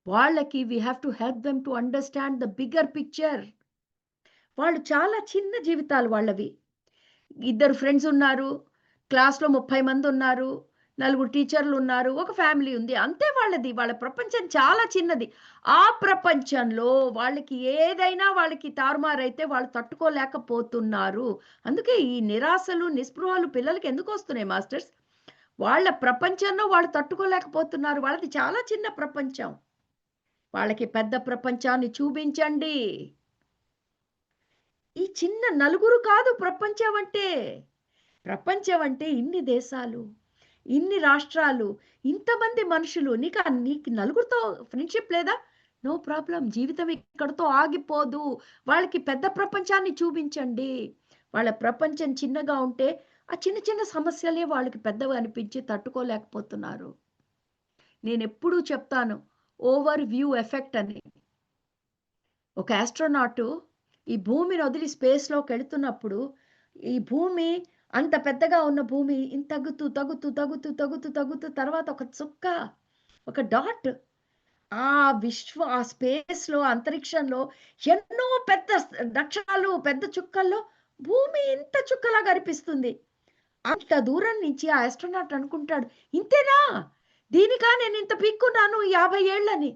వాళ్ళకి we have to help them to understand the bigger picture. వాళ్ళు చాలా చిన్న జీవితాలు వాళ్ళవి. 2 ఫ్రెండ్స్ ఉన్నారు, క్లాస్లో 30 మంది ఉన్నారు, 4 టీచర్లు ఉన్నారు, ఒక ఫ్యామిలీ ఉంది, అంతే వాళ్ళది. వాళ్ళ ప్రపంచం చాలా చిన్నది. ఆ ప్రపంచంలో వాళ్ళకి ఏదైనా వాళ్ళకి తారుమారైతే వాళ్ళు తట్టుకోలేకపోతున్నారు. అందుకే ఈ నిరాశలు, నిస్పృహలు పిల్లలకి ఎందుకు వస్తున్నాయి మాస్టర్స్? వాళ్ళ ప్రపంచంలో వాళ్ళు తట్టుకోలేకపోతున్నారు. వాళ్ళది చాలా చిన్న ప్రపంచం. వాళ్ళకి పెద్ద ప్రపంచాన్ని చూపించండి. ఈ చిన్న నలుగురు కాదు ప్రపంచం అంటే. ప్రపంచం అంటే ఇన్ని దేశాలు, ఇన్ని రాష్ట్రాలు, ఇంతమంది మనుషులు. నీకు నలుగురితో ఫ్రెండ్‌షిప్ లేదా? No problem. జీవితం ఇక్కడితో ఆగిపోదు. వాళ్ళకి పెద్ద ప్రపంచాన్ని చూపించండి. వాళ్ళ ప్రపంచం చిన్నగా ఉంటే, ఆ చిన్న చిన్న సమస్యలే వాళ్ళకి పెద్దవి అనిపించి తట్టుకోలేకపోతున్నారు. నేనెప్పుడూ చెప్తాను ఓవర్ వ్యూ ఎఫెక్ట్ అని. ఒక ఆస్ట్రోనాటు ఈ భూమిని వదిలి స్పేస్‌లోకెళ్తున్నప్పుడు, ఈ భూమి అంత పెద్దగా ఉన్న భూమి తగ్గుతూ తర్వాత ఒక చుక్క, ఒక డాట్ ఆ స్పేస్‌లో, అంతరిక్షంలో ఎన్నో పెద్ద నక్షత్రాలు, పెద్ద చుక్కల్లో భూమి ఇంత చుక్కలాగా అనిపిస్తుంది. అంత దూరం నుంచి ఆ ఆస్ట్రోనాట్ అనుకుంటాడు, ఇంతేనా? దీనికా నేనింత పీక్కున్నాను 50 ఏళ్ళని.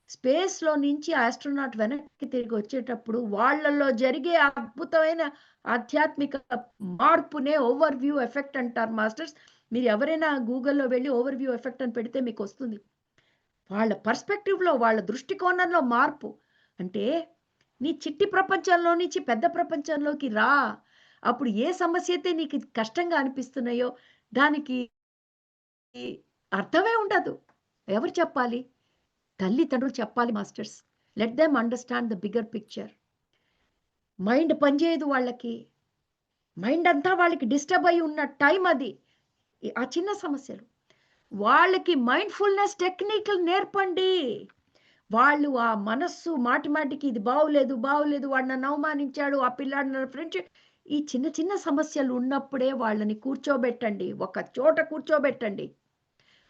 స్పేస్‌లో నుంచి ఆస్ట్రోనాట్ వెనక్కి తిరిగి వచ్చేటప్పుడు వాళ్ళలో జరిగే అద్భుతమైన ఆధ్యాత్మిక మార్పునే ఓవర్ వ్యూ ఎఫెక్ట్ అంటారు మాస్టర్స్. మీరు ఎవరైనా గూగుల్‌లో వెళ్లి ఓవర్ వ్యూ ఎఫెక్ట్ అని పెడితే మీకొస్తుంది. వాళ్ళ పర్స్పెక్టివ్‌లో, వాళ్ళ దృష్టికోణంలో మార్పు. అంటే నీ చిట్టి ప్రపంచంలో నుంచి పెద్ద ప్రపంచంలోకి రా. అప్పుడు ఏ సమస్య అయితే నీకు కష్టంగా అనిపిస్తున్నాయో దానికి అర్థమే ఉండదు. ఎవరు చెప్పాలి? తల్లిదండ్రులు చెప్పాలి masters. Let them understand the bigger picture. Mind పనిచేయదు వాళ్ళకి. మైండ్ అంతా వాళ్ళకి డిస్టర్బ్ అయ్యి ఉన్న టైం అది. ఆ చిన్న సమస్యలు. వాళ్ళకి మైండ్‌ఫుల్‌నెస్ టెక్నిక్‌లు నేర్పండి. వాళ్ళు ఆ మనస్సు మాటి మాటికి ఇది బాగోలేదు, వాడు నన్ను అవమానించాడు, ఆ పిల్లాడు నా ఫ్రెండ్‌షిప్, ఈ చిన్న చిన్న సమస్యలు ఉన్నప్పుడే వాళ్ళని కూర్చోబెట్టండి. ఒక చోట కూర్చోబెట్టండి.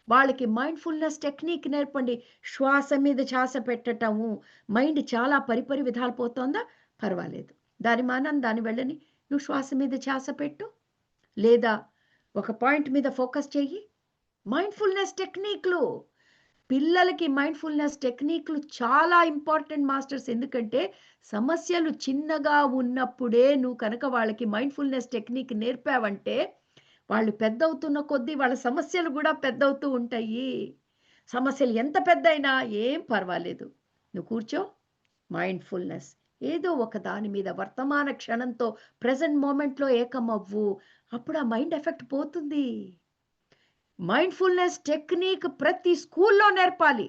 వాళ్ళకి మైండ్‌ఫుల్‌నెస్ టెక్నిక్ నేర్పండి. శ్వాస మీద ధ్యాస పెట్టటము. మైండ్ చాలా పరిపరి విధాలు పోతోందా? పర్వాలేదు. దాని మానాన దాని వెళ్ళని. నువ్వు శ్వాస మీద ధ్యాస పెట్టు. లేదా ఒక పాయింట్ మీద ఫోకస్ చెయ్యి. మైండ్‌ఫుల్‌నెస్ టెక్నిక్‌లు. పిల్లలకి మైండ్‌ఫుల్‌నెస్ టెక్నిక్‌లు చాలా ఇంపార్టెంట్ మాస్టర్స్. ఎందుకంటే సమస్యలు చిన్నగా ఉన్నప్పుడే నువ్వు కనుక వాళ్ళకి మైండ్‌ఫుల్‌నెస్ టెక్నిక్ నేర్పావంటే వాళ్ళు పెద్దవుతున్న కొద్దీ వాళ్ళ సమస్యలు గూడా పెద్దవుతూ ఉంటాయి. సమస్యలు ఎంత పెద్దయినా ఏం పర్వాలేదు. నువ్వు కూర్చో, మైండ్‌ఫుల్‌నెస్. ఏదో ఒక దాని మీద వర్తమాన క్షణంతో ప్రెజెంట్ మొమెంట్‌లో ఏకమవ్వు. అప్పుడు ఆ మైండ్ ఎఫెక్ట్ పోతుంది. మైండ్‌ఫుల్‌నెస్ టెక్నిక్ ప్రతి స్కూల్‌లో నేర్పాలి.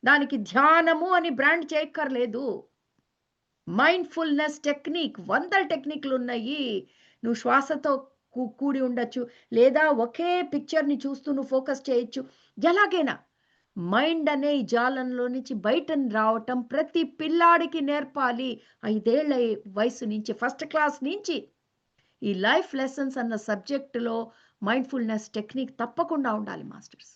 దానికి ధ్యానము అని బ్రాండ్ చేయక్కర్లేదు. మైండ్‌ఫుల్‌నెస్ టెక్నిక్ వందల టెక్నిక్‌లున్నాయి. నువ్వు శ్వాసతో కూడి ఉండొచ్చు. లేదా ఒకే పిక్చర్‌ని చూస్తూ నువ్వు ఫోకస్ చేయొచ్చు. ఎలాగైనా మైండ్ అనే ఈ జాలంలో నుంచి బయటని రావటం ప్రతి పిల్లాడికి నేర్పాలి. 5 ఏళ్ల వయసు నుంచి ఫస్ట్ క్లాస్ నుంచి ఈ లైఫ్ లెసన్స్ అన్న సబ్జెక్ట్‌లో మైండ్‌ఫుల్‌నెస్ టెక్నిక్ తప్పకుండా ఉండాలి మాస్టర్స్.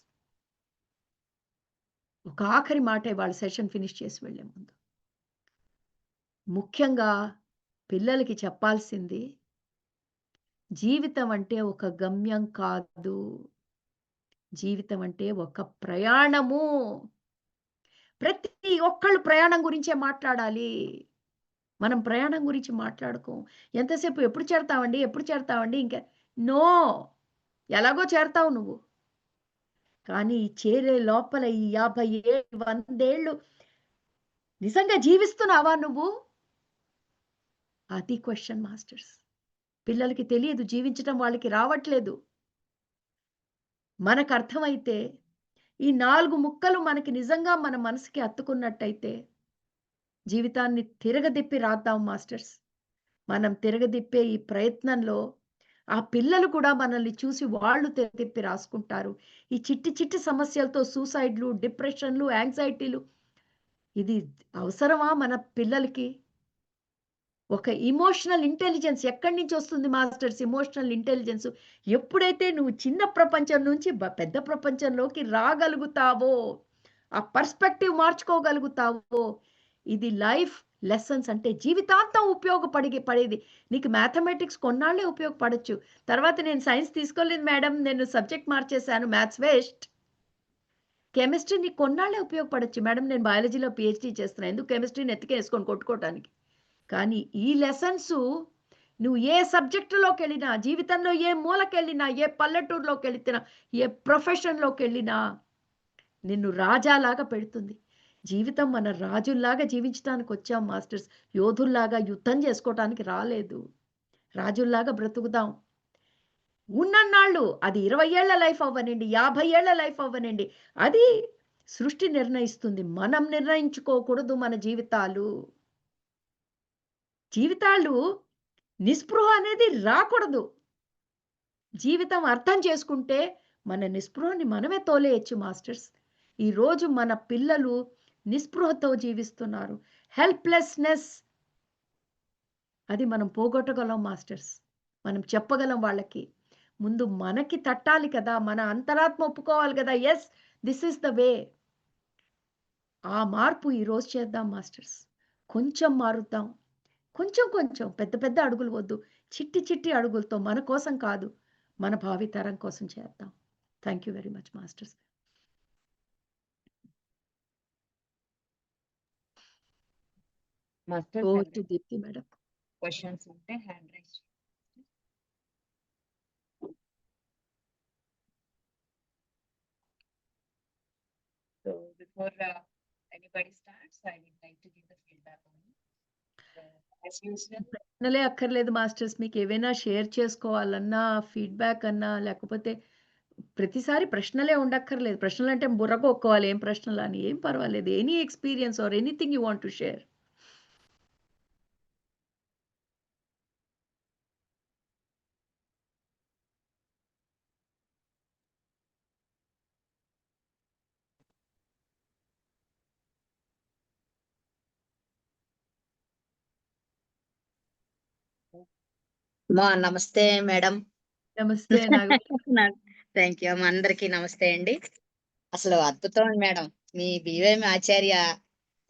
ఒక ఆఖరి మాట ఇవాళ సెషన్ ఫినిష్ చేసి వెళ్ళే ముందు. ముఖ్యంగా పిల్లలకి చెప్పాల్సింది, జీవితం అంటే ఒక గమ్యం కాదు. జీవితం అంటే ఒక ప్రయాణము. ప్రతి ఒక్కళ్ళు ప్రయాణం గురించే మాట్లాడాలి. మనం ప్రయాణం గురించి మాట్లాడుకోం. ఎంతసేపు ఎప్పుడు చేరతావండి? ఎప్పుడు చేరతావండి? ఇంకా నో. ఎలాగో చేరతావు నువ్వు. కానీ ఈ చేరే లోపల ఈ 50 ఏళ్ళు, 100 ఏళ్ళు నిజంగా జీవిస్తున్నావా నువ్వు? అది క్వెషన్ మాస్టర్స్. పిల్లలకి తెలియదు. జీవించటం వాళ్ళకి రావట్లేదు. మనకర్థమైతే ఈ 4 ముక్కలు మనకి నిజంగా మన మనసుకి హత్తుకున్నట్టయితే జీవితాన్ని తిరగదిప్పి రాద్దాం మాస్టర్స్. మనం తిరగదిప్పే ఈ ప్రయత్నంలో ఆ పిల్లలు కూడా మనల్ని చూసి వాళ్ళు తిప్పి రాసుకుంటారు. ఈ చిట్టి చిట్టి సమస్యలతో సూసైడ్‌లు, డిప్రెషన్‌లు, యాంగ్జైటీలు ఇది అవసరమా మన పిల్లలకి? ఒక ఎమోషనల్ ఇంటెలిజెన్స్ ఎక్కడి నుంచి వస్తుంది మాస్టర్స్ ఎమోషనల్ ఇంటెలిజెన్స్? ఎప్పుడైతే నువ్వు చిన్న ప్రపంచం నుంచి పెద్ద ప్రపంచంలోకి రాగలుగుతావో, ఆ పర్స్పెక్టివ్ మార్చుకోగలుగుతావో, ఇది లైఫ్ లెసన్స్ అంటే జీవితాంతం పడేది. నీకు మ్యాథమెటిక్స్ కొన్నాళ్ళే ఉపయోగపడొచ్చు. తర్వాత నేను సైన్స్ తీసుకోలేదు మేడం, నేను సబ్జెక్ట్ మార్చేశాను, మ్యాథ్స్ వేస్ట్. కెమిస్ట్రీ నీకు కొన్నాళ్ళే ఉపయోగపడొచ్చు. మేడం నేను బయాలజీలో పీహెచ్‌డీ చేస్తున్నా. ఎందుకు కెమిస్ట్రీని ఎత్తుకేసుకొని కొట్టుకోవటానికి. కానీ ఈ లెసన్సు నువ్వు ఏ సబ్జెక్టులోకెళ్ళినా, జీవితంలో ఏ మూలకెళ్ళినా, ఏ పల్లెటూరులోకెళితినా, ఏ ప్రొఫెషన్‌లోకెళ్ళినా నిన్ను రాజాలాగా పెడుతుంది. జీవితం మన రాజుల్లాగా జీవించడానికి వచ్చాం మాస్టర్స్. యోధుల్లాగా యుద్ధం చేసుకోవటానికి రాలేదు. రాజుల్లాగా బ్రతుకుదాం. ఉన్నన్నాళ్ళు అది 20 ఏళ్ల లైఫ్ అవ్వనండి, 50 ఏళ్ల లైఫ్ అవ్వనండి. అది సృష్టి నిర్ణయిస్తుంది. మనం నిర్ణయించుకోకూడదు మన జీవితాలు. జీవితాలు నిస్పృహ అనేది రాకూడదు. జీవితం అర్థం చేసుకుంటే మన నిస్పృహని మనమే తోలేయొచ్చు మాస్టర్స్. ఈరోజు మన పిల్లలు నిస్పృహతో జీవిస్తున్నారు. హెల్ప్‌లెస్‌నెస్ అది మనం పోగొట్టగలం మాస్టర్స్. మనం చెప్పగలం వాళ్ళకి. ముందు మనకి తట్టాలి కదా! మన అంతరాత్మ ఒప్పుకోవాలి కదా! Yes, this is the way. ఆ మార్పు ఈరోజు చేద్దాం మాస్టర్స్. కొంచెం మారుద్దాం. కొంచెం కొంచెం పెద్ద పెద్ద అడుగులు వద్దు. చిట్టి చిట్టి అడుగులతో మన కోసం కాదు, మన భావితరం కోసం చేద్దాం. Thank you very much masters. Masters over to ఎవరైనా దీప్తి మేడం. క్వశ్చన్స్ ఉంటే హ్యాండ్ రైజ్ చేయండి. So before anybody starts, I would like to give the feedback on it. As usual, ప్రశ్నలే అక్కర్లేదు మాస్టర్స్. మీకేవైనా షేర్ చేసుకోవాలన్నా, ఫీడ్‌బ్యాక్ అన్నా, లేకపోతే ప్రతిసారి ప్రశ్నలే ఉండక్కర్లేదు. ప్రశ్నలంటే బుర్ర గొక్కోవాలి. ఏం ప్రశ్నలని? ఏం పర్వాలేదు. Any experience or anything you want to share. నమస్తే మేడం. నమస్తే నాగమణి. థ్యాంక్ యూ అమ్మ. అందరికీ నమస్తే అండి. అసలు అద్భుతం మేడం. మీ బివేమి ఆచార్య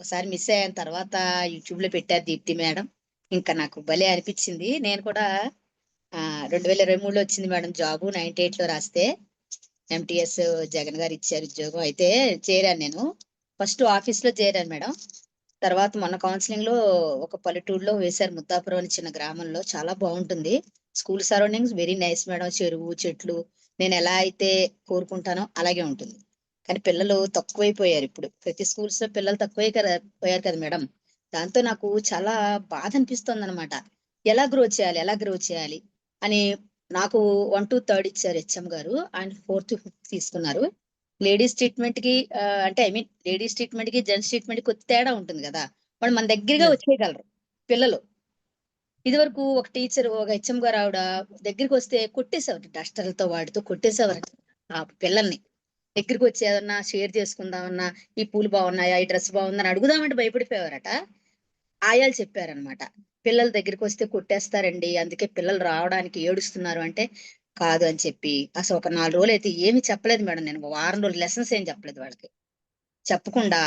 ఒకసారి మిస్ అయిన తర్వాత యూట్యూబ్ లో పెట్టారు దీప్తి మేడం. ఇంకా నాకు భలే అనిపించింది. నేను కూడా 2023లో వచ్చింది మేడం జాబ్. 98లో రాస్తే ఎంటీఎస్ జగన్ గారు ఇచ్చారు ఉద్యోగం. అయితే చేరాను నేను. ఫస్ట్ ఆఫీస్ లో చేరాను మేడం. తర్వాత మొన్న కౌన్సిలింగ్ లో ఒక పల్లెటూరులో వేశారు, ముద్దాపురం అని చిన్న గ్రామంలో. చాలా బాగుంటుంది. School surroundings very nice madam. చెరువు, చెట్లు నేను ఎలా అయితే కోరుకుంటానో అలాగే ఉంటుంది. కానీ పిల్లలు తక్కువైపోయారు. ఇప్పుడు ప్రతి స్కూల్స్ లో పిల్లలు తక్కువై పోయారు కదా మేడం. దాంతో నాకు చాలా బాధ అనిపిస్తుంది అనమాట. ఎలా గ్రో చేయాలి, ఎలా గ్రో చేయాలి అని. నాకు 1 to 3 ఇచ్చారు హెచ్ఎం గారు. ఆయన 4th, 5th తీసుకున్నారు. లేడీస్ ట్రీట్మెంట్ కి అంటే ఐ మీన్ లేడీస్ ట్రీట్మెంట్ కి జెంట్స్ ట్రీట్మెంట్ కి కొద్ది తేడా ఉంటుంది కదా. వాళ్ళు మన దగ్గరగా Yes. వచ్చేయగలరు పిల్లలు. ఇది వరకు ఒక టీచర్, ఒక హెచ్ఎం గారు ఆవిడ దగ్గరికి వస్తే కొట్టేసేవారు, డస్టర్లతో వాటితో కొట్టేసేవారు ఆ పిల్లల్ని. దగ్గరికి వచ్చి ఏదన్నా షేర్ చేసుకుందామన్నా, ఈ పూలు బాగున్నాయా, ఈ డ్రెస్ బాగుందని అడుగుదామంటే భయపడిపోయేవారట. ఆయాలు చెప్పారనమాట, పిల్లల దగ్గరికి వస్తే కొట్టేస్తారండి, అందుకే పిల్లలు రావడానికి ఏడుస్తున్నారు అంటే. కాదు అని చెప్పి అసలు ఒక 4 రోజులు అయితే ఏమి చెప్పలేదు మేడం. నేను వారం రోజులు లెసన్స్ ఏం చెప్పలేదు వాళ్ళకి. చెప్పకుండా,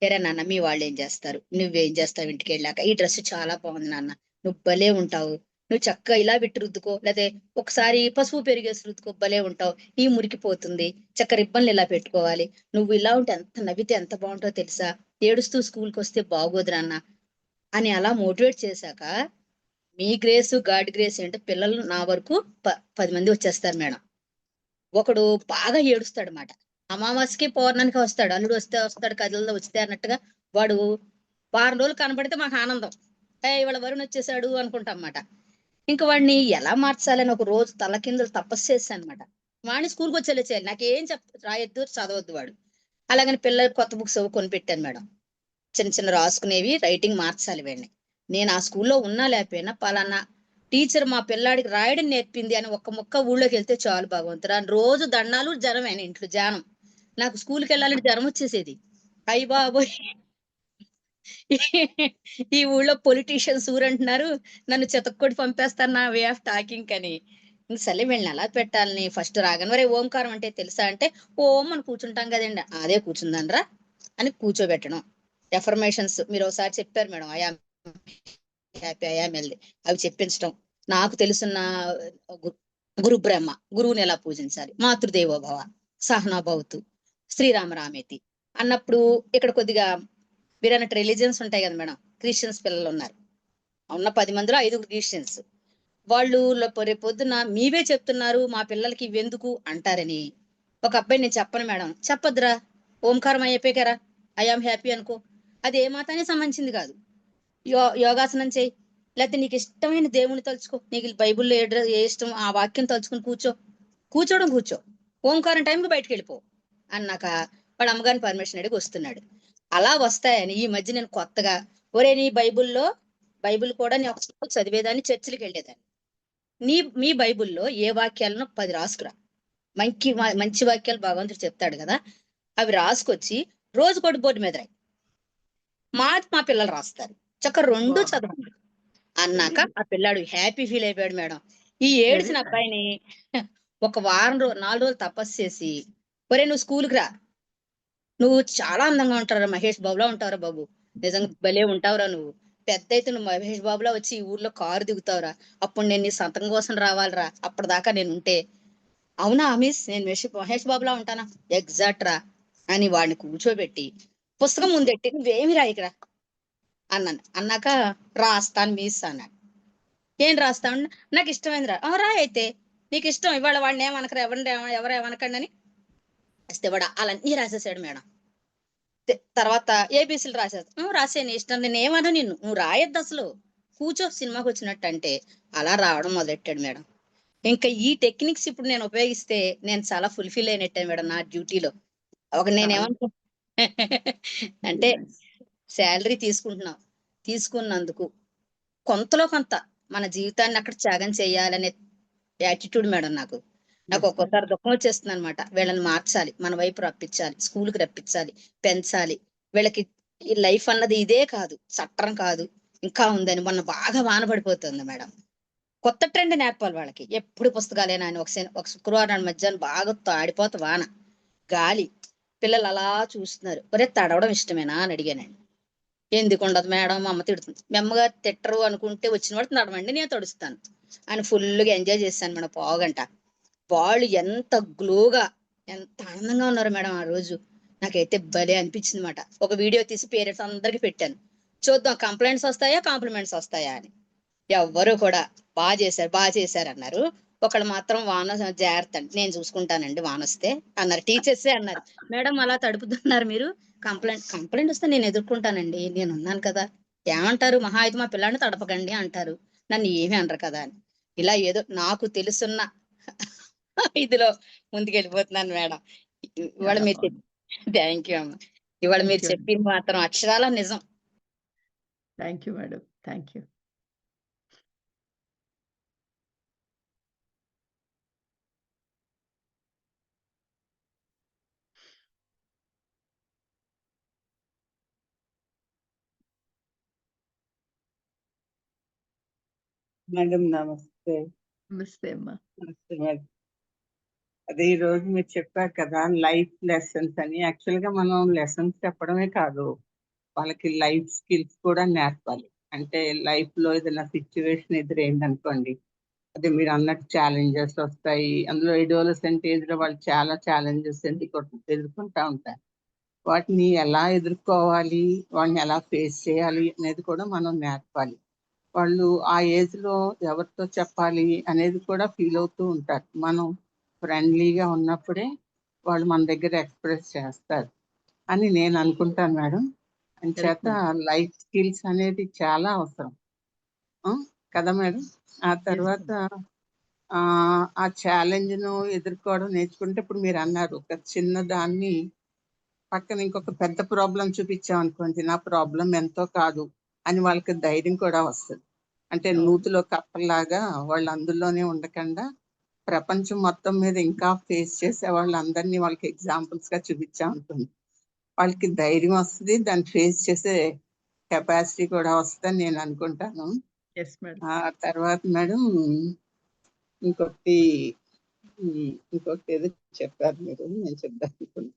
ఏరా నాన్న మీ వాళ్ళు ఏం చేస్తారు, నువ్వేం చేస్తావు ఇంటికి వెళ్ళాక, ఈ డ్రెస్ చాలా బాగుంది నాన్న, నువ్వు భలే ఉంటావు, నువ్వు చక్కగా ఇలా పెట్టి రుద్దుకో, లేకపోతే ఒకసారి పసుపు పెరిగేసి రుద్దుకో, భలే ఉంటావు, ఈ మురికిపోతుంది, చక్క రిబ్బన్లు ఇలా పెట్టుకోవాలి, నువ్వు ఇలా ఉంటే ఎంత నవ్వితే ఎంత బాగుంటావో తెలుసా, ఏడుస్తూ స్కూల్కి వస్తే బాగోదు నాన్న అని అలా మోటివేట్ చేశాక, మీ గ్రేస్ గాడ్ గ్రేస్ ఏంటో పిల్లలు నా వరకు 10 మంది వచ్చేస్తారు మేడం. ఒకడు బాగా ఏడుస్తాడు అన్నమాట. అమావాస్యకి పౌర్ణానికి వస్తాడు, అల్లుడు వస్తే వస్తాడు, కథల్లో వస్తే అన్నట్టుగా. వాడు వారం రోజులు కనబడితే మాకు ఆనందం. ఇవాళ వరుణ్ వచ్చేసాడు అనుకుంటాం అన్నమాట. ఇంకా వాడిని ఎలా మార్చాలని ఒక రోజు తలకిందులు తపస్సు చేశాను అనమాట. వాడిని స్కూల్కి వచ్చేలా చేయాలి, నాకేం రాయొద్దు, చదవద్దు వాడు. అలాగని పిల్లలకు కొత్త బుక్స్ కొనిపెట్టాను మేడం. చిన్న చిన్న రాసుకునేవి, రైటింగ్ మార్చాలి వీడిని. నేను ఆ స్కూల్లో ఉన్నా లేకపోయినా పలానా టీచర్ మా పిల్లాడికి రాయడం నేర్పింది అని ఒక్క ముక్క ఊళ్ళోకి వెళ్తే చాలు భగవంతురా. రోజు దండాలు, జ్వరమే ఇంట్లో జ్వరం. నాకు స్కూల్కి వెళ్ళాలంటే జ్వరం వచ్చేసేది. అయ్య బాబోయ్, ఈ ఊళ్ళో పొలిటీషియన్స్ ఊరంటున్నారు, నన్ను చితక్కొట్టి పంపేస్తారు నా వే ఆఫ్ టాకింగ్ అని. సరే వీళ్ళని ఎలా పెట్టాలని ఫస్ట్ రాగానే, వరే ఓంకారం అంటే తెలుసా అంటే, ఓం అని కూర్చుంటాం కదండి, అదే కూర్చుందనరా అని కూర్చోబెట్టడం. ఎఫర్మేషన్స్ మీరు ఒకసారి చెప్పారు మేడం, హ్యాపీ హెల్దీ, అవి చెప్పించడం. నాకు తెలుసున్న గురు బ్రహ్మ, గురువుని ఎలా పూజించాలి, మాతృదేవోభవ, సహనాభవతు, శ్రీరామరామేతి అన్నప్పుడు ఇక్కడ కొద్దిగా మీరు అన్నట్టు రిలీజియన్స్ ఉంటాయి కదా మేడం. క్రిస్టియన్స్ పిల్లలు ఉన్నారు, ఉన్న 10 మందిలో 5 క్రిస్టియన్స్. వాళ్ళు రేపొద్దున మీవే చెప్తున్నారు మా పిల్లలకి ఇవెందుకు అంటారని ఒక అబ్బాయి, నేను చెప్పను మేడం, చెప్పొద్దురా ఓంకారం అయిపోయారా ఐ ఆమ్ హ్యాపీ అనుకో, అది ఏ మతానికి సంబంధించింది కాదు. యోగాసనం చేయి, లేకపోతే నీకు ఇష్టమైన దేవుని తలుచుకో, నీకు బైబిల్లో ఏ ఇష్టం ఆ వాక్యం తలుచుకుని కూర్చో, ఓంకారం టైంకి బయటకు వెళ్ళిపో అన్నాక వాడు అమ్మగారిని పర్మిషన్ అడిగి వస్తున్నాడు. అలా వస్తాయని ఈ మధ్య నేను కొత్తగా, ఒరే నీ బైబిల్ కూడా నేను ఒకసారి చదివేదాన్ని, చర్చిలకు వెళ్ళేదాన్ని. మీ బైబిల్లో ఏ వాక్యాలను 10 రాసుకురా, మంచి వాక్యాలు భగవంతుడు చెప్తాడు కదా, అవి రాసుకొచ్చి రోజుకోటి బోర్డు మీద రాయి, మా పిల్లలు రాస్తారు, చక్క 2 చదవండి అన్నాక ఆ పిల్లాడు హ్యాపీ ఫీల్ అయిపోయాడు మేడం. ఈ ఏడ్చిన అబ్బాయిని ఒక 4 రోజులు తపస్సు చేసి, ఒరే నువ్వు స్కూల్కి రా, నువ్వు చాలా అందంగా ఉంటావురా, మహేష్ బాబులా ఉంటావురా బాబు, నిజంగా భలే ఉంటావురా, నువ్వు పెద్ద అయితే నువ్వు మహేష్ బాబులా వచ్చి ఈ ఊర్లో కారు దిగుతావురా, అప్పుడు నేను నీ సంతకం కోసం రావాలిరా, అప్పటిదాకా నేను ఉంటే. అవునా మిస్, నేను మహేష్ బాబులా ఉంటానా, ఎగ్జాక్ట్ రా అని వాడిని కూర్చోబెట్టి పుస్తకం ముందెట్టి నువ్వేమి రాయికరా అన్నాను. అన్నాక రాస్తాను మిస్ అన్నాడు. ఏం రాస్తాను, నాకు ఇష్టమైంది రా అయితే నీకు ఇష్టం, ఇవాళ వాడిని ఏమనకరా, ఎవరేమనకండి అని వస్తే వాడు అలాన్నీ రాసేసాడు మేడం. తర్వాత ఏబీసీలు రాసే నీ ఇష్టం, నేను ఏమన్నా నువ్వు రాయొద్దు అసలు, కూర్చో సినిమాకి వచ్చినట్టు అంటే అలా రావడం మొదలెట్టాడు మేడం. ఇంకా ఈ టెక్నిక్స్ ఇప్పుడు నేను ఉపయోగిస్తే నేను చాలా ఫుల్ఫిల్ అయినట్టే మేడం నా డ్యూటీలో. నేనేమనుకో అంటే శాలరీ తీసుకున్నందుకు కొంతలో కొంత మన జీవితాన్ని అక్కడ త్యాగం చేయాలనే యాటిట్యూడ్ మేడం నాకు. ఒక్కోసారి దుఃఖం వచ్చేస్తుంది అనమాట. వీళ్ళని మార్చాలి, మన వైపు రప్పించాలి, స్కూల్కి రప్పించాలి, పెంచాలి. వీళ్ళకి ఈ లైఫ్ అన్నది ఇదే కాదు, చట్టం కాదు, ఇంకా ఉందని. మొన్న బాగా వాన పడిపోతుంది మేడం, కొత్త ట్రెండ్ నేర్పాలి వాళ్ళకి. ఎప్పుడు పుస్తకాలేనా అని ఒక శుక్రవారం మధ్యాహ్నం బాగా ఆడిపోత వాన, గాలి, పిల్లలు అలా చూస్తున్నారు. ఒరే తడవడం ఇష్టమేనా అని అడిగానండి. ఎందుకు ఉండదు మేడం, మా అమ్మ తిడుతుంది. మీ అమ్మగారు తిట్టరు అనుకుంటే వచ్చిన వాడు నడవండి, నేను తడుస్తాను అని ఫుల్గా ఎంజాయ్ చేశాను మేడం. పావుగంట వాళ్ళు ఎంత గ్లోగా, ఎంత ఆనందంగా ఉన్నారు మేడం ఆ రోజు. నాకైతే భలే అనిపించింది అనమాట. ఒక వీడియో తీసి పేరెంట్స్ అందరికి పెట్టాను, చూద్దాం కంప్లైంట్స్ వస్తాయా కాంప్లిమెంట్స్ వస్తాయా అని. ఎవ్వరు కూడా బాగా చేశారు అన్నారు. ఒకళ్ళు మాత్రం వాన జాగ్రత్త అండి, నేను చూసుకుంటానండి వాన వస్తే అన్నారు. టీచర్సే అన్నారు, మేడం అలా తడుపుతున్నారు మీరు, కంప్లైంట్ వస్తే నేను ఎదుర్కొంటానండి, నేను ఉన్నాను కదా, ఏమంటారు, మహా అయితే మా పిల్లాడిని తడపకండి అంటారు, నన్ను ఏమీ అనరు కదా అని. ఇలా ఏదో నాకు తెలుసున్న ఇదిలో ముందుకెళ్ళిపోతున్నాను మేడం. ఇవాళ మీరు థ్యాంక్ యూ అమ్మ. ఇవాళ మీరు చెప్పింది మాత్రం అక్షరాల నిజం. Thank you madam, thank you. Madam నమస్తే. నమస్తే అమ్మా. నమస్తే మేడం. అదే ఈ రోజు మీరు చెప్పారు కదా లైఫ్ లెసన్స్ అని. యాక్చువల్ గా మనం లెసన్స్ చెప్పడమే కాదు, వాళ్ళకి లైఫ్ స్కిల్స్ కూడా నేర్పాలి. అంటే లైఫ్ లో ఏదైనా సిచ్యువేషన్ ఎదురైందనుకోండి, అదే మీరు అన్నట్టు ఛాలెంజెస్ వస్తాయి. అందులో అడోలసెంట్ ఏజ్ లో వాళ్ళు చాలా ఛాలెంజెస్ ఎదుర్కొంటా ఉంటారు. వాటిని ఎలా ఎదుర్కోవాలి, వాటిని ఎలా ఫేస్ చేయాలి అనేది కూడా మనం నేర్పాలి. వాళ్ళు ఆ ఏజ్ లో ఎవరితో చెప్పాలి అనేది కూడా ఫీల్ అవుతూ ఉంటారు. మనం ఫ్రెండ్లీగా ఉన్నప్పుడే వాళ్ళు మన దగ్గర ఎక్స్ప్రెస్ చేస్తారు అని నేను అనుకుంటాను మేడం. అంచేత లైఫ్ స్కిల్స్ అనేది చాలా అవసరం కదా మేడం. ఆ తర్వాత ఆ ఛాలెంజ్ ను ఎదుర్కోవడం నేర్చుకుంటే, ఇప్పుడు మీరు అన్నారు ఒక చిన్న దాన్ని పక్కన ఇంకొక పెద్ద ప్రాబ్లం చూపించాం అనుకోండి, నా ప్రాబ్లం ఎంతో కాదు అని వాళ్ళకి ధైర్యం కూడా వస్తుంది. అంటే నూతిలో కప్పలాగా వాళ్ళు అందులోనే ఉండకుండా ప్రపంచం మొత్తం మీద ఇంకా ఫేస్ చేసే వాళ్ళందరినీ వాళ్ళకి ఎగ్జాంపుల్స్ గా చూపించాం అనుకోండి, వాళ్ళకి ధైర్యం వస్తుంది, దాన్ని ఫేస్ చేసే కెపాసిటీ కూడా వస్తుందని నేను అనుకుంటాను. ఆ తర్వాత మేడం ఇంకొకటి ఏదో చెప్పారు మీరు, నేను చెప్దాం అనుకున్నాను.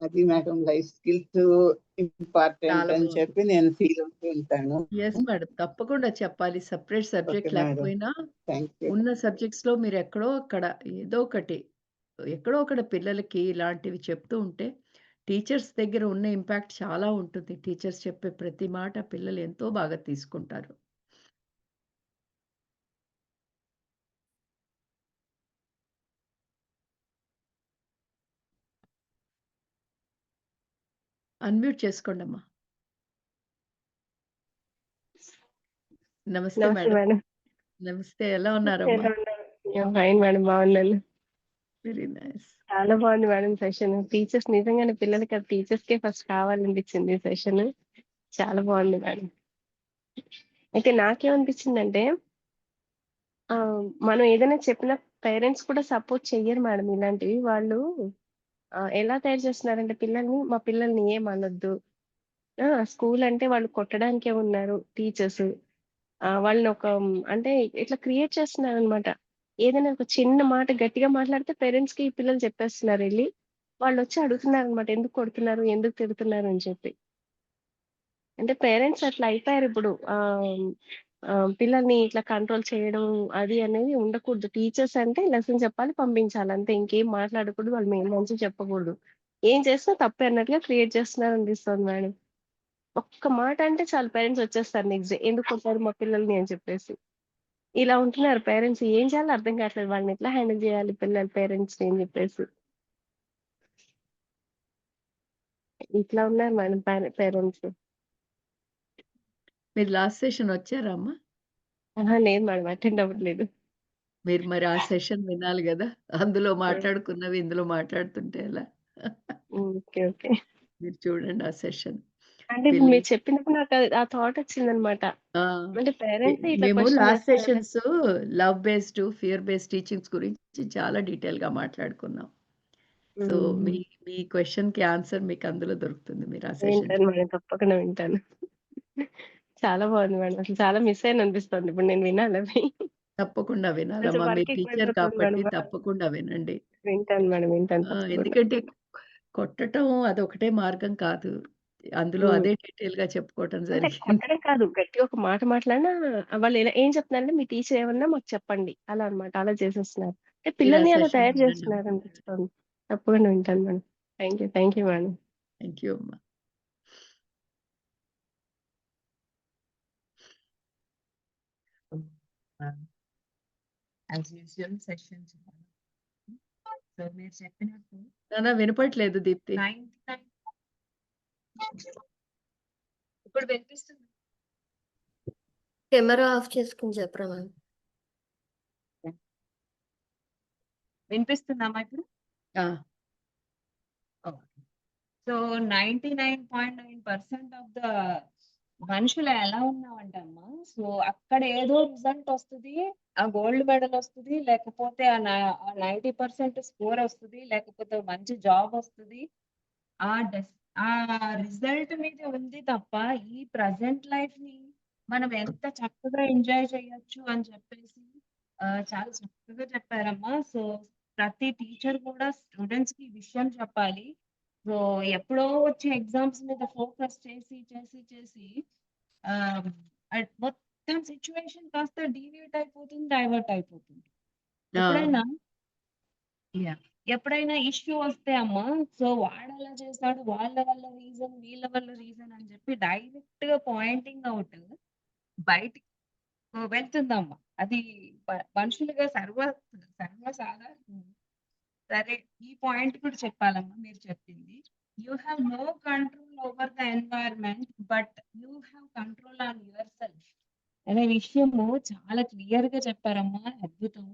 అది మేడం లైఫ్ స్కిల్స్ ఇంపార్టెంట్ అని చెప్పి నేను ఫీల్ అవుతూ ఉంటాను. మేడం తప్పకుండా చెప్పాలి. సెపరేట్ సబ్జెక్ట్ లేకపోయినా ఉన్న సబ్జెక్ట్స్ లో మీరు ఎక్కడో అక్కడ పిల్లలకి ఇలాంటివి చెప్తూ ఉంటే టీచర్స్ దగ్గర ఉన్న ఇంపాక్ట్ చాలా ఉంటుంది. టీచర్స్ చెప్పే ప్రతి మాట పిల్లలు ఎంతో బాగా తీసుకుంటారు. అన్మ్యూట్ చేసుకోండమ్మా. నమస్తే నమస్తే మేడం. మేడం. నమస్తే. ఎలా ఉన్నారమ్మా? ఎలా ఉన్నారు? ఫైన్ మేడం, బాగున్నాను. Very nice. చాలా బాగుంది మేడం సెషన్. టీచర్స్ నిజంగానే పిల్లలకి అది టీచర్స్కే ఫస్ట్ కావాలనిపించింది ఈ సెషన్. చాలా బాగుంది మేడం. అయితే నాకేమనిపించిందంటే మనం ఏదైనా చెప్పిన పేరెంట్స్ కూడా సపోర్ట్ చెయ్యరు మేడం ఇలాంటివి. వాళ్ళు ఎలా తయారు చేస్తున్నారంటే పిల్లల్ని, మా పిల్లల్ని ఏమనొద్దు, స్కూల్ అంటే వాళ్ళు కొట్టడానికే ఉన్నారు టీచర్స్, వాళ్ళని ఒక అంటే ఇట్లా క్రియేట్ చేస్తున్నారనమాట. ఏదైనా ఒక చిన్న మాట గట్టిగా మాట్లాడితే పేరెంట్స్ కి ఈ పిల్లలు చెప్పేస్తున్నారు వెళ్ళి. వాళ్ళు వచ్చి అడుగుతున్నారు అనమాట, ఎందుకు కొడుతున్నారు, ఎందుకు తిడుతున్నారు అని చెప్పి. అంటే పేరెంట్స్ అట్లా అయిపోయారు ఇప్పుడు. పిల్లల్ని ఇట్లా కంట్రోల్ చేయడం అది అనేది ఉండకూడదు. టీచర్స్ అంటే లెసన్ చెప్పాలి, పంపించాలి అంతే. ఇంకేం మాట్లాడకూడదు, వాళ్ళు మేము మంచిగా చెప్పకూడదు. ఏం చేసినా తప్పే అన్నట్టుగా క్రియేట్ చేస్తున్నారు అనిపిస్తుంది మేడం. ఒక్క మాట అంటే చాలు పేరెంట్స్ వచ్చేస్తారు నెక్స్ట్ డే, ఎందుకు కొట్టారు మా పిల్లల్ని అని చెప్పేసి. ఇలా ఉంటున్నారు పేరెంట్స్. ఏం చేయాలో అర్థం కావట్లేదు. వాళ్ళని ఎట్లా హ్యాండిల్ చేయాలి పిల్లల పేరెంట్స్ అని చెప్పేసి. ఇట్లా ఉన్నారు మేడం పేరెంట్స్. మీరు లాస్ట్ సెషన్ వచ్చారా అమ్మా? లేదు మేడం, అటెండ్ అవ్వట్లేదు. మీరు మరి ఆ సెషన్ వినాలి గదా! అందులో మాట్లాడుకున్నవి ఇందులో మాట్లాడుతుంటే ఎలా? Okay, okay. మీరు చూడండి ఆ సెషన్. అంటే ఇప్పుడు మీరు చెప్పినప్పుడు నాకు ఆ థాట్ వచ్చిందనమాట. ఆ! అంటే పేరెంట్స్ ఇట్లా మేము క్వశ్చన్ లాస్ట్ చేస్తారు. Sessions love based, fear based teachings గురించి చాలా డీటెయిల్‌గా మాట్లాడుకున్నాం. సో, మీ మీ క్వెషన్‌కి ఆన్సర్ మీకు అందులో దొరుకుతుంది. మీరు ఆ సెషన్ వింటాను మేడం, తప్పకుండా వింటాను. చాలా బాగుంది మేడం. అసలు చాలా మిస్ అయ్యాను అనిపిస్తుంది ఇప్పుడు నేను వినాలి అవి. తప్పకుండా కొంచెం వినాలమ్మా. మీరు వర్క్ టీచర్ ఎక్కువైపోతుంది కాబట్టి మేడం. తప్పకుండా వినండి. వింటాను మేడం, వింటాను తప్పకుండా. ఎందుకంటే కొట్టటం అదొకటే మార్గం కాదు. అందులో ఉమ్. అదే డీటెయిల్‌గా చెప్పుకోవటం అంటే జరిగింది. కొట్టడం కాదు, గట్టిగా ఒక మాట మాట్లాడినా వాళ్ళు ఏం చెప్తున్నారంటే మీ టీచర్ ఏమన్నా మాకు చెప్పండి అలా అన్నమాట. అలా చేసేస్తున్నారు. అంటే మీరు ఆ పిల్లల్ని అలా సెషన్ తయారు వినండి. చేస్తున్నారు అనిపిస్తుంది. తప్పకుండా వింటాను madam. Thank you madam. Thank you అమ్మా. యాజ్ యూజువల్ సెషన్ సో మీరు చెప్పినట్టు నాన్న వినపడట్లేదు దీప్తి. 99 ఇప్పుడు వినిపిస్తుంది. కెమెరా ఆఫ్ చేసుకుని చెప్పరా మ్యామ్. వినిపిస్తుందమ్మా ఇప్పుడు? ఆ! సో 99.9% ఆఫ్ ద మనుషులు ఎలా ఉన్నామంటే అమ్మా, సో అక్కడ ఏదో రిజల్ట్ వస్తుంది, ఆ గోల్డ్ మెడల్ వస్తుంది, లేకపోతే ఆ 90% స్కోర్ వస్తుంది, లేకపోతే మంచి జాబ్ వస్తుంది. ఆ రిజల్ట్ మీద ఉంది తప్ప ఈ ప్రజెంట్ లైఫ్ ని మనం ఎంత చక్కగా ఎంజాయ్ చేయొచ్చు అని చెప్పేసి చాలా చక్కగా చెప్పారమ్మా. సో ప్రతి టీచర్ కూడా స్టూడెంట్స్ కి ఈ విషయం చెప్పాలి. సో ఎప్పుడో వచ్చే ఎగ్జామ్స్ మీద ఫోకస్ చేసి చేసి చేసి మొత్తం సిచ్యువేషన్ కాస్త డీవియేట్ అయిపోతుంది, డైవర్ట్ అయిపోతుంది. ఆ! ఎప్పుడైనా ఇష్యూ వస్తే అమ్మా, సో వాడు అలా చేస్తాడు, వాళ్ళ వల్ల రీజన్, వీళ్ళ వల్ల రీజన్ అని చెప్పి డైరెక్ట్ గా పాయింటింగ్ అవుట్ బయటికి వెళ్తుందమ్మా. అది మనుషులుగా సర్వసాధారణం. సరే, ఈ పాయింట్ కూడా చెప్పాలమ్మా మీరు చెప్పింది. You have no control over the environment, but you have control on yourself అనే విషయము చాలా క్లియర్ గా చెప్పారమ్మా. అద్భుతం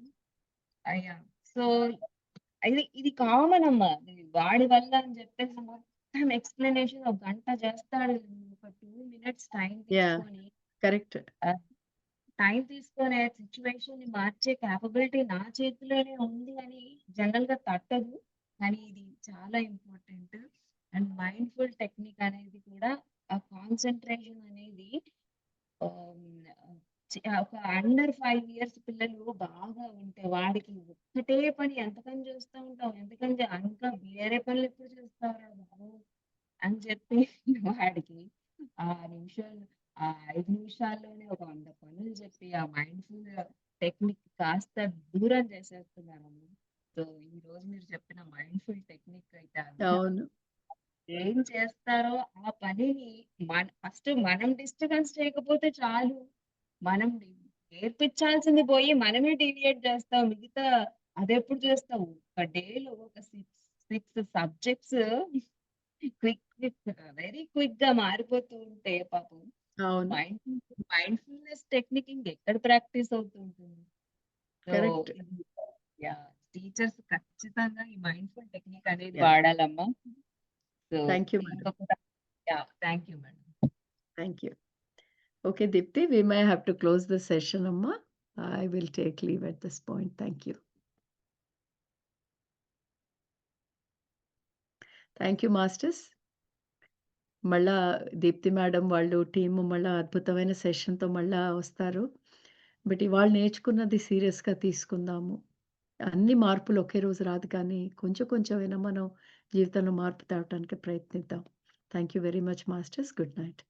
అయ్యా. సో ఇది కామన్ అమ్మా. వాడి వల్ల అని చెప్పేసి మొత్తం ఎక్స్ప్లెనేషన్ ఒక గంట చేస్తాడు. ఒక 2 minutes టైం తీసుకొని కరెక్ట్. టైం తీసుకునే సిచ్యువేషన్ ని మార్చే క్యాపబిలిటీ నా చేతిలోనే ఉంది అని జనరల్ గా తట్టదు. కానీ ఇది చాలా ఇంపార్టెంట్. అండ్ మైండ్ఫుల్ టెక్నిక్ అనేది కూడా, ఆ కాన్సన్ట్రేషన్ అనేది ఒక అండర్ 5 years పిల్లలు బాగా ఉంటే వాడికి ఒక్కటే పని ఎంత పని చేస్తూ ఉంటాం, ఎందుకంటే ఇంకా వేరే పనులు ఎప్పుడు చేస్తారా బాబు అని చెప్పి వాడికి ఆ నిమిషాలు ఆ 5 నిమిషాల్లోనే ఒక 100 పనులు చెప్పి ఆ మైండ్ఫుల్ టెక్నిక్ కాస్త దూరం చేసేస్తున్నారమ్మా. సో ఈ రోజు మీరు చెప్పిన మైండ్ఫుల్ టెక్నిక్ అయితే అవును. ఏం చేస్తారో ఆ పనిని ఫస్ట్ మనం డిస్టర్బెన్స్ చేయకపోతే చాలు. మనం నేర్పించాల్సింది పోయి మనమే డీవియేట్ చేస్తాం. మిగతా అదెప్పుడు చేస్తావు? ఒక డేలో ఒక 6 సబ్జెక్ట్స్ క్విక్ వెరీ క్విక్ గా మారిపోతూ ఉంటే పాపం అవును. మైండ్ఫుల్నెస్ టెక్నిక్ ఇంకెక్కడ ప్రాక్టీస్ అవుతుంటుంది. So correct. టీచర్స్ ఖచ్చితంగా ఈ మైండ్ఫుల్ టెక్నిక్ అనేది యాహ్! వాడాలమ్మా. So thank you madam. ఇంకొకటి thank you madam. Thank you. Okay, Dipti, we may have to close the session, Amma. I will take leave at this point. Thank you. Thank you masters. మళ్ళా దీప్తి మేడం వాళ్ళు టీమ్ మళ్ళా అద్భుతమైన సెషన్‌తో మళ్ళా వస్తారు. బట్ ఇవాళ నేర్చుకున్నది సీరియస్‌గా తీసుకుందాము. అన్ని మార్పులు ఒకే రోజు రాదు కానీ కొంచెం కొంచెమైనా మనం జీవితంలో మార్పు తేవటానికి ప్రయత్నిద్దాం. Thank you very much masters. Good night.